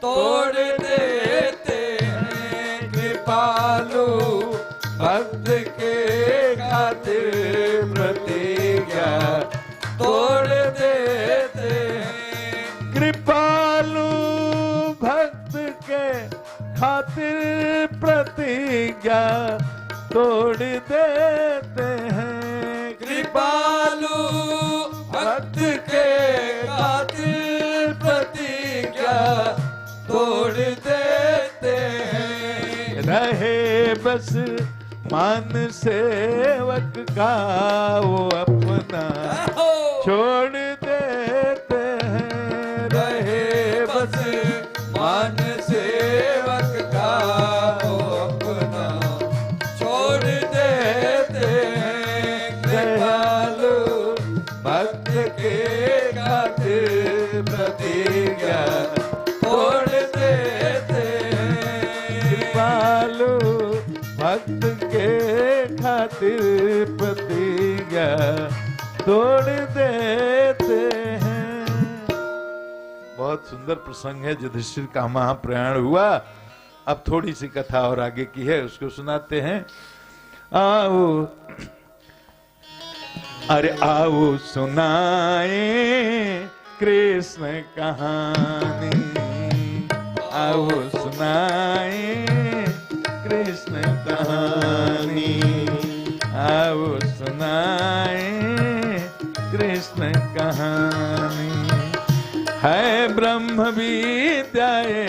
तोड़ देते हैं कृपालु। भक्त के खातिर प्रतिज्ञा तोड़ देते हैं
कृपालु। भक्त के खातिर प्रतिज्ञा तोड़ देते हैं
कृपालु। भक्त के खातिर प्रतिज्ञा तोड़ देते हैं।
रहे बस मान सेवक का वो अपना छोड़ देते हैं।
रहे बस मान सेवक का वो अपना छोड़ देते हैं। कृपालु। भक्त के खातिर प्रतिज्ञा तोड़ देते हैं।
कृपालु। भक्त के खातिर प्रतिज्ञा तोड़ देते हैं। बहुत सुंदर प्रसंग है। युधिष्ठिर का महाप्रयाण हुआ। अब थोड़ी सी कथा और आगे की है, उसको सुनाते हैं। आओ अरे आओ सुनाए कृष्ण कहानी। आओ सुनाए कृष्ण कहानी। आओ सुनाए कृष्ण कहानी। है ब्रह्म विद्याए,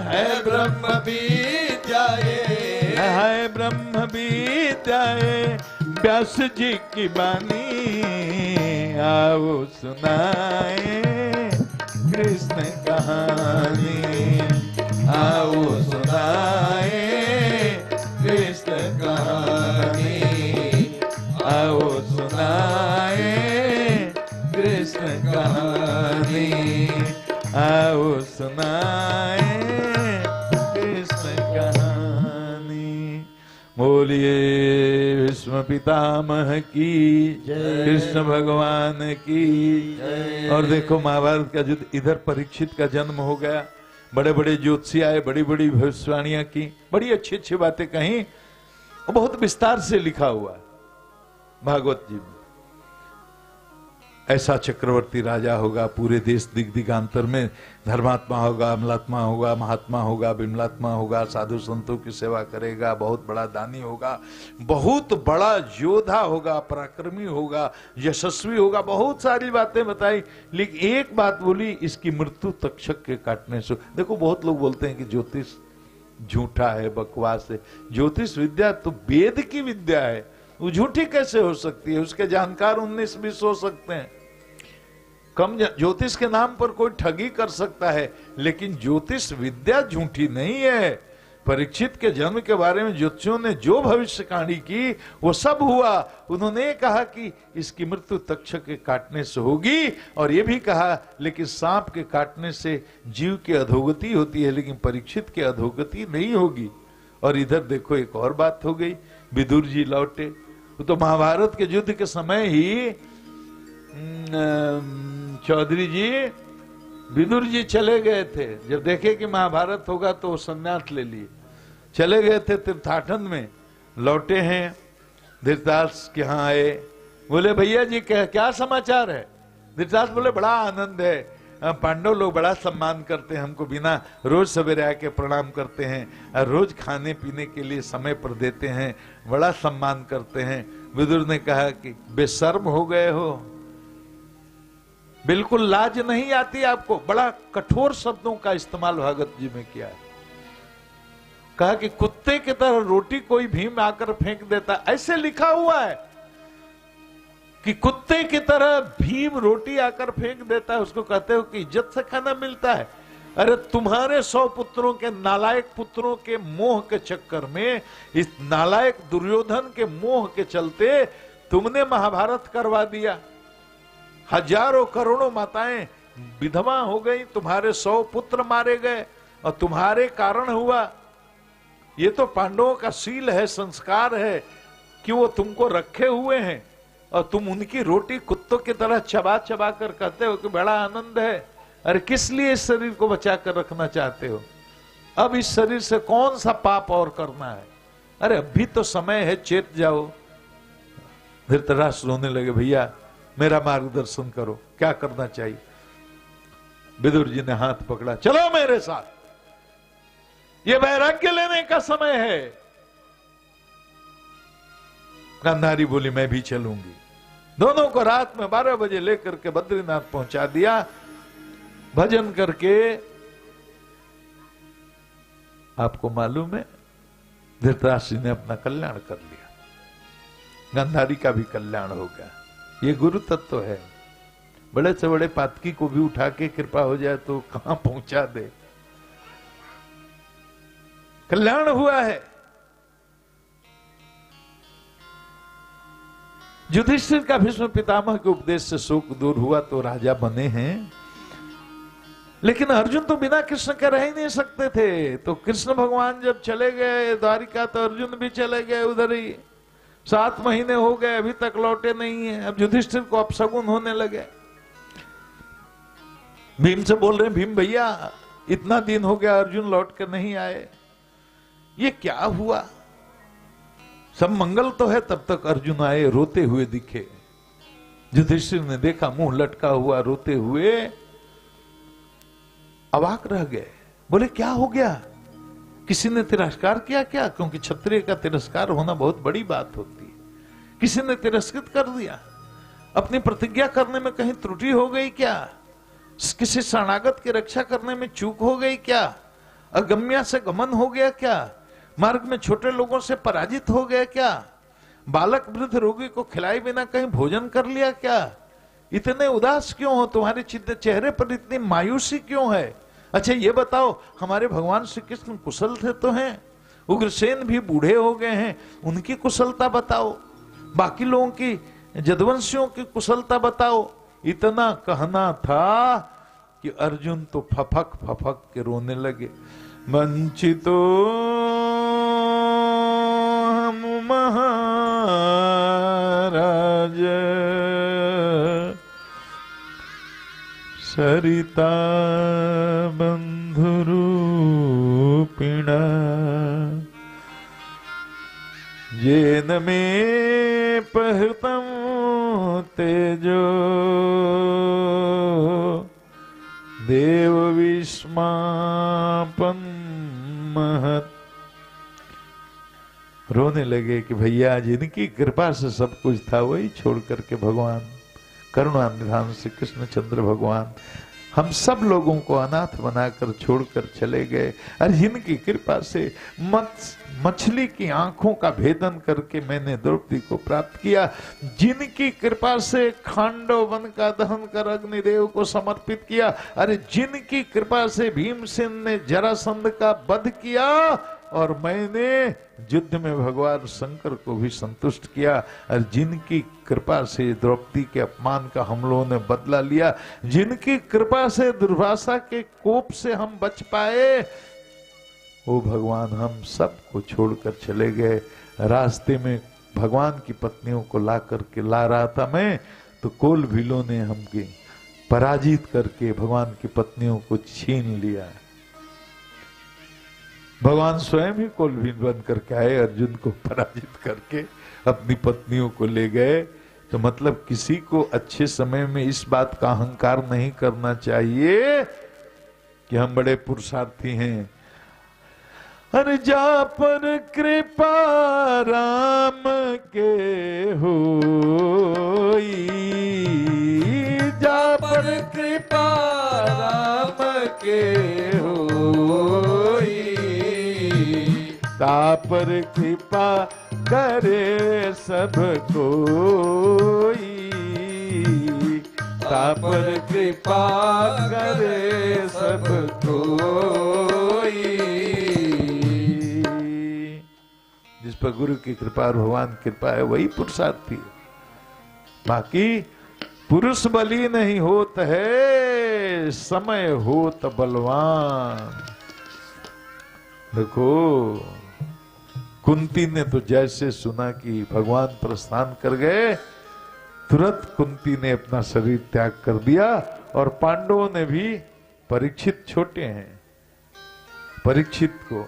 है
ब्रह्म विद्याए,
है ब्रह्म विद्याए व्यास जी की बानी। आओ सुनाए कृष्ण कहानी। आओ सुनाए कृष्ण कहानी। आओ सुनाए कृष्ण कहानी। आओ सुनाए कृष्ण कहानी। बोलिए विश्व पितामह की जय, कृष्ण भगवान की जय। और देखो महाभारत का युद्ध, इधर परीक्षित का जन्म हो गया। बड़े बड़े ज्योतिषी आए, बड़ी बड़ी भविष्यवाणियां की, बड़ी अच्छी अच्छी बातें कहीं, बहुत विस्तार से लिखा हुआ है भागवत जी में। ऐसा चक्रवर्ती राजा होगा, पूरे देश दिग्दिगांतर में धर्मात्मा होगा, अमलात्मा होगा, महात्मा होगा, विमलात्मा होगा, साधु संतों की सेवा करेगा, बहुत बड़ा दानी होगा, बहुत बड़ा योद्धा होगा, पराक्रमी होगा, यशस्वी होगा, बहुत सारी बातें बताई। लेकिन एक बात बोली, इसकी मृत्यु तक्षक के काटने से। देखो बहुत लोग बोलते हैं कि ज्योतिष झूठा है, बकवास है। ज्योतिष विद्या तो वेद की विद्या है, वो झूठी कैसे हो सकती है? उसके जानकार 19-20 हो सकते हैं। कम ज्योतिष के नाम पर कोई ठगी कर सकता है, लेकिन ज्योतिष विद्या झूठी नहीं है। परीक्षित के जन्म के बारे में ज्योतिषियों ने जो भविष्यवाणी की वो सब हुआ। उन्होंने कहा कि इसकी मृत्यु तक्षक के काटने से होगी, और ये भी कहा लेकिन सांप के काटने से जीव की अधोगति होती है, लेकिन परीक्षित की अधोगति नहीं होगी। और इधर देखो एक और बात हो गई, विदुर जी लौटे। वो तो महाभारत के युद्ध के समय ही चौधरी जी विदुर जी चले गए थे। जब देखे कि महाभारत होगा तो संन्यास ले लिए, चले गए थे तीर्थाटन में। लौटे हैं, धृतराष्ट्र के यहाँ आए, बोले भैया जी क्या समाचार है? धृतराष्ट्र बोले बड़ा आनंद है, पांडव लोग बड़ा सम्मान करते हैं हमको, बिना रोज सवेरे आके प्रणाम करते हैं, रोज खाने पीने के लिए समय पर देते हैं, बड़ा सम्मान करते हैं। विदुर ने कहा कि बेशर्म हो गए हो, बिल्कुल लाज नहीं आती आपको? बड़ा कठोर शब्दों का इस्तेमाल भागवत जी में किया है। कहा कि कुत्ते की तरह रोटी कोई भीम आकर फेंक देता, ऐसे लिखा हुआ है कि कुत्ते की तरह भीम रोटी आकर फेंक देता है, उसको कहते हो कि इज्जत से खाना मिलता है? अरे तुम्हारे 100 पुत्रों के, नालायक पुत्रों के मोह के चक्कर में, इस नालायक दुर्योधन के मोह के चलते तुमने महाभारत करवा दिया। हजारों करोड़ों माताएं विधवा हो गई, तुम्हारे 100 पुत्र मारे गए और तुम्हारे कारण हुआ। ये तो पांडवों का शील है, संस्कार है कि वो तुमको रखे हुए हैं और तुम उनकी रोटी कुत्तों की तरह चबा चबा कर कहते हो कि बड़ा आनंद है। अरे किस लिए इस शरीर को बचा कर रखना चाहते हो? अब इस शरीर से कौन सा पाप और करना है? अरे अभी तो समय है, चेत जाओ। धृतराष्ट्र रोने लगे, भैया मेरा मार्गदर्शन करो, क्या करना चाहिए? विदुर जी ने हाथ पकड़ा, चलो मेरे साथ, ये वैराग्य लेने का समय है। गांधारी बोली, मैं भी चलूंगी। दोनों को रात में 12 बजे लेकर के बद्रीनाथ पहुंचा दिया। भजन करके आपको मालूम है धृतराष्ट्र ने अपना कल्याण कर लिया, गांधारी का भी कल्याण हो गया। ये गुरु तत्व है। बड़े से बड़े पातकी को भी उठा के कृपा हो जाए तो कहां पहुंचा दे। कल्याण हुआ है। युधिष्ठिर का भीष्म पितामह के उपदेश से शोक दूर हुआ तो राजा बने हैं, लेकिन अर्जुन तो बिना कृष्ण के रह ही नहीं सकते थे। तो कृष्ण भगवान जब चले गए द्वारिका तो अर्जुन भी चले गए उधर ही। 7 महीने हो गए, अभी तक लौटे नहीं है। अब युधिष्ठिर को अपशगुन होने लगे। भीम से बोल रहे हैं, भीम भैया इतना दिन हो गया अर्जुन लौट कर नहीं आए, ये क्या हुआ? सब मंगल तो है। तब तक अर्जुन आए, रोते हुए दिखे। युधिष्ठिर ने देखा मुंह लटका हुआ रोते हुए, अवाक रह गए। बोले क्या हो गया? किसी ने तिरस्कार किया क्या? क्योंकि क्षत्रिय का तिरस्कार होना बहुत बड़ी बात होती है। किसी ने तिरस्कृत कर दिया? अपनी प्रतिज्ञा करने में कहीं त्रुटि हो गई क्या? किसी शरणागत की रक्षा करने में चूक हो गई क्या? अगम्या से गमन हो गया क्या? मार्ग में छोटे लोगों से पराजित हो गया क्या? बालक वृद्ध रोगी को खिलाए बिना कहीं भोजन कर लिया क्या? इतने उदास क्यों हो? तुम्हारे चेहरे पर इतनी मायूसी क्यों है? अच्छा ये बताओ, हमारे भगवान श्री कृष्ण कुशल थे तो हैं, उग्रसेन भी बूढ़े हो गए हैं, उनकी कुशलता बताओ, बाकी लोगों की जदवंशियों की कुशलता बताओ। इतना कहना था कि अर्जुन तो फफक फफक के रोने लगे। वंचितो हम महाराज सरिता बंधुरूपिणा येन मे पहृतं तेजो देव विस्मापन महत्। रोने लगे कि भैया जिनकी कृपा से सब कुछ था वही छोड़ करके भगवान करुणा निधान श्री कृष्णचंद्र भगवान हम सब लोगों को अनाथ बनाकर छोड़कर चले गए। और जिनकी कृपा से मछली की आंखों का भेदन करके मैंने द्रौपदी को प्राप्त किया, जिनकी कृपा से खांडव वन का दहन कर अग्निदेव को समर्पित किया, अरे जिनकी कृपा से भीमसेन ने जरासंध का वध किया और मैंने युद्ध में भगवान शंकर को भी संतुष्ट किया, और जिनकी कृपा से द्रौपदी के अपमान का हम लोगों ने बदला लिया, जिनकी कृपा से दुर्वासा के कोप से हम बच पाए, वो भगवान हम सब को छोड़कर चले गए। रास्ते में भगवान की पत्नियों को ला करके ला रहा था मैं, तो कोल भीलों ने हमके पराजित करके भगवान की पत्नियों को छीन लिया। भगवान स्वयं ही कोलभीन बन करके आए, अर्जुन को पराजित करके अपनी पत्नियों को ले गए। तो मतलब किसी को अच्छे समय में इस बात का अहंकार नहीं करना चाहिए कि हम बड़े पुरुषार्थी हैं। अरे जा पर कृपा राम के होई, जा पर कृपा राम के होई, ता पर कृपा करे सब कोई, ता पर कृपा करे सब कोई। जिस पर गुरु की कृपा और भगवान की कृपा है वही पुरुषार्थी है। बाकी पुरुष बली नहीं होत है, समय होत बलवान। देखो कुंती ने तो जैसे सुना कि भगवान प्रस्थान कर गए, तुरंत कुंती ने अपना शरीर त्याग कर दिया। और पांडवों ने भी, परीक्षित छोटे हैं, परीक्षित को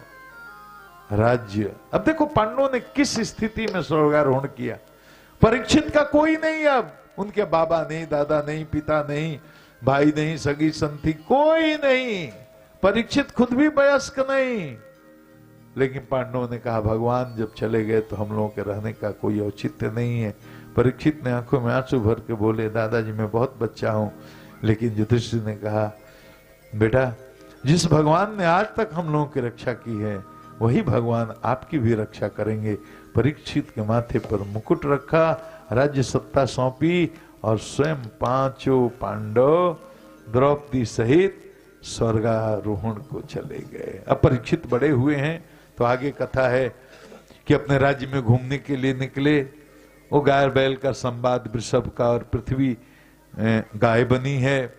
राज्य, अब देखो पांडवों ने किस स्थिति में स्वर्गारोहण किया। परीक्षित का कोई नहीं, अब उनके बाबा नहीं, दादा नहीं, पिता नहीं, भाई नहीं, सगी संथी कोई नहीं, परीक्षित खुद भी वयस्क नहीं। लेकिन पांडवों ने कहा भगवान जब चले गए तो हम लोगों के रहने का कोई औचित्य नहीं है। परीक्षित ने आंखों में आंसू भर के बोले दादाजी मैं बहुत बच्चा हूं। लेकिन युधिष्ठिर ने कहा बेटा जिस भगवान ने आज तक हम लोगों की रक्षा की है वही भगवान आपकी भी रक्षा करेंगे। परीक्षित के माथे पर मुकुट रखा, राज्य सत्ता सौंपी और स्वयं पांचों पांडव द्रौपदी सहित स्वर्गारोहण को चले गए। अब परीक्षित बड़े हुए हैं तो आगे कथा है कि अपने राज्य में घूमने के लिए निकले। वो गाय बैल का संवाद वृषभ का, और पृथ्वी गाय बनी है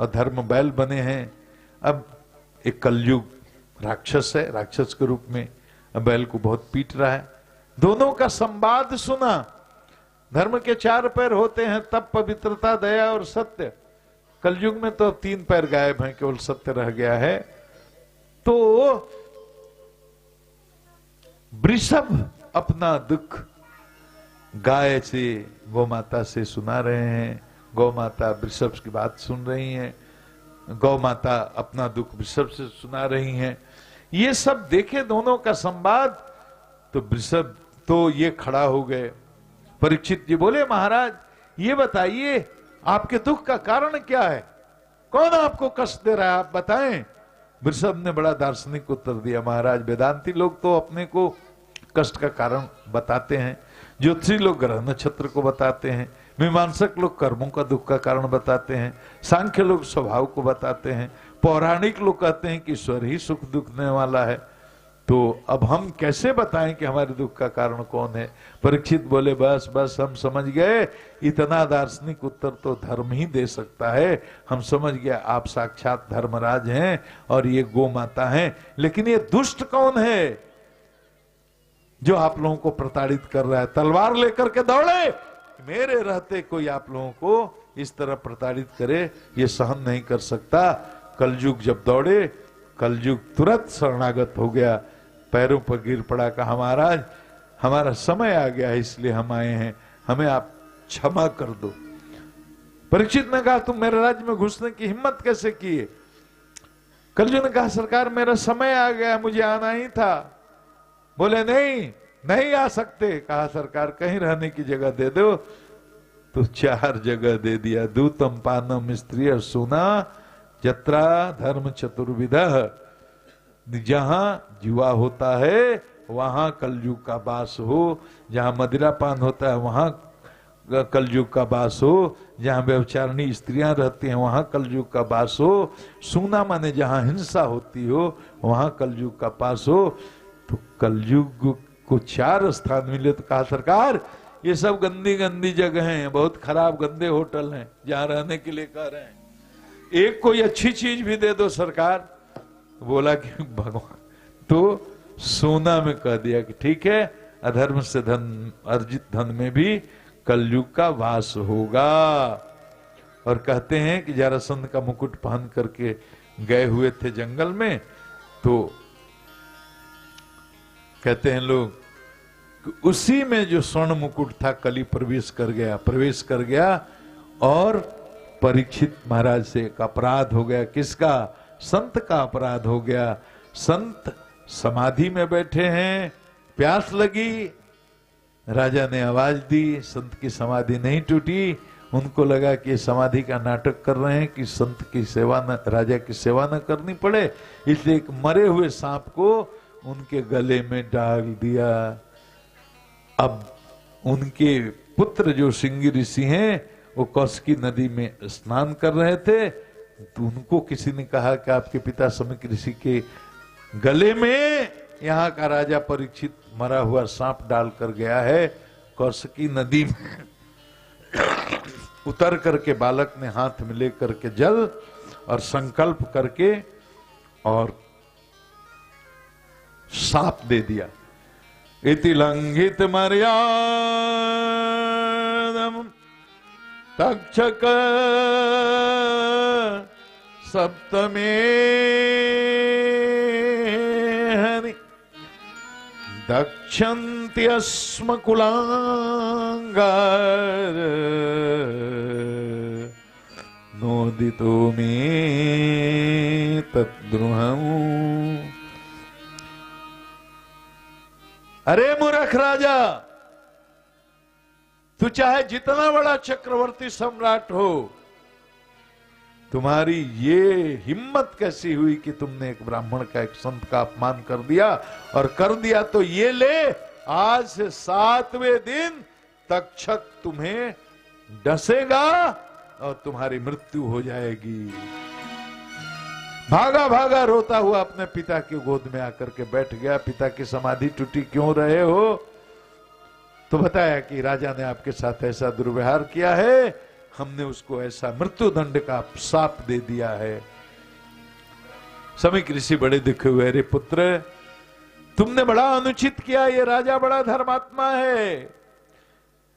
और धर्म बैल बने हैं। अब एक कलयुग राक्षस है, राक्षस के रूप में बैल को बहुत पीट रहा है। दोनों का संवाद सुना। धर्म के 4 पैर होते हैं, तब पवित्रता, दया और सत्य। कलयुग में तो 3 पैर गायब हैं, केवल सत्य रह गया है। तो वृषभ अपना दुख गाय से, गौ माता से सुना रहे हैं। गौ माता वृषभ की बात सुन रही हैं। गौ माता अपना दुख वृषभ से सुना रही हैं। ये सब देखे दोनों का संवाद, तो वृषभ तो ये खड़ा हो गए। परीक्षित जी बोले महाराज ये बताइए आपके दुख का कारण क्या है, कौन आपको कष्ट दे रहा है, आप बताएं। वृषभ ने बड़ा दार्शनिक उत्तर दिया महाराज वेदांती लोग तो अपने को कष्ट का कारण बताते हैं, ज्योतिषी लोग ग्रह नक्षत्र को बताते हैं, मीमांसक लोग कर्मों का दुख का कारण बताते हैं, सांख्य लोग स्वभाव को बताते हैं, पौराणिक लोग कहते हैं कि ईश्वर ही सुख दुख देने वाला है। तो अब हम कैसे बताएं कि हमारे दुख का कारण कौन है। परीक्षित बोले बस बस हम समझ गए, इतना दार्शनिक उत्तर तो धर्म ही दे सकता है। हम समझ गए आप साक्षात धर्मराज हैं और ये गौ माता हैं। लेकिन ये दुष्ट कौन है जो आप लोगों को प्रताड़ित कर रहा है। तलवार लेकर के दौड़े, मेरे रहते कोई आप लोगों को इस तरह प्रताड़ित करे ये सहन नहीं कर सकता। कलयुग जब दौड़े, कलयुग तुरंत शरणागत हो गया, पैरों पर गिर पड़ा, कहा महाराज हमारा समय आ गया है इसलिए हम आए हैं, हमें आप क्षमा कर दो। परीक्षित ने कहा तुम मेरे राज्य में घुसने की हिम्मत कैसे किए। कलयुग ने कहा सरकार मेरा समय आ गया, मुझे आना ही था। बोले नहीं नहीं आ सकते। कहा सरकार कहीं रहने की जगह दे दो। तो 4 जगह दे दिया। दूतम पानम स्त्री और सोना जत्रा धर्म चतुर्विधः। जहां जुआ होता है वहां कलयुग का वास हो, जहां मदिरापान होता है वहां कलयुग का वास हो, जहां व्यभिचारिणी स्त्रियां रहती हैं वहां कलयुग का वास हो, सूना माने जहां हिंसा होती हो वहां कलयुग का पास हो। तो कलयुग को 4 स्थान मिले। तो कहा सरकार ये सब गंदी गंदी जगह हैं, बहुत खराब गंदे होटल हैं जहां रहने के लिए कह रहे हैं, एक कोई अच्छी चीज भी दे दो सरकार। बोला कि भगवान, तो सोना में कह दिया कि ठीक है अधर्म से धन अर्जित धन में भी कलयुग का वास होगा। और कहते हैं कि जरासंध का मुकुट पहन करके गए हुए थे जंगल में, तो कहते हैं लोग उसी में जो स्वर्ण मुकुट था कली प्रवेश कर गया और परीक्षित महाराज से एक अपराध हो गया। किसका? संत का अपराध हो गया। संत समाधि में बैठे हैं, प्यास लगी, राजा ने आवाज दी, संत की समाधि नहीं टूटी। उनको लगा कि समाधि का नाटक कर रहे हैं कि संत की सेवा न, राजा की सेवा न करनी पड़े, इसलिए एक मरे हुए सांप को उनके गले में डाल दिया। अब उनके पुत्र जो सिंगी ऋषि हैं वो कौशिकी नदी में स्नान कर रहे थे, तो उनको किसी ने कहा कि आपके पिता समीक ऋषि के गले में यहाँ का राजा परीक्षित मरा हुआ सांप डाल कर गया है कौशिकी नदी में। उतर करके बालक ने हाथ में लेकर के जल और संकल्प करके और साप दे दिया। इति लंघित मर्यादम तक्षक सप्तमे हरि दक्षन्त्यस्म कुलांगार नोदितो मे तद्रुहम्। अरे मूर्ख राजा, तू चाहे जितना बड़ा चक्रवर्ती सम्राट हो, तुम्हारी ये हिम्मत कैसी हुई कि तुमने एक ब्राह्मण का, एक संत का अपमान कर दिया। और कर दिया तो ये ले, आज से 7वें दिन तक्षक तुम्हें डसेगा और तुम्हारी मृत्यु हो जाएगी। भागा भागा रोता हुआ अपने पिता की गोद में आकर के बैठ गया। पिता की समाधि टूटी, क्यों रहे हो? तो बताया कि राजा ने आपके साथ ऐसा दुर्व्यवहार किया है, हमने उसको ऐसा मृत्युदंड का शाप दे दिया है। समीक ऋषि बड़े दुखे हुए, अरे पुत्र, तुमने बड़ा अनुचित किया, ये राजा बड़ा धर्मात्मा है।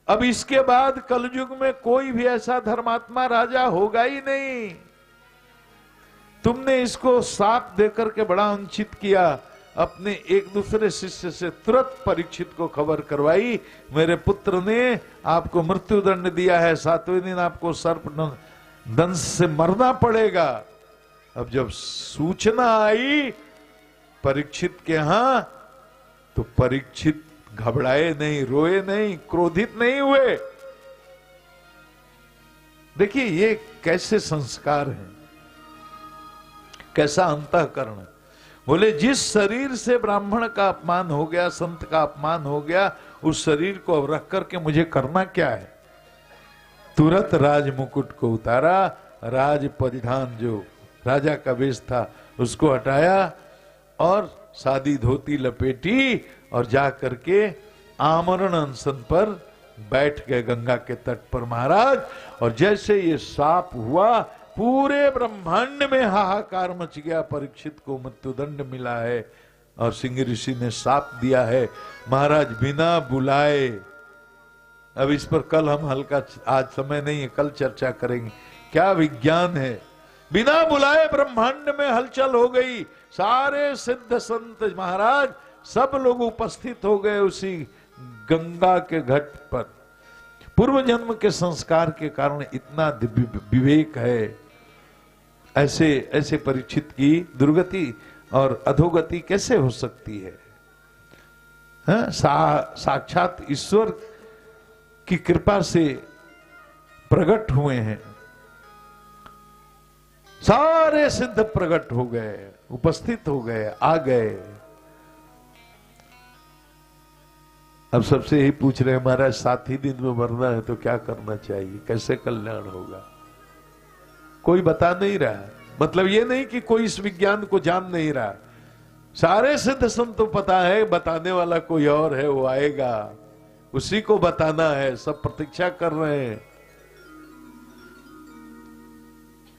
अब इसके बाद कलयुग में कोई भी ऐसा धर्मात्मा राजा होगा ही नहीं। तुमने इसको शाप देकर के बड़ा अनुचित किया। अपने एक दूसरे शिष्य से तुरंत परीक्षित को खबर करवाई, मेरे पुत्र ने आपको मृत्युदंड दिया है, 7वें दिन आपको सर्प दंश से मरना पड़ेगा। अब जब सूचना आई परीक्षित के यहां, तो परीक्षित घबराए नहीं, रोए नहीं, क्रोधित नहीं हुए। देखिए ये कैसे संस्कार हैं, कैसा अंतःकरण। बोले जिस शरीर से ब्राह्मण का अपमान हो गया, संत का अपमान हो गया, उस शरीर को अब रख करके मुझे करना क्या है? तुरंत राज मुकुट को उतारा, राज परिधान जो राजा का वेश था उसको हटाया और सादी धोती लपेटी और जा करके आमरण अनशन पर बैठ गए गंगा के तट पर महाराज। और जैसे ये साप हुआ, पूरे ब्रह्मांड में हाहाकार मच गया। परीक्षित को मृत्युदंड मिला है और सिंह ऋषि ने साप दिया है महाराज बिना बुलाए। अब इस पर कल हम हल्का, आज समय नहीं है, कल चर्चा करेंगे। क्या विज्ञान है, बिना बुलाए ब्रह्मांड में हलचल हो गई। सारे सिद्ध संत महाराज सब लोग उपस्थित हो गए उसी गंगा के घाट पर। पूर्व जन्म के संस्कार के कारण इतना विवेक है। ऐसे ऐसे परीक्षित की दुर्गति और अधोगति कैसे हो सकती है? साक्षात ईश्वर की कृपा से प्रकट हुए हैं, सारे सिद्ध प्रकट हो गए, उपस्थित हो गए, आ गए। अब सबसे यही पूछ रहे हैं महाराज 7 ही दिन में मरना है तो क्या करना चाहिए, कैसे कल्याण होगा? कोई बता नहीं रहा। मतलब ये नहीं कि कोई इस विज्ञान को जान नहीं रहा। सारे सिद्ध संत पता है, बताने वाला कोई और है, वो आएगा, उसी को बताना है। सब प्रतीक्षा कर रहे हैं।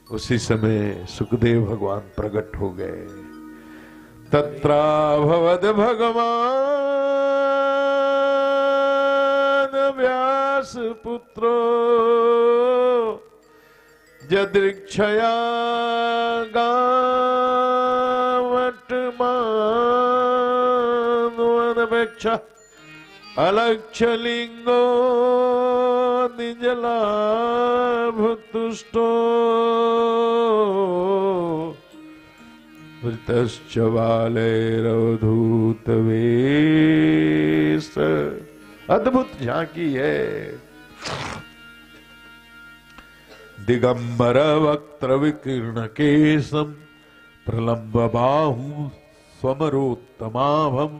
उसी समय सुखदेव भगवान प्रकट हो गए। तत्राभवद भगवान व्यास पुत्रो जदृक्षया गावटमानवनपेक्षा अलक्षलिंगो निजलाभतुष्टो वृतश्च बालैरवधूतवेश। अद्भुत झांकी है। दिगंबर वक्त्र विकीर्ण केशम प्रलंब बाहु स्वमरोत्तमाभम।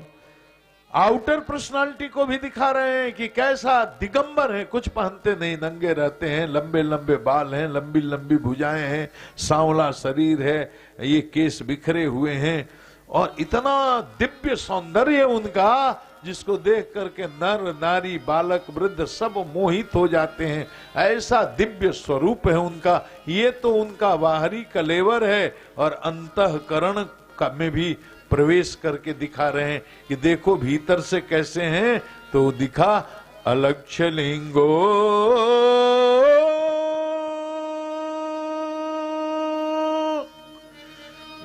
आउटर पर्सनालिटी को भी दिखा रहे हैं कि कैसा दिगंबर है, कुछ पहनते नहीं, नंगे रहते हैं, लंबे लंबे बाल हैं, लंबी लंबी भुजाएं हैं, सांवला शरीर है, ये केस बिखरे हुए हैं और इतना दिव्य सौंदर्य उनका जिसको देख करके नर नारी बालक वृद्ध सब मोहित हो जाते हैं। ऐसा दिव्य स्वरूप है उनका। ये तो उनका बाहरी कलेवर है और अंतःकरण का में भी प्रवेश करके दिखा रहे हैं कि देखो भीतर से कैसे हैं। तो दिखा अलक्ष्य लिंगो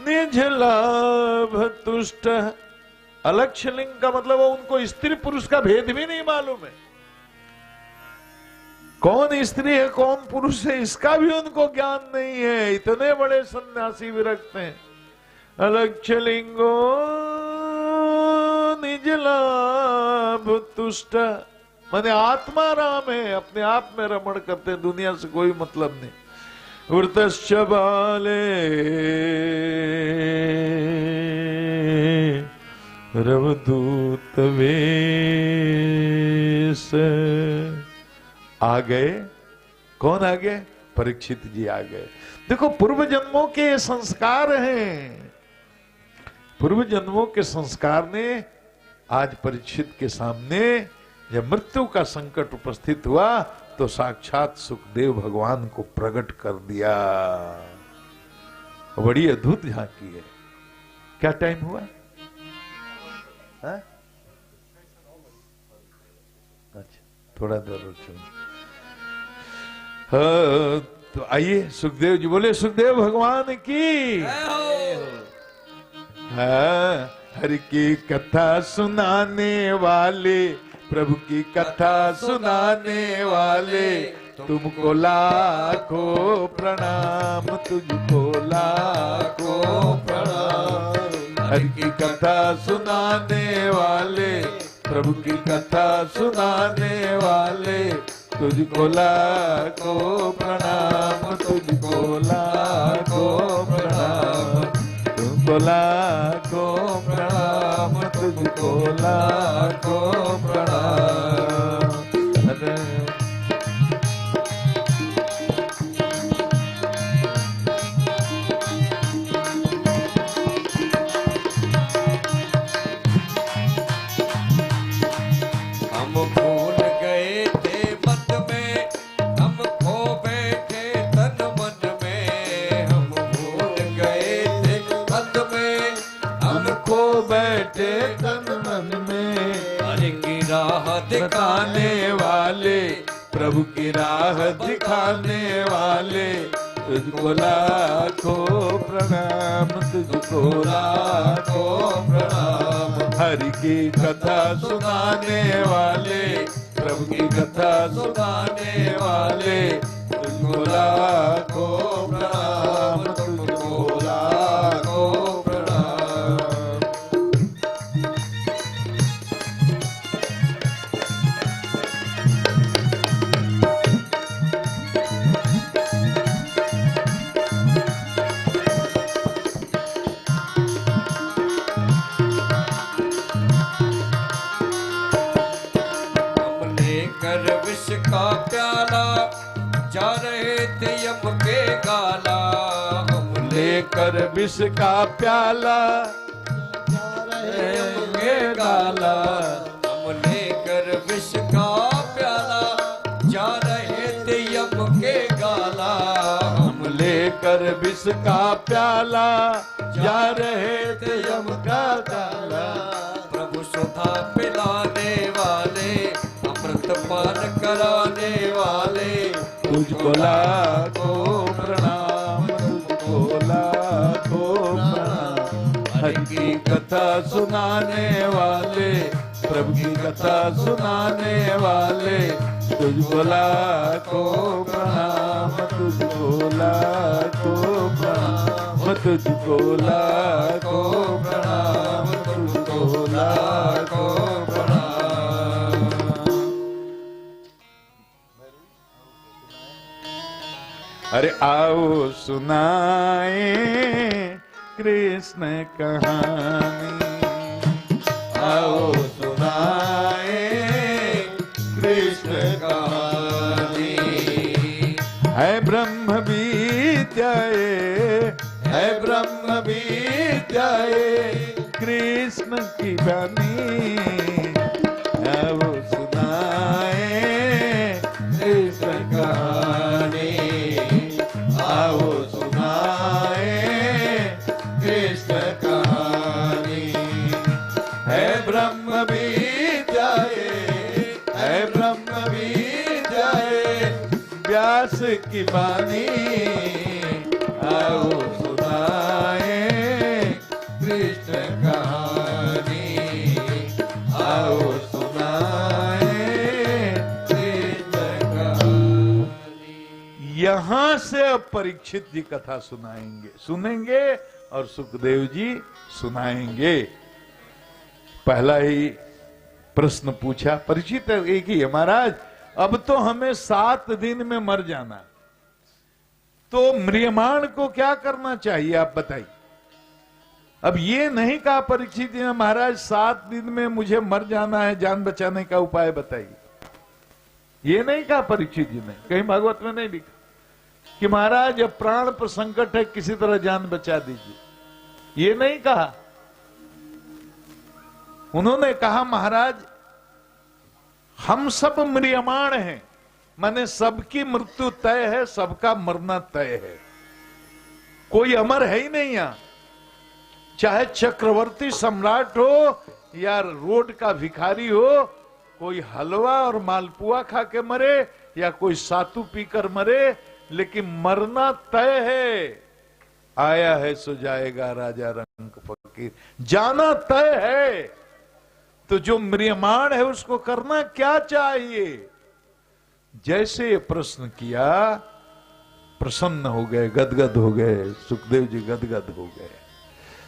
निज लाभ तुष्ट। अलक्ष्य लिंग का मतलब उनको स्त्री पुरुष का भेद भी नहीं मालूम है। कौन स्त्री है कौन पुरुष है इसका भी उनको ज्ञान नहीं है। इतने बड़े सन्यासी विरक्त हैं। अलक्ष्य लिंगो निज लाभ तुष्ट, माने आत्मा राम है, अपने आप में रमण करते हैं, दुनिया से कोई मतलब नहीं। वृतश्च बाले रवदूत वेश। आ गए, कौन आ गए? परीक्षित जी आ गए। देखो पूर्व जन्मों के संस्कार हैं। पूर्व जन्मों के संस्कार ने आज परीक्षित के सामने जब मृत्यु का संकट उपस्थित हुआ तो साक्षात सुखदेव भगवान को प्रकट कर दिया। बड़ी अद्भुत झांकी है। क्या टाइम हुआ? अच्छा, थोड़ा देर और चलो। तो आइए सुखदेव जी बोले सुखदेव भगवान की। हरि की कथा सुनाने वाले, प्रभु की कथा सुनाने वाले, तुमको लाखों प्रणाम, तुझको लाखों प्रणाम। हरि की कथा सुनाने वाले, प्रभु की कथा सुनाने वाले, तुझको लाखों प्रणाम, तुझको लाखों प्रणाम, तुझको लाखों प्रणाम, तुझको लाखों प्रणाम।
हम भूल गए थे मत में, हम खो बैठे तन मन में। हम भूल गए थे मत में, हम
खो बैठे तन मन में।
हरि की राह
दिखाने वाले, प्रभु की राह दिखाने वाले, तुझको लाखों प्रणाम, तुझको लाखों प्रणाम। हरि की कथा सुनाने वाले, प्रभु की कथा सुनाने वाले, तुझको लाखों प्रणाम, तुझको लाखों प्रणाम।
विष का प्याला जा रहे थे यम के गाला। हम
लेकर विष का प्याला जा रहे यम के गाला।
हम लेकर विष का प्याला जा रहे थे यम के गाला।
हम लेकर विष का प्याला जा रहे थे यम का गाला।
प्रभु सुधा पिलाने वाले, अमृत पान कराने वाले,
तुझको लाखों प्रणाम, तुझको लाखों प्रणाम। हरि की कथा सुनाने वाले, प्रभु की कथा सुनाने वाले, तुझको लाखों प्रणाम, तुझको लाखों प्रणाम, तुझको लाखों प्रणाम, तुझको लाखों प्रणाम। अरे आओ सुनाए कृष्ण कहानी, आओ सुनाए कृष्ण कहानी। है ब्रह्म विद्याए, है ब्रह्म विद्याए, कृष्ण की बानी। की बानी, आओ सुनाए कृष्ण कहानी, आओ सुनाए कृष्ण कहानी। यहां से अब परीक्षित जी कथा सुनेंगे और सुखदेव जी सुनाएंगे। पहला ही प्रश्न पूछा परीक्षित एक ही है, महाराज अब तो हमें 7 दिन में मर जाना, तो म्रियमाण को क्या करना चाहिए आप बताइए। अब ये नहीं कहा परीक्षित जी ने महाराज 7 दिन में मुझे मर जाना है, जान बचाने का उपाय बताइए, ये नहीं कहा परीक्षित जी ने। कहीं भागवत में नहीं लिखा कि महाराज अब प्राण पर संकट है, किसी तरह जान बचा दीजिए, ये नहीं कहा। उन्होंने कहा महाराज हम सब म्रियमाण हैं, माने सबकी मृत्यु तय है, सबका मरना तय है, कोई अमर है ही नहीं यहां। चाहे चक्रवर्ती सम्राट हो या रोड का भिखारी हो, कोई हलवा और मालपुआ खा के मरे या कोई सातू पीकर मरे, लेकिन मरना तय है। आया है सो जाएगा राजा रंग फकीर, जाना तय है। तो जो म्रियमाण है उसको करना क्या चाहिए। जैसे ये प्रश्न किया प्रसन्न हो गए, गदगद हो गए, सुखदेव जी गदगद हो गए।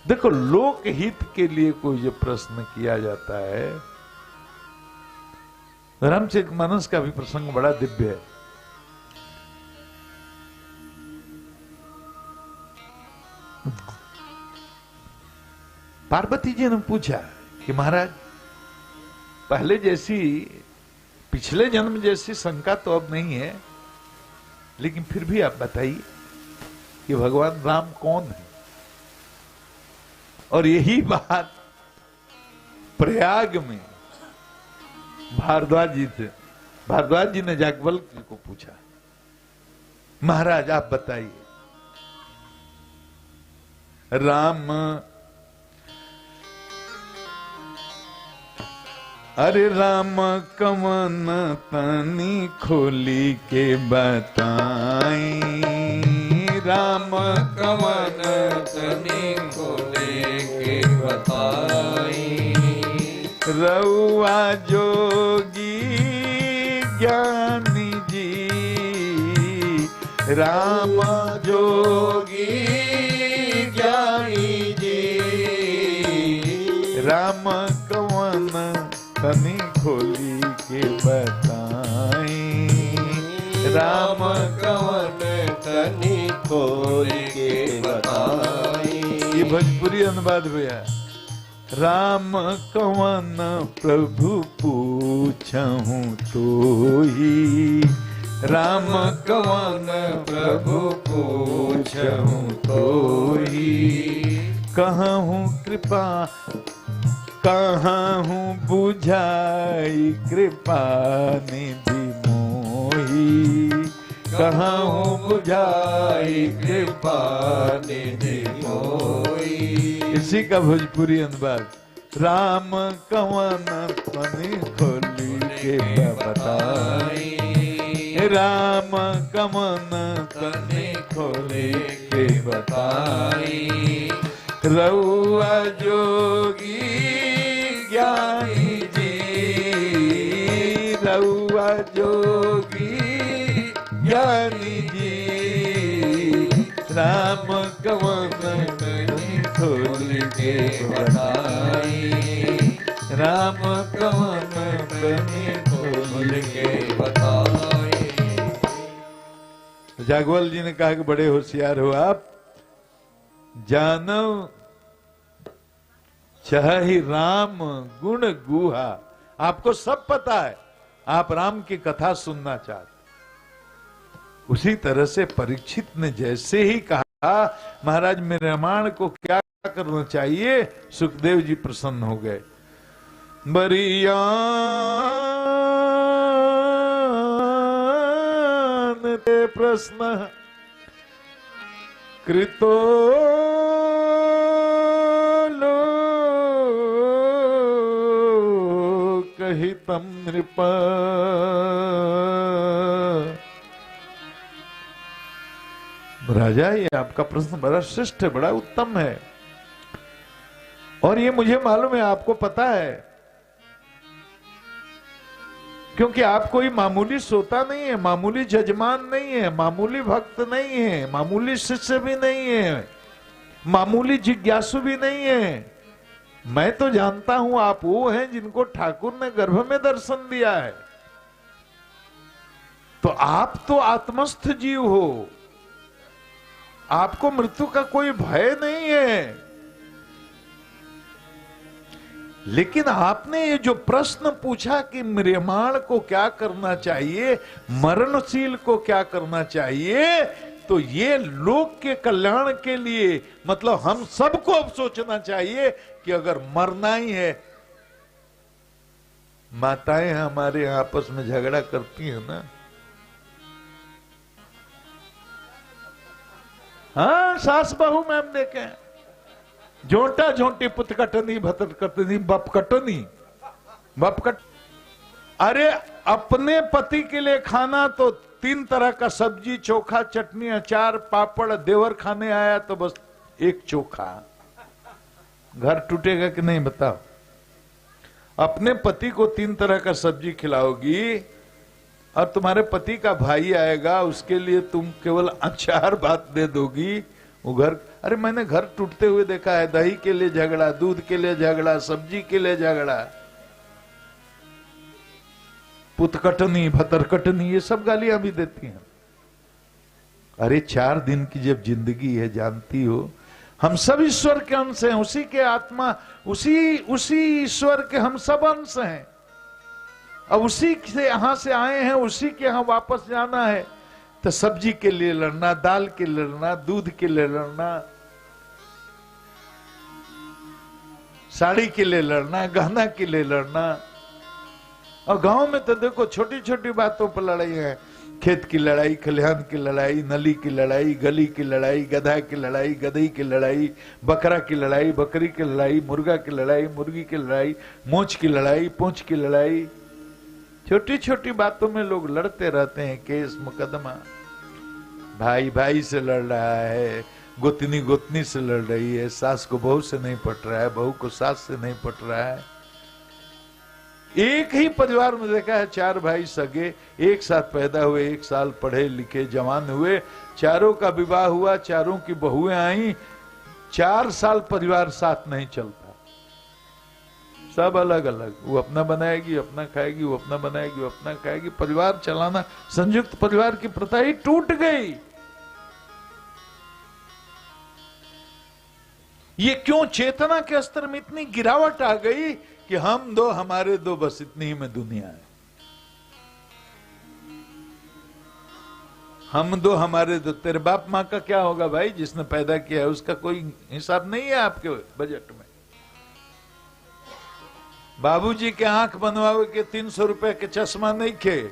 देखो लोकहित के लिए कोई जो प्रश्न किया जाता है, रामचरितमानस का भी प्रसंग बड़ा दिव्य है। पार्वती जी ने पूछा कि महाराज पहले जैसी, पिछले जन्म जैसी शंका तो अब नहीं है, लेकिन फिर भी आप बताइए कि भगवान राम कौन है। और यही बात प्रयाग में भारद्वाज जी ने जागवल्क जी को पूछा, महाराज आप बताइए राम, अरे राम कवन तनी खोली के बताई, राम
कवन तनी खोले के बताई,
रउआ जोगी ज्ञानी जी, राम
जोगी ज्ञानी जी,
राम कवन तनी खोली के बताई,
राम कवन तनी खोल के बताई।
ये भोजपुरी अनुवाद भैया। राम कवन प्रभु पूछहूं तो ही, राम कवन प्रभु पूछहूं तो ही, कहूं कृपा कहूं बुझाई कृपा निधि मोही, कहूं बुझाई कृपा निधि मोही। इसी का भोजपुरी अनुवाद। राम कवन तनी खोली के बताई, राम कवन तनी खोली के बताई, रउआ जोगी ज्ञानी जी, रउआ जोगी ज्ञानी जी, राम कवन तनी खोल के बताई, राम कवन तनी खोल के बताई। जागवल जी ने कहा कि बड़े होशियार हो आप, जानव चाहे राम गुण गुहा, आपको सब पता है, आप राम की कथा सुनना चाहते। उसी तरह से परीक्षित ने जैसे ही कहा महाराज मेरे रामायण को क्या करना चाहिए, सुखदेव जी प्रसन्न हो गए। बरियान ते प्रश्न कृतो लोकहितं नृप, राजा, ये आपका प्रश्न बड़ा श्रेष्ठ है, बड़ा उत्तम है, और ये मुझे मालूम है, आपको पता है, क्योंकि आप कोई मामूली श्रोता नहीं है, मामूली जजमान नहीं है, मामूली भक्त नहीं है, मामूली शिष्य भी नहीं है, मामूली जिज्ञासु भी नहीं है। मैं तो जानता हूं आप वो हैं जिनको ठाकुर ने गर्भ में दर्शन दिया है। तो आप तो आत्मस्थ जीव हो, आपको मृत्यु का कोई भय नहीं है। लेकिन आपने ये जो प्रश्न पूछा कि म्रियमाण को क्या करना चाहिए, मरणशील को क्या करना चाहिए, तो ये लोक के कल्याण के लिए, मतलब हम सबको अब सोचना चाहिए कि अगर मरना ही है, माताएं हमारे आपस में झगड़ा करती हैं ना, हाँ, सास बहू में हम देखें, झोंटा झोंटी पुत कटनी भतर कटनी बप कटनी बप कट। अरे अपने पति के लिए खाना तो 3 तरह का सब्जी, चोखा, चटनी, अचार, पापड़, देवर खाने आया तो बस एक चोखा, घर टूटेगा कि नहीं बताओ। अपने पति को 3 तरह का सब्जी खिलाओगी और तुम्हारे पति का भाई आएगा, उसके लिए तुम केवल अचार भात दे दोगी, वो घर, अरे मैंने घर टूटते हुए देखा है, दही के लिए झगड़ा, दूध के लिए झगड़ा, सब्जी के लिए झगड़ा, पुतकटनी भतरकटनी, ये सब गालियां भी देती हैं। अरे 4 दिन की जब जिंदगी है, जानती हो हम सब ईश्वर के अंश हैं, उसी के आत्मा, उसी ईश्वर के हम सब अंश हैं। अब उसी से यहां से आए हैं, उसी के यहां वापस जाना है, तो सब्जी के लिए लड़ना, दाल के लिए लड़ना, दूध के लिए लड़ना, साड़ी के लिए लड़ना, गहना के लिए लड़ना। और गांव में तो देखो छोटी छोटी बातों पर लड़ाई है, खेत की लड़ाई, खलिहान की लड़ाई, नली की लड़ाई, गली की लड़ाई, गधा की लड़ाई, गधई की लड़ाई, बकरा की लड़ाई, बकरी की लड़ाई, मुर्गा की लड़ाई, मुर्गी की लड़ाई, मोच की लड़ाई, पूंछ की लड़ाई। छोटी छोटी बातों में लोग लड़ते रहते हैं, केस मुकदमा, भाई भाई से लड़ रहा है, गोतनी गोतनी से लड़ रही है, सास को बहू से नहीं पट रहा है, बहू को सास से नहीं पट रहा है। एक ही परिवार में देखा है 4 भाई सगे, एक साथ पैदा हुए, 1 साल पढ़े लिखे जवान हुए, चारों का विवाह हुआ, चारों की बहुएं आई, 4 साल परिवार साथ नहीं चलता, सब अलग अलग, वो अपना बनाएगी, अपना खाएगी, वो अपना बनाएगी, वो अपना खाएगी। परिवार चलाना, संयुक्त परिवार की प्रथा ही टूट गई। ये क्यों? चेतना के स्तर में इतनी गिरावट आ गई कि हम दो हमारे दो, बस इतनी ही में दुनिया है। हम दो हमारे दो, तेरे बाप माँ का क्या होगा भाई, जिसने पैदा किया है उसका कोई हिसाब नहीं है आपके बजट में। बाबूजी के आंख बनवावे के 300 रुपए के चश्मा नहीं खे,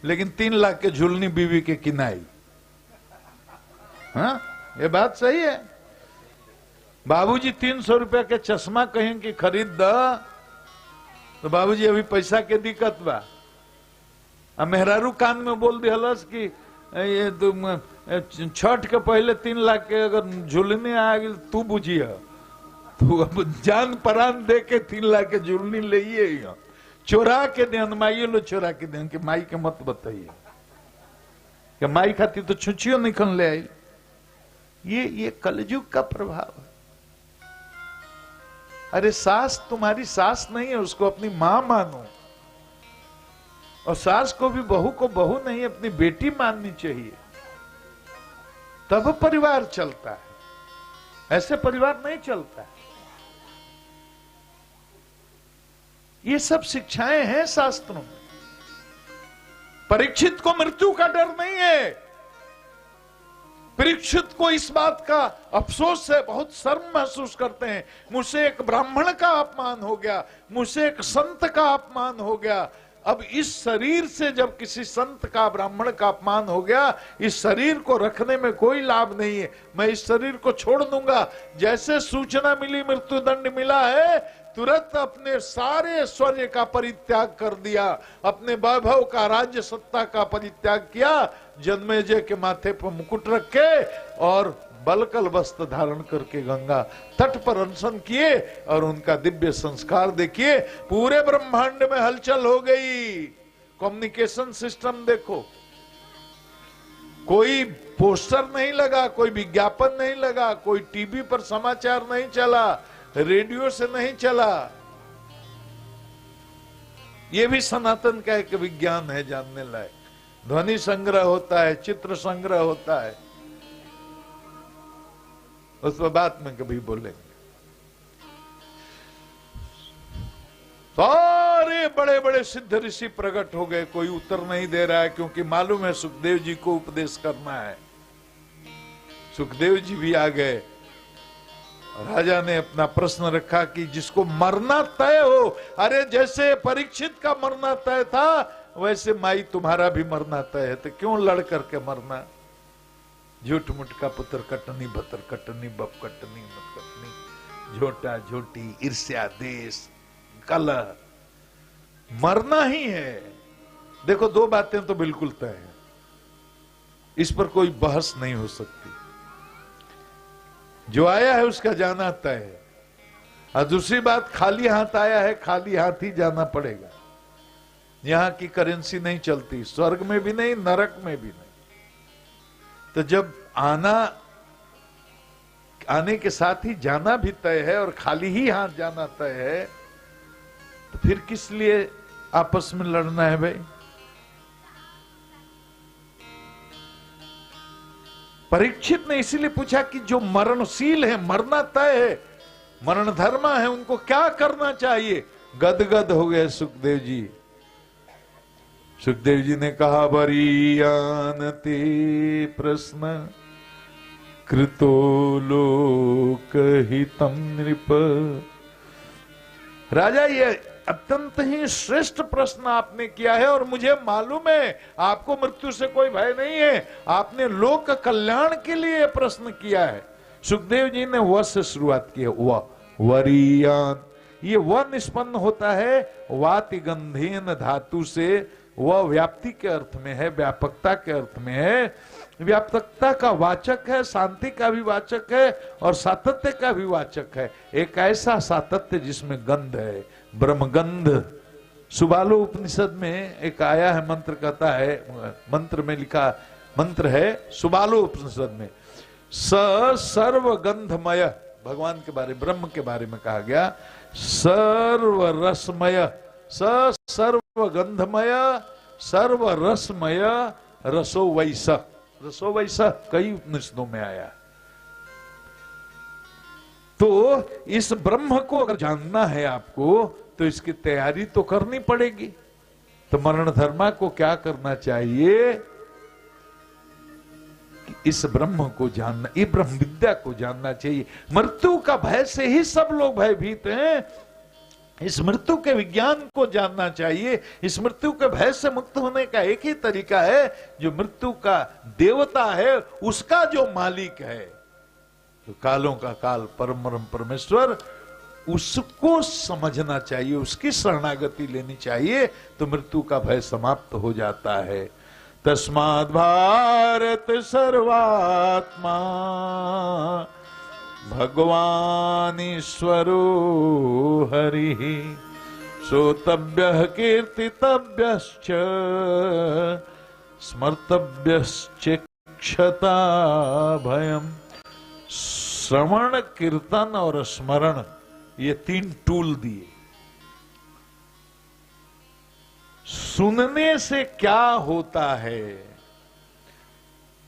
लेकिन 3 लाख के झुलनी बीवी के किनाई। हाँ, ये बात सही है। बाबूजी 300 रुपए के चश्मा कहें कि खरीद द, तो बाबूजी अभी पैसा के दिक्कत बा। अब मेहरारू कान में बोल दिहलस कि ये तुम छठ के पहले 3 लाख के अगर झुलनी आ गई तू बुझिया, तू अब जान प्राण दे के 3 लाख के झुलनी ले, चोरा के देन, माइयो लो चोरा के देन, कि माई के मत बताइए कि माई खाती तो छुचियो निकल ले आई। ये कलयुग का प्रभाव है। अरे सास तुम्हारी सास नहीं है, उसको अपनी मां मानो, और सास को भी बहू को बहू नहीं अपनी बेटी माननी चाहिए, तब परिवार चलता है। ऐसे परिवार नहीं चलता है। ये सब शिक्षाएं हैं शास्त्रों में। परीक्षित को मृत्यु का डर नहीं है। परीक्षित को इस बात का अफसोस है, बहुत शर्म महसूस करते हैं, मुझसे एक ब्राह्मण का अपमान हो गया, मुझसे एक संत का अपमान हो गया, अब इस शरीर से जब किसी संत का, ब्राह्मण का अपमान हो गया, इस शरीर को रखने में कोई लाभ नहीं है, मैं इस शरीर को छोड़ दूंगा। जैसे सूचना मिली मृत्यु दंड मिला है, तुरंत अपने सारे ऐश्वर्य का परित्याग कर दिया, अपने वैभव का, राज्य सत्ता का परित्याग किया, जन्मेजय के माथे पर मुकुट रखे और बलकल वस्त्र धारण करके गंगा तट पर अनशन किए और उनका दिव्य संस्कार देखिए। पूरे ब्रह्मांड में हलचल हो गई। कम्युनिकेशन सिस्टम देखो, कोई पोस्टर नहीं लगा, कोई विज्ञापन नहीं लगा, कोई टीवी पर समाचार नहीं चला, रेडियो से नहीं चला। यह भी सनातन का एक विज्ञान है जानने लायक। ध्वनि संग्रह होता है, चित्र संग्रह होता है, उस पर बात में कभी बोलेंगे। सारे बड़े बड़े सिद्ध ऋषि प्रकट हो गए, कोई उत्तर नहीं दे रहा है क्योंकि मालूम है सुखदेव जी को उपदेश करना है। सुखदेव जी भी आ गए। राजा ने अपना प्रश्न रखा कि जिसको मरना तय हो, अरे जैसे परीक्षित का मरना तय था वैसे माई तुम्हारा भी मरना तय है, तो क्यों लड़ करके मरना? झूठ मुठ का पुत्र कटनी, भतर कटनी, बप कटनी, मत कटनी, झोटा झोटी, ईर्ष्या, देश, कलह, मरना ही है। देखो दो बातें तो बिल्कुल तय है, इस पर कोई बहस नहीं हो सकती। जो आया है उसका जाना तय है, और दूसरी बात, खाली हाथ आया है, खाली हाथ ही जाना पड़ेगा। यहां की करेंसी नहीं चलती, स्वर्ग में भी नहीं, नरक में भी नहीं। तो जब आने के साथ ही जाना भी तय है और खाली ही हाथ जाना तय है, तो फिर किस लिए आपस में लड़ना है भाई? परीक्षित ने इसीलिए पूछा कि जो मरणशील है, मरना तय है, मरण धर्मा है, उनको क्या करना चाहिए? गदगद हो गए सुखदेव जी। सुखदेव जी ने कहा, वरीयानते प्रश्न कृतो लोकहितम नृप। राजा, ये अत्यंत ही श्रेष्ठ प्रश्न आपने किया है और मुझे मालूम है आपको मृत्यु से कोई भय नहीं है, आपने लोक कल्याण के लिए प्रश्न किया है। सुखदेव जी ने व से शुरुआत की है, वरीयान। ये व निष्पन्न होता है वाति गंधेन धातु से, वह व्याप्ति के अर्थ में है, व्यापकता के अर्थ में है। व्यापकता का वाचक है, शांति का भी वाचक है और सातत्य का भी वाचक है। एक ऐसा सातत्य जिसमें गंध है, ब्रह्मगंध। सुबालो उपनिषद में एक आया है मंत्र, कहता है, मंत्र में लिखा मंत्र है सुबालो उपनिषद में, स सर्वगंधमय, भगवान के बारे, ब्रह्म के बारे में कहा गया, सर्व रसमय, स सर्वगंधमय सर्व रसमय रसो वैस। रसो वैस कई उपनिषदों में आया। तो इस ब्रह्म को अगर जानना है आपको, तो इसकी तैयारी तो करनी पड़ेगी। तो मरण धर्मा को क्या करना चाहिए? कि इस ब्रह्म को जानना, ये ब्रह्म विद्या को जानना चाहिए। मृत्यु का भय से ही सब लोग भयभीत हैं। इस मृत्यु के विज्ञान को जानना चाहिए। इस मृत्यु के भय से मुक्त होने का एक ही तरीका है, जो मृत्यु का देवता है, उसका जो मालिक है, तो कालों का काल परम परमेश्वर, उसको समझना चाहिए, उसकी शरणागति लेनी चाहिए, तो मृत्यु का भय समाप्त हो जाता है। तस्माद् भारत सर्वात्मा भगवान ईश्वरो हरि श्रोतव्यः कीर्तितव्यश्च स्मर्तव्यश्चिक्षता भयम्। श्रवण, कीर्तन और स्मरण, ये तीन टूल दिए। सुनने से क्या होता है,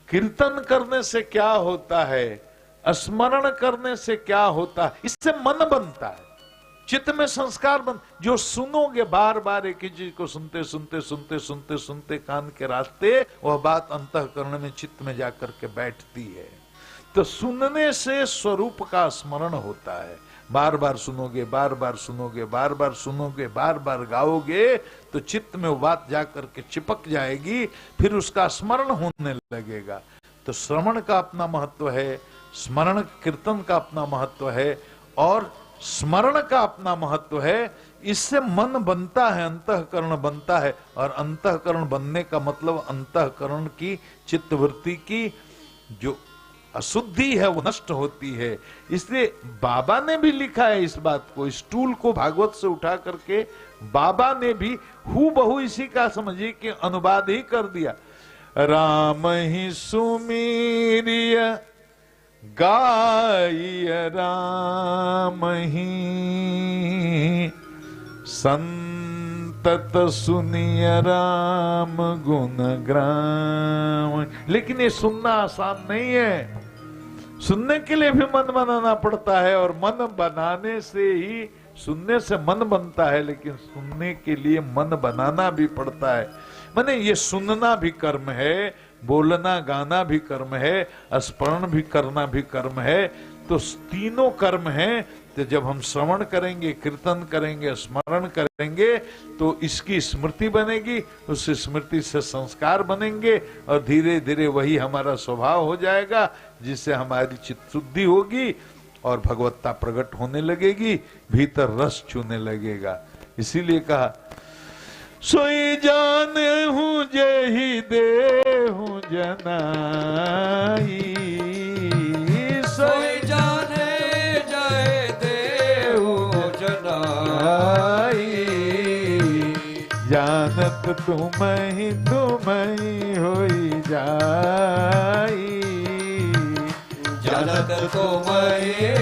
कीर्तन करने से क्या होता है, स्मरण करने से क्या होता है, इससे मन बनता है, चित्त में संस्कार बन। जो सुनोगे बार बार एक ही चीज को सुनते सुनते सुनते सुनते सुनते कान के रास्ते, वह बात अंतःकरण में, चित्त में जाकर के बैठती है। तो सुनने से स्वरूप का स्मरण होता है, बार बार सुनोगे, बार बार सुनोगे, बार बार सुनोगे, बार बार गाओगे तो चित्त में वो बात जाकर के चिपक जाएगी, फिर उसका स्मरण होने लगेगा। तो श्रवण का अपना महत्व है, स्मरण कीर्तन का अपना महत्व है और स्मरण का अपना महत्व है। इससे मन बनता है, अंतःकरण बनता है, और अंतःकरण बनने का मतलब अंतःकरण की चित्तवृत्ति की जो अशुद्धि है वो नष्ट होती है। इसलिए बाबा ने भी लिखा है इस बात को, इस टूल को भागवत से उठा करके बाबा ने भी हूबहू इसी का समझिए कि अनुवाद ही कर दिया। राम ही सुमीरिय गाय राम ही संतत सुनिय राम गुण ग्राम। लेकिन ये सुनना आसान नहीं है, सुनने के लिए भी मन बनाना पड़ता है, और मन बनाने से ही, सुनने से मन बनता है, लेकिन सुनने के लिए मन बनाना भी पड़ता है। माने ये सुनना भी कर्म है, बोलना गाना भी कर्म है, स्मरण भी करना भी कर्म है। तो तीनों कर्म हैं। तो जब हम श्रवण करेंगे, कीर्तन करेंगे, स्मरण करेंगे तो इसकी स्मृति बनेगी, उस स्मृति से संस्कार बनेंगे और धीरे धीरे वही हमारा स्वभाव हो जाएगा, जिससे हमारी चित्त शुद्धि होगी और भगवत्ता प्रकट होने लगेगी, भीतर रस चूने लगेगा। इसीलिए कहा सोई जान हूं जही दे हूं जनाई,
सोई जाने जय देहु जनाई,
जानत तुम ही होई जाई,
जानत तुम ही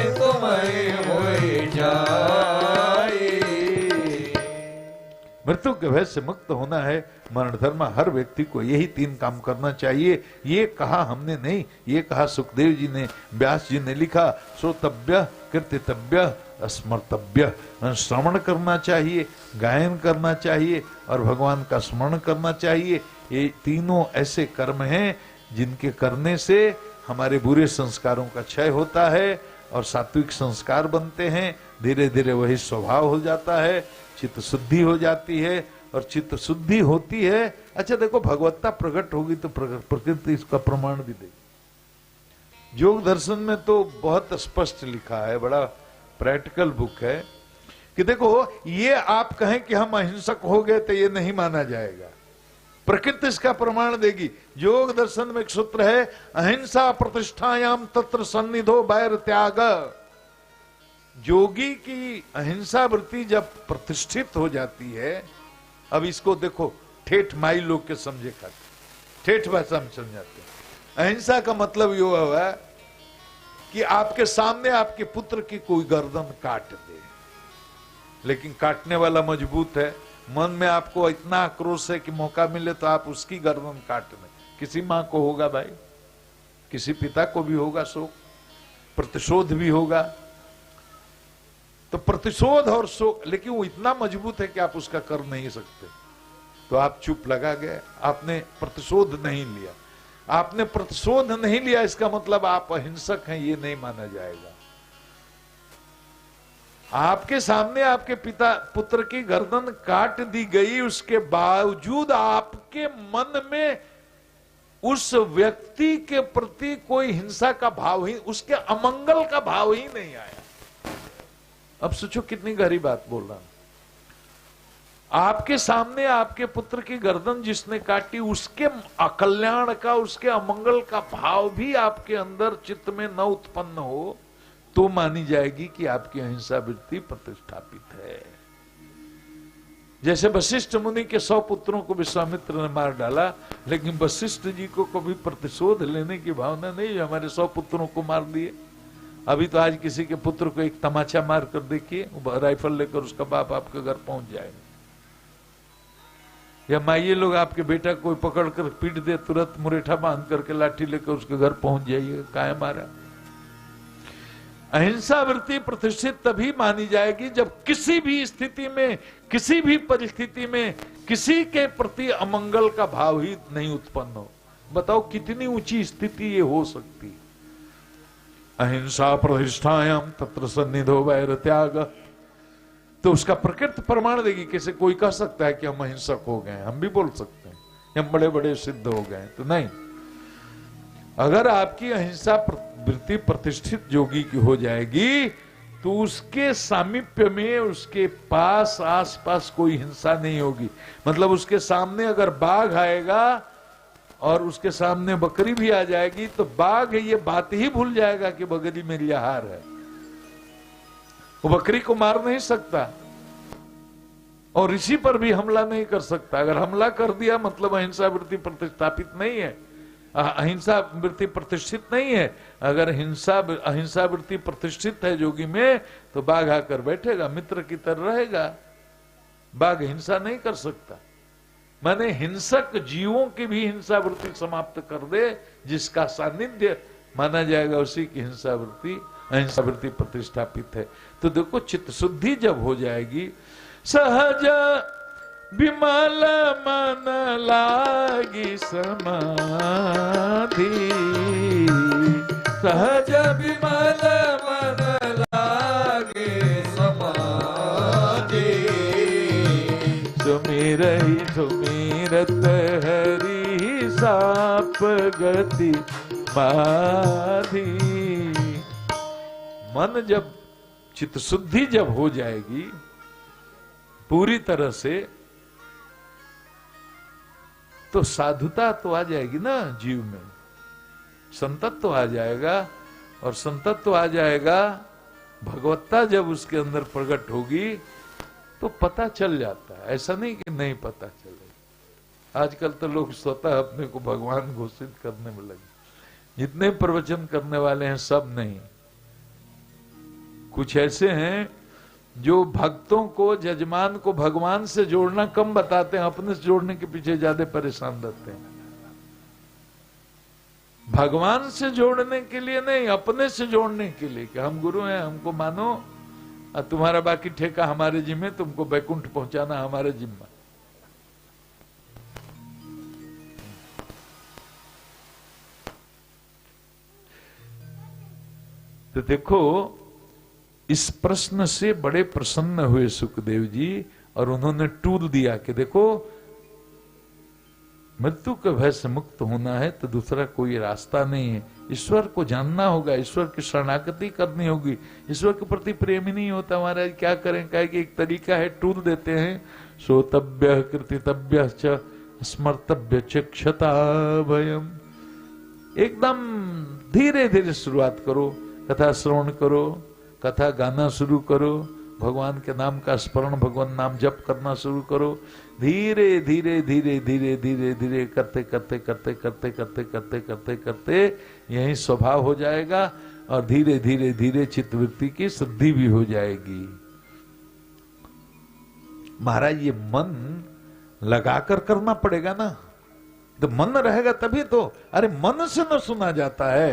होई जाई।
मृत्यु के भय से मुक्त होना है, मरण धर्म हर व्यक्ति को यही तीन काम करना चाहिए। ये कहा हमने नहीं, ये कहा सुखदेव जी ने, व्यास जी ने लिखा, श्रोतव्य, कीर्तितव्य, स्मर्तव्य। श्रवण करना चाहिए, गायन करना चाहिए और भगवान का स्मरण करना चाहिए। ये तीनों ऐसे कर्म हैं जिनके करने से हमारे बुरे संस्कारों का क्षय होता है और सात्विक संस्कार बनते हैं। धीरे धीरे वही स्वभाव हो जाता है, चित्त शुद्धि हो जाती है, और चित्त शुद्धि होती है। अच्छा देखो, भगवत्ता प्रकट होगी तो प्रकृति इसका प्रमाण भी देगी। योग दर्शन में तो बहुत स्पष्ट लिखा है, बड़ा प्रैक्टिकल बुक है कि देखो, ये आप कहें कि हम अहिंसक हो गए तो ये नहीं माना जाएगा, प्रकृति इसका प्रमाण देगी। योग दर्शन में एक सूत्र है, अहिंसा प्रतिष्ठायाम तत्र सन्निधो वैर त्याग। योगी की अहिंसा वृत्ति जब प्रतिष्ठित हो जाती है, अब इसको देखो ठेठ माई लोग के समझे खाते, ठेठ भाषा में समझाते हैं। अहिंसा का मतलब यो हुआ कि आपके सामने आपके पुत्र की कोई गर्दन काट दे, लेकिन काटने वाला मजबूत है, मन में आपको इतना आक्रोश है कि मौका मिले तो आप उसकी गर्दन काट दें। किसी मां को होगा भाई, किसी पिता को भी होगा शोक, प्रतिशोध भी होगा। तो प्रतिशोध और शोक, लेकिन वो इतना मजबूत है कि आप उसका कर नहीं सकते, तो आप चुप लगा गए, आपने प्रतिशोध नहीं लिया। आपने प्रतिशोध नहीं लिया, इसका मतलब आप अहिंसक हैं, ये नहीं माना जाएगा। आपके सामने आपके पिता पुत्र की गर्दन काट दी गई, उसके बावजूद आपके मन में उस व्यक्ति के प्रति कोई हिंसा का भाव ही, उसके अमंगल का भाव ही नहीं आया। अब सोचो कितनी गहरी बात बोल रहा हूं। आपके सामने आपके पुत्र की गर्दन जिसने काटी, उसके अकल्याण का, उसके अमंगल का भाव भी आपके अंदर चित्त में न उत्पन्न हो तो मानी जाएगी कि आपकी अहिंसा वृत्ति प्रतिष्ठापित है। जैसे वशिष्ठ मुनि के 100 पुत्रों को विश्वामित्र ने मार डाला, लेकिन वशिष्ठ जी को कभी प्रतिशोध लेने की भावना नहीं, हमारे 100 पुत्रों को मार दिए। अभी तो आज किसी के पुत्र को एक तमाचा मार कर देखिए, राइफल लेकर उसका बाप आपके घर पहुंच जाएगा, या माइये लोग आपके बेटा को पकड़ कर पीट दे, तुरंत मुरेठा बांध करके लाठी लेकर उसके घर पहुंच जाइए, काहे मारा। अहिंसा वृत्ति प्रतिष्ठित तभी मानी जाएगी जब किसी भी स्थिति में, किसी भी परिस्थिति में किसी के प्रति अमंगल का भाव ही नहीं उत्पन्न हो। बताओ कितनी ऊंची स्थिति ये हो सकती। अहिंसा प्रतिष्ठायाम तत्र सन्निधो वैर त्याग। तो उसका प्रकृत प्रमाण देगी। कैसे कोई कह सकता है कि हम अहिंसक हो गए, हम भी बोल सकते हैं हम बड़े बड़े सिद्ध हो गए, तो नहीं। अगर आपकी अहिंसा वृत्ति प्रतिष्ठित योगी की हो जाएगी तो उसके सामीप्य में, उसके पास आसपास कोई हिंसा नहीं होगी। मतलब उसके सामने अगर बाघ आएगा और उसके सामने बकरी भी आ जाएगी तो बाघ ये बात ही भूल जाएगा कि बकरी मेरी आहार है, वो बकरी को मार नहीं सकता और ऋषि पर भी हमला नहीं कर सकता। अगर हमला कर दिया मतलब अहिंसा वृत्ति प्रतिष्ठापित नहीं है, अहिंसा वृत्ति प्रतिष्ठित नहीं है। अगर अहिंसा वृत्ति प्रतिष्ठित है योगी में तो बाघ आकर बैठेगा, मित्र की तरह रहेगा। बाघ हिंसा नहीं कर सकता। माने हिंसक जीवों की भी हिंसा वृत्ति समाप्त कर दे, जिसका सानिध्य माना जाएगा उसी की अहिंसा वृत्ति प्रतिष्ठापित है। तो देखो चित्त शुद्धि जब हो जाएगी, सहज विमल मन लागी समाधि, सहज विमल मन लागे समाधि, सुमिरत हरि साप गति बाधी। मन जब चित्त शुद्धि जब हो जाएगी पूरी तरह से, तो साधुता तो आ जाएगी ना जीव में, संतत्व आ जाएगा। और संतत्व आ जाएगा, भगवत्ता जब उसके अंदर प्रकट होगी तो पता चल जाता है। ऐसा नहीं कि नहीं पता चलेगा। आजकल तो लोग स्वतः अपने को भगवान घोषित करने में लगे। जितने प्रवचन करने वाले हैं सब नहीं, कुछ ऐसे हैं जो भक्तों को, जजमान को भगवान से जोड़ना कम बताते हैं, अपने से जोड़ने के पीछे ज्यादा परेशान रहते हैं। भगवान से जोड़ने के लिए नहीं, अपने से जोड़ने के लिए कि हम गुरु हैं, हमको मानो और तुम्हारा बाकी ठेका हमारे जिम्मे, तुमको बैकुंठ पहुंचाना हमारे जिम्मा। तो देखो, इस प्रश्न से बड़े प्रसन्न हुए सुखदेव जी और उन्होंने टूल दिया कि देखो, मृत्यु के भय से मुक्त होना है तो दूसरा कोई रास्ता नहीं है। ईश्वर को जानना होगा, ईश्वर की शरणागति करनी होगी। ईश्वर के प्रति प्रेम ही नहीं होता महाराज, क्या करें? कहे कि एक तरीका है, टूल देते हैं, श्रोतव्य कृतितव्य च स्मर्तव्य च क्षता भयम। एकदम धीरे धीरे शुरुआत करो, कथा श्रवण करो, कथा गाना शुरू करो, भगवान के नाम का स्मरण, भगवान नाम जप करना शुरू करो। धीरे धीरे धीरे धीरे धीरे धीरे करते करते करते करते करते करते करते करते यही स्वभाव हो जाएगा और धीरे धीरे धीरे चित्तवृत्ति की शुद्धि भी हो जाएगी। महाराज ये मन लगाकर करना पड़ेगा ना, तो मन रहेगा तभी तो। अरे मन से न सुना जाता है,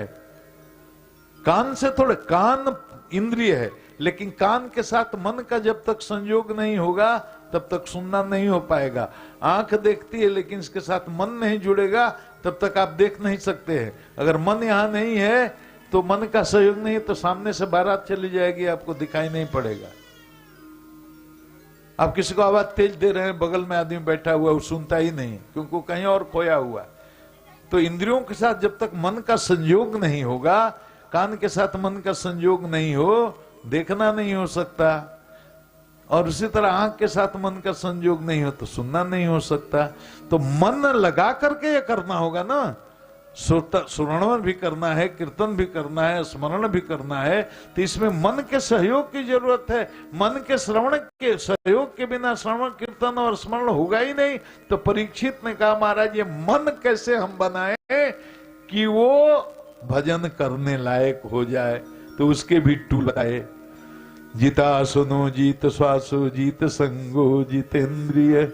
कान से थोड़े, कान इंद्रिय है लेकिन कान के साथ मन का जब तक संयोग नहीं होगा तब तक सुनना नहीं हो पाएगा। आंख देखती है लेकिन इसके साथ मन नहीं जुड़ेगा तब तक आप देख नहीं सकते हैं। अगर मन यहां नहीं है तो मन का सहयोग नहीं तो सामने से बारात चली जाएगी, आपको दिखाई नहीं पड़ेगा। आप किसी को आवाज तेज दे रहे हैं, बगल में आदमी बैठा हुआ वो सुनता ही नहीं क्योंकि कहीं और खोया हुआ। तो इंद्रियों के साथ जब तक मन का संयोग नहीं होगा, कान के साथ मन का संयोग नहीं हो, देखना नहीं हो सकता। और उसी तरह आंख के साथ मन का संयोग नहीं हो तो सुनना नहीं हो सकता। तो मन लगा करके ये करना होगा ना, श्रवण भी करना है, कीर्तन भी करना है, स्मरण भी करना है। तो इसमें मन के सहयोग की जरूरत है। मन के श्रवण के सहयोग के बिना श्रवण कीर्तन और स्मरण होगा ही नहीं। तो परीक्षित ने कहा महाराज ये मन कैसे हम बनाए कि वो भजन करने लायक हो जाए। तो उसके भी टूल आए, जीता सुनो जीत श्वासो जीत संगो जितेंद्रिय,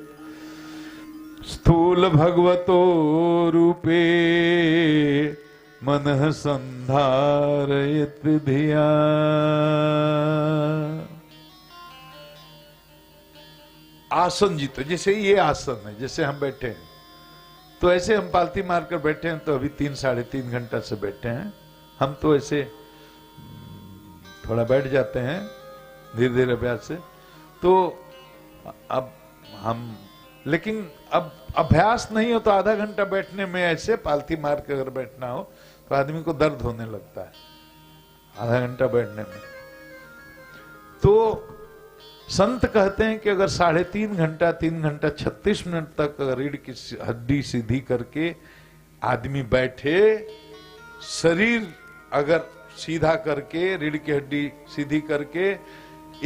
स्थूल भगवतो रूपे मनः संधारयत धिया। आसन जीतो, जैसे ये आसन है, जैसे हम बैठे हैं तो ऐसे हम पालती मारकर बैठे हैं, तो अभी 3 साढ़े 3 घंटा से बैठे हैं हम। तो ऐसे थोड़ा बैठ जाते हैं धीरे धीरे अभ्यास से। तो अब हम, लेकिन अब अभ्यास नहीं हो तो आधा घंटा बैठने में ऐसे पालथी मार के अगर बैठना हो तो आदमी को दर्द होने लगता है आधा घंटा बैठने में। तो संत कहते हैं कि अगर 3.5 घंटा 3 घंटा 36 मिनट तक अगर रीढ़ की हड्डी सीधी करके आदमी बैठे, शरीर अगर सीधा करके रीढ़ की हड्डी सीधी करके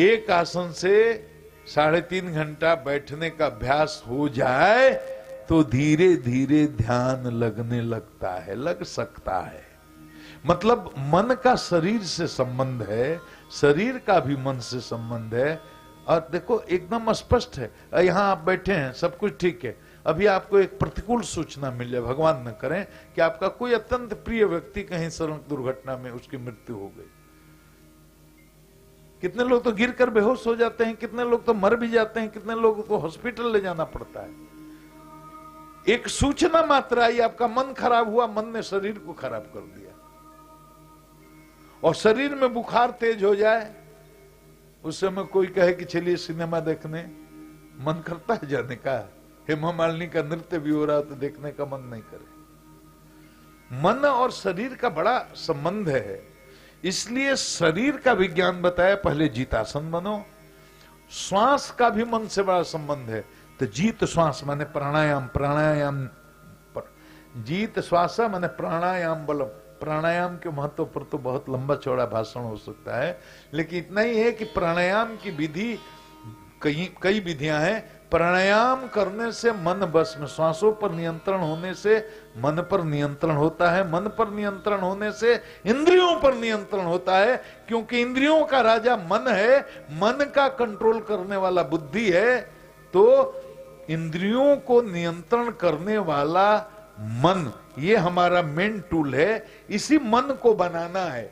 एक आसन से 3.5 घंटा बैठने का अभ्यास हो जाए तो धीरे धीरे ध्यान लगने लगता है, लग सकता है। मतलब मन का शरीर से संबंध है, शरीर का भी मन से संबंध है। और देखो एकदम स्पष्ट है, यहां आप बैठे हैं सब कुछ ठीक है, अभी आपको एक प्रतिकूल सूचना मिल जाए, भगवान न करें, कि आपका कोई अत्यंत प्रिय व्यक्ति कहीं सड़क दुर्घटना में उसकी मृत्यु हो गई। कितने लोग तो गिरकर बेहोश हो जाते हैं, कितने लोग तो मर भी जाते हैं, कितने लोग को हॉस्पिटल ले जाना पड़ता है। एक सूचना मात्र आई, आपका मन खराब हुआ, मन ने शरीर को खराब कर दिया। और शरीर में बुखार तेज हो जाए, उस समय कोई कहे कि चलिए सिनेमा देखने, मन करता है जाने का। हेमा मालिनी का नृत्य भी हो रहा तो देखने का मन नहीं करे। मन और शरीर का बड़ा संबंध है, इसलिए शरीर का विज्ञान बताया पहले जीतासन बनो। श्वास का भी मन से बड़ा संबंध है, तो जीत श्वास माने प्राणायाम, प्राणायाम जीत श्वास माने प्राणायाम बलम। प्राणायाम के महत्व पर तो बहुत लंबा चौड़ा भाषण हो सकता है, लेकिन इतना ही है कि प्राणायाम की विधि कई विधियां हैं। प्राणायाम करने से मन बस में, श्वासों पर नियंत्रण होने से मन पर नियंत्रण होता है, मन पर नियंत्रण होने से इंद्रियों पर नियंत्रण होता है, क्योंकि इंद्रियों का राजा मन है, मन का कंट्रोल करने वाला बुद्धि है। तो इंद्रियों को नियंत्रण करने वाला मन, ये हमारा मेन टूल है। इसी मन को बनाना है।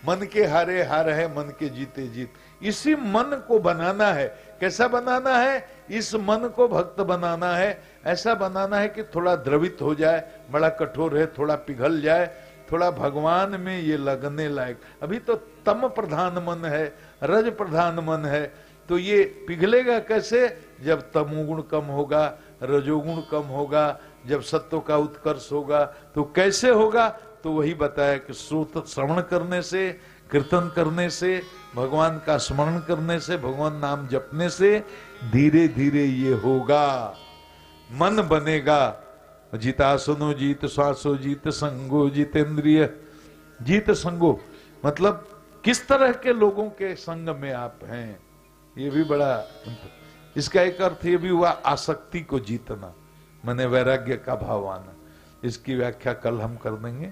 मन के हारे हार है, मन के जीते जीत। इसी मन को बनाना है। कैसा बनाना है? इस मन को भक्त बनाना है। ऐसा बनाना है कि थोड़ा द्रवित हो जाए, बड़ा कठोर है, थोड़ा पिघल जाए, थोड़ा भगवान में ये लगने लायक। अभी तो तम प्रधान मन है, रज प्रधान मन है, तो ये पिघलेगा कैसे? जब तमोगुण कम होगा, रजोगुण कम होगा, जब सत्व का उत्कर्ष होगा। तो कैसे होगा? तो वही बताया कि श्रवण करने से, कीर्तन करने से, भगवान का स्मरण करने से, भगवान नाम जपने से धीरे धीरे ये होगा, मन बनेगा। जितासनो जीत श्वासो जीत संगो जितेंद्रिय। जीत संगो मतलब किस तरह के लोगों के संग में आप हैं, ये भी बड़ा। इसका एक अर्थ ये भी हुआ आसक्ति को जीतना, माने वैराग्य का भाव आना। इसकी व्याख्या कल हम कर देंगे,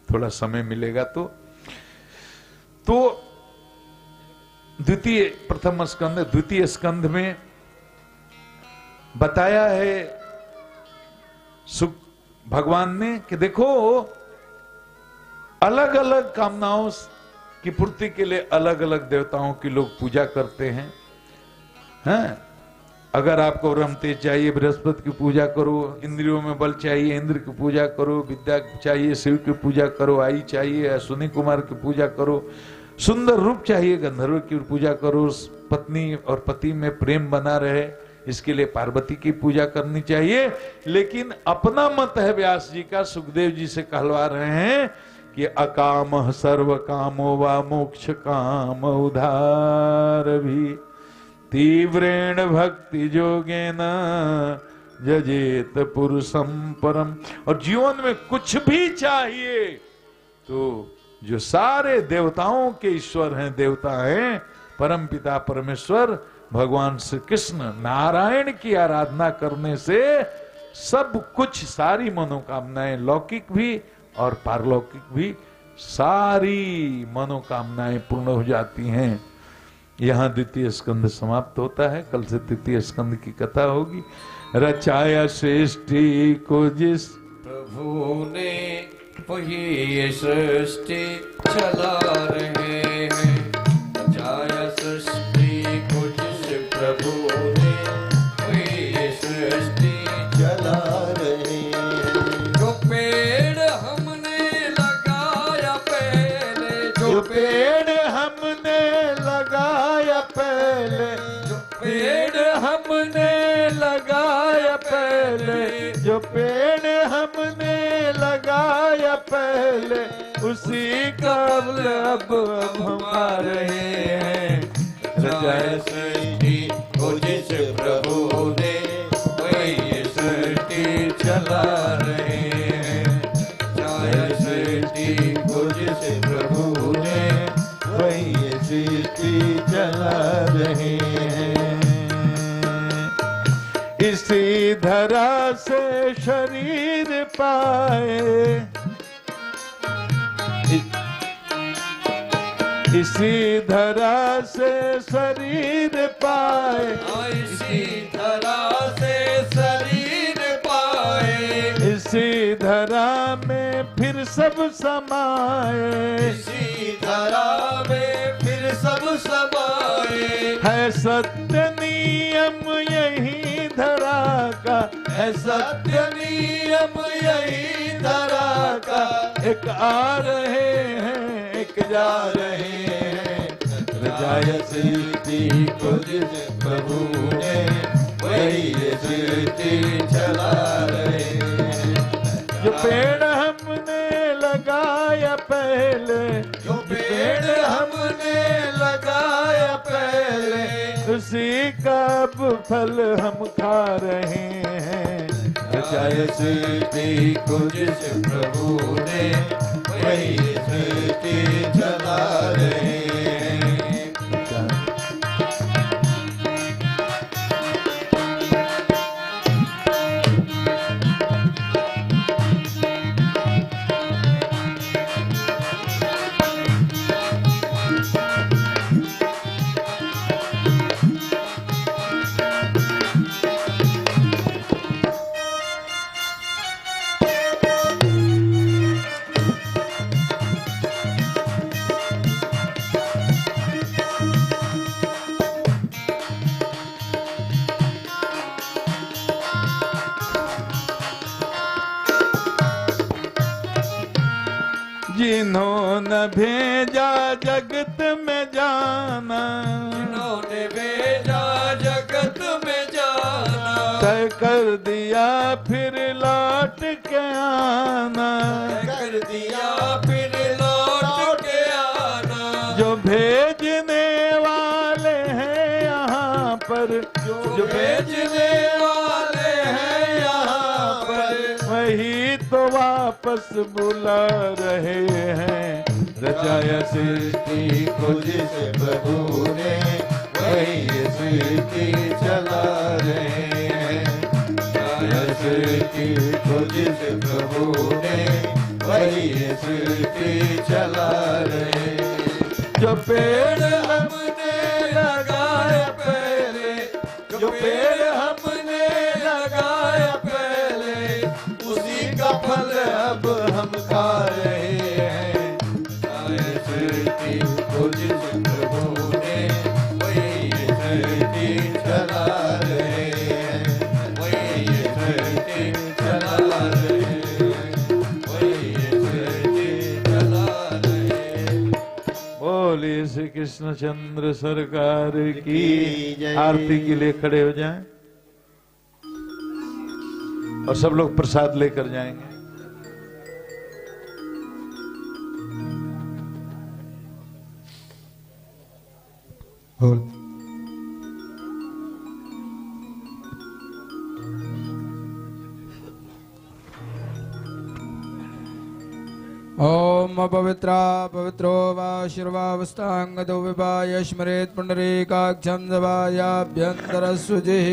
थोड़ा समय मिलेगा तो। प्रथम स्कंध, द्वितीय स्कंध में बताया है भगवान ने कि देखो अलग अलग कामनाओं की पूर्ति के लिए अलग अलग देवताओं की लोग पूजा करते हैं। अगर आपको ब्रह्म तेज चाहिए, बृहस्पति की पूजा करो। इंद्रियों में बल चाहिए, इंद्र की पूजा करो। विद्या चाहिए, शिव की पूजा करो। आई चाहिए, अश्विनी कुमार की पूजा करो। सुंदर रूप चाहिए, गंधर्व की पूजा करो। पत्नी और पति में प्रेम बना रहे, इसके लिए पार्वती की पूजा करनी चाहिए। लेकिन अपना मत है व्यास जी का, सुखदेव जी से कहलवा रहे हैं कि अकाम सर्व कामो वा मोक्ष काम उधार भी तीव्रेण भक्ति जोगेन जजेत पुरुषम परम। और जीवन में कुछ भी चाहिए तो जो सारे देवताओं के ईश्वर हैं, देवता हैं, परम पिता परमेश्वर भगवान श्री कृष्ण नारायण की आराधना करने से सब कुछ, सारी मनोकामनाएं, लौकिक भी और पारलौकिक भी, सारी मनोकामनाएं पूर्ण हो जाती हैं। यहाँ द्वितीय स्कंध समाप्त होता है। कल से तृतीय स्कंध की कथा होगी। रचाया सृष्टि को जिस
प्रभु ने, वही सृष्टि चला रहे हैं। रचाया सृष्टि को जिस प्रभु ने, वही सृष्टि चला रहे हैं। जो पेड़ हमने लगाया पहले, जो पेड़
फल उसी का फल अब हम खा रहे हैं।
जय सृष्टि को जिस प्रभु ने वही ये सृष्टि चला रहे हैं। जय सृष्टि को जिस प्रभु ने
वही ये सृष्टि चला रहे हैं। इसी धरा से शरीर पाए, इसी धरा से शरीर पाए,
इसी धरा से शरीर पाए,
इसी धरा में फिर सब समाए,
इसी धरा में फिर सब समाए।
है सत्य नियम यही धरा का, है सत्य नियम यही धरा का। एक आ रहे हैं एक जा रहे हैं,
जय सृष्टि को जिस प्रभु ने वही ये सृष्टि चला रहे हैं।
जो पेड़ हमने लगाया पहले,
जो पेड़ हमने लगाया पहले,
उसी का अब फल हम खा रहे हैं।
जय सृष्टि को जिस प्रभु ने वही सृष्टि चला रहे हैं।
जिन्होंने भेजा जगत में जाना,
जिन्होंने भेजा जगत में जाना,
तय कर दिया फिर लौट के आना,
कर दिया फिर लौट के आना।
जो भेजने वाले हैं यहाँ पर,
जो भेजने वाले हैं यहाँ पर,
वही तो वापस बुला रहे हैं। रचाया
सृष्टि को जिस प्रभु ने वही सृष्टि चला रहे हैं। जय सृष्टि को जिस प्रभु ने वही सृष्टि चला रहे हैं।
जो पेड़
हमने लगाया पहले, जो पेड़ हमने लगाया पहले, उसी का फल अब हम खा रहे हैं। जय सृष्टि को जिस प्रभु ने वही सृष्टि चला रहे हैं। वही सृष्टि चला रहे हैं। वही सृष्टि चला रहे हैं।
बोलिए श्री कृष्णचंद्र सरकार की
की जय।
आरती के लिए खड़े हो जाएं और सब लोग प्रसाद लेकर जाएंगे।
ओम पवित्रा पवित्रो वा शिर्वावस्थांगतो विभाय स्मरेत् पुंडरीकाक्षं दवायाभ्यन्तरस्वजिः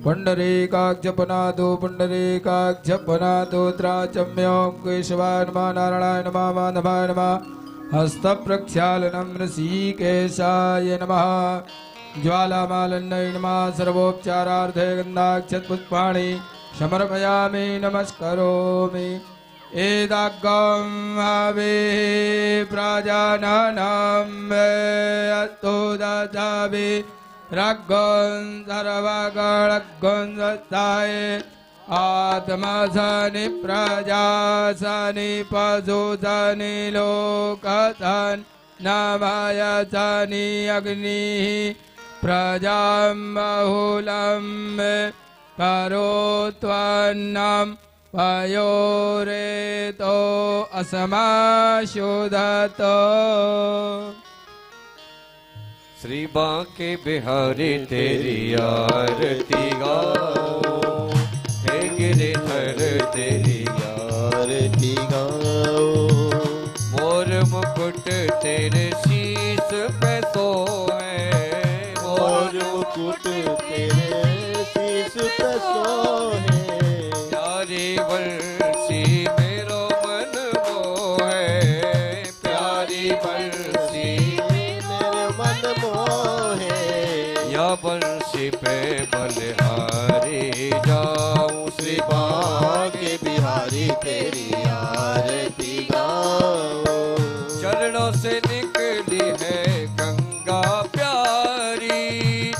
पुंडरीकाक्षपनातो पुंडरीकाक्षपनातो त्राचम्यों केशवाय नमः नारायणाय नमः माधवाय नमः हस्तप्रक्षालनं ऋषिकेशाय नमः ज्वालामालन्यै नमः सर्वोपचारार्थे गन्धाक्षतपुष्पाणि समर्पयामि नमस्करोमि एदागं हवे प्रजानानां अतो ददावे रग्गं सर्वगणगं दत्ताय आत्मसनि प्रजासनि पशुसनि लोकसन् नमयसनि अग्निः प्रजां बहुलं करोत्वन्नं पयोरेतो असमाशोदतो
श्री बांके बिहारी तेरी आरती गाओ, हे गिरिधर तेरी आरती गाओ। मोर मुकुट तेरे शीश पे सोए, मोर मुकुट तेरे शीश पे सोए। प्यारी बंसी मेरो मन मोहे, प्यारी बंसी मेरे मन मोहे। या बंसी पे बलिहारी जाऊं, श्री बांके बिहारी तेरी आरती गाऊं। चरणों से निकली है गंगा प्यारी,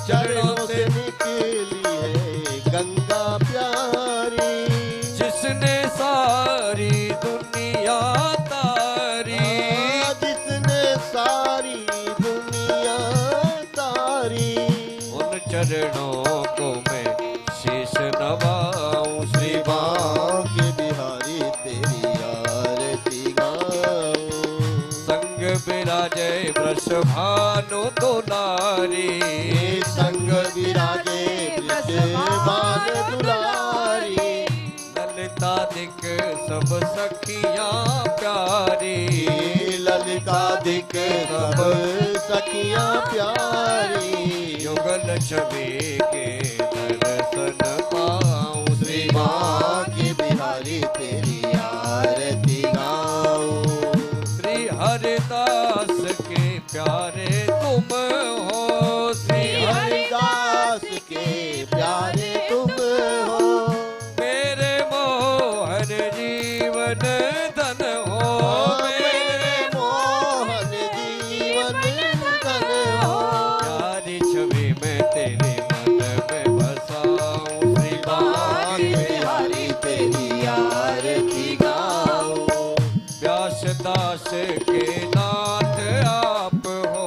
चरणों से निकली है गंगा प्यारी। जिसने सारी दुनिया तारी, जिसने सारी दुनिया तारी। उन चरणों को मैं शीश नवाऊं, श्री बांके बिहारी तेरी आरती गाऊं। संग विराजे वृषभानु दुलारी, संग विराजे वृषभानु दुलारी। ललितादिक सब सखियां प्यारी, ललितादिक सब सखियां प्यारी। युगल छवि के दर्शन पाऊं, श्री बांके बिहारी तेरी आरती गाऊं। श्री हरिदास के प्यारे तुम हो, श्री हरिदास के प्यारे तुम हो। मेरे मोहन जीवन धन हो, मेरे मोहन जीवन धन हो। प्यारी छवि में तेरे मन में बसाऊं, श्री बांके बिहारी तेरी आरती गाऊं। व्यास दास के नाथ आप हो,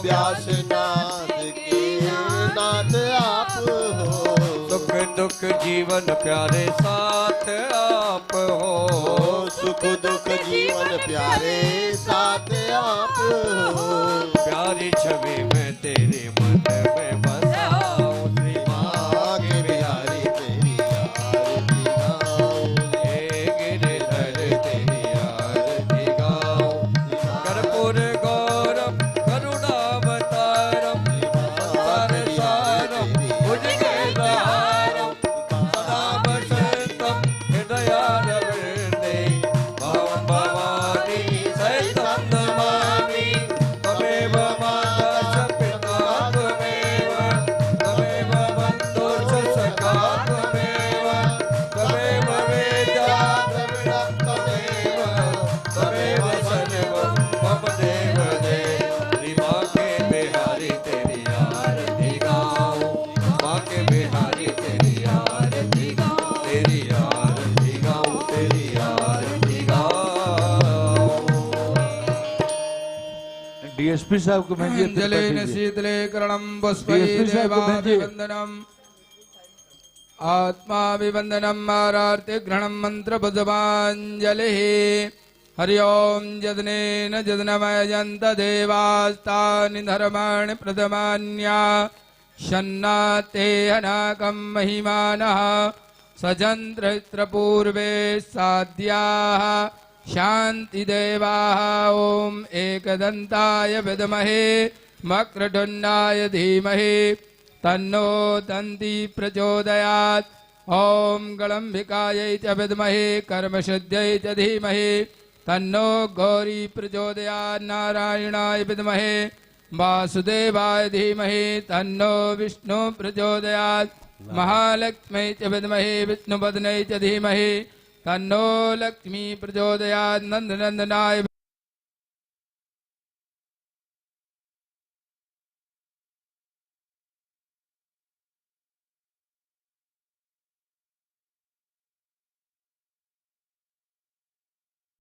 व्यास नाथ के नाथ आप हो। सुख दुख जीवन प्यारे साथ आप हो, सुख दुख जीवन प्यारे साथ आप हो। प्यारी छवि में तेरे मन में बसाऊं, श्री बांके बिहारी तेरी आरती गाऊं। हे गिरिधर तेरी आरती गाऊं। कर्पूर गौरम करुणावतारम, संसार सारम भुजगेन्द्रहारम। सदा वसंतम हृदयारविंदे, भवं भवानी सहितं नमामि। त्वमेव माता च पिता त्वमेव, त्वमेव बन्धुश्च सखा त्वमेव, त्वमेव वेद्या द्रविणं त्वमेव, त्वमेव सर्वं मम देव देव। श्री बांके बिहारी तेरी आरती गाऊं, बांके बिहारी तेरी आरती गाऊं, तेरी आरती गाऊं, तेरी आरती गाऊं।
डीएसपी साहब को भेजिए, फिर
अंजलेन
बैठिए।
शीतले करणं पुष्पैः
DSP साहब को भेजिए।
देवाभिवन्दनम् आत्माभिवन्दनम् आरार्तिग्रहणं मन्त्रपुष्पाञ्जलिः। हरि ओं यदनेन यदनमयजन्त देवास्तानि धर्माणि प्रथमान्या शन्नाते हनाकं महिमानः सजन्त्रपूर्वे साध्याः शान्तिदेवाः। ॐ एकदन्ताय विद्महे वक्रतुण्डाय धीमहि तन्नो दन्ती प्रचोदयात्। ॐ गलम्बिकायै च विद्महे कर्मसिद्ध्यै च धीमहि तन्नो गौरी प्रचोदयात्। नारायणाय विद्महे वासुदेवाय धीमहि तन्नो विष्णु प्रचोदयात्। महालक्ष्मै च विद्महे विष्णुपत्न्यै च धीमहि तन्नो लक्ष्मी प्रचोदयात्। नन्दनन्दनाय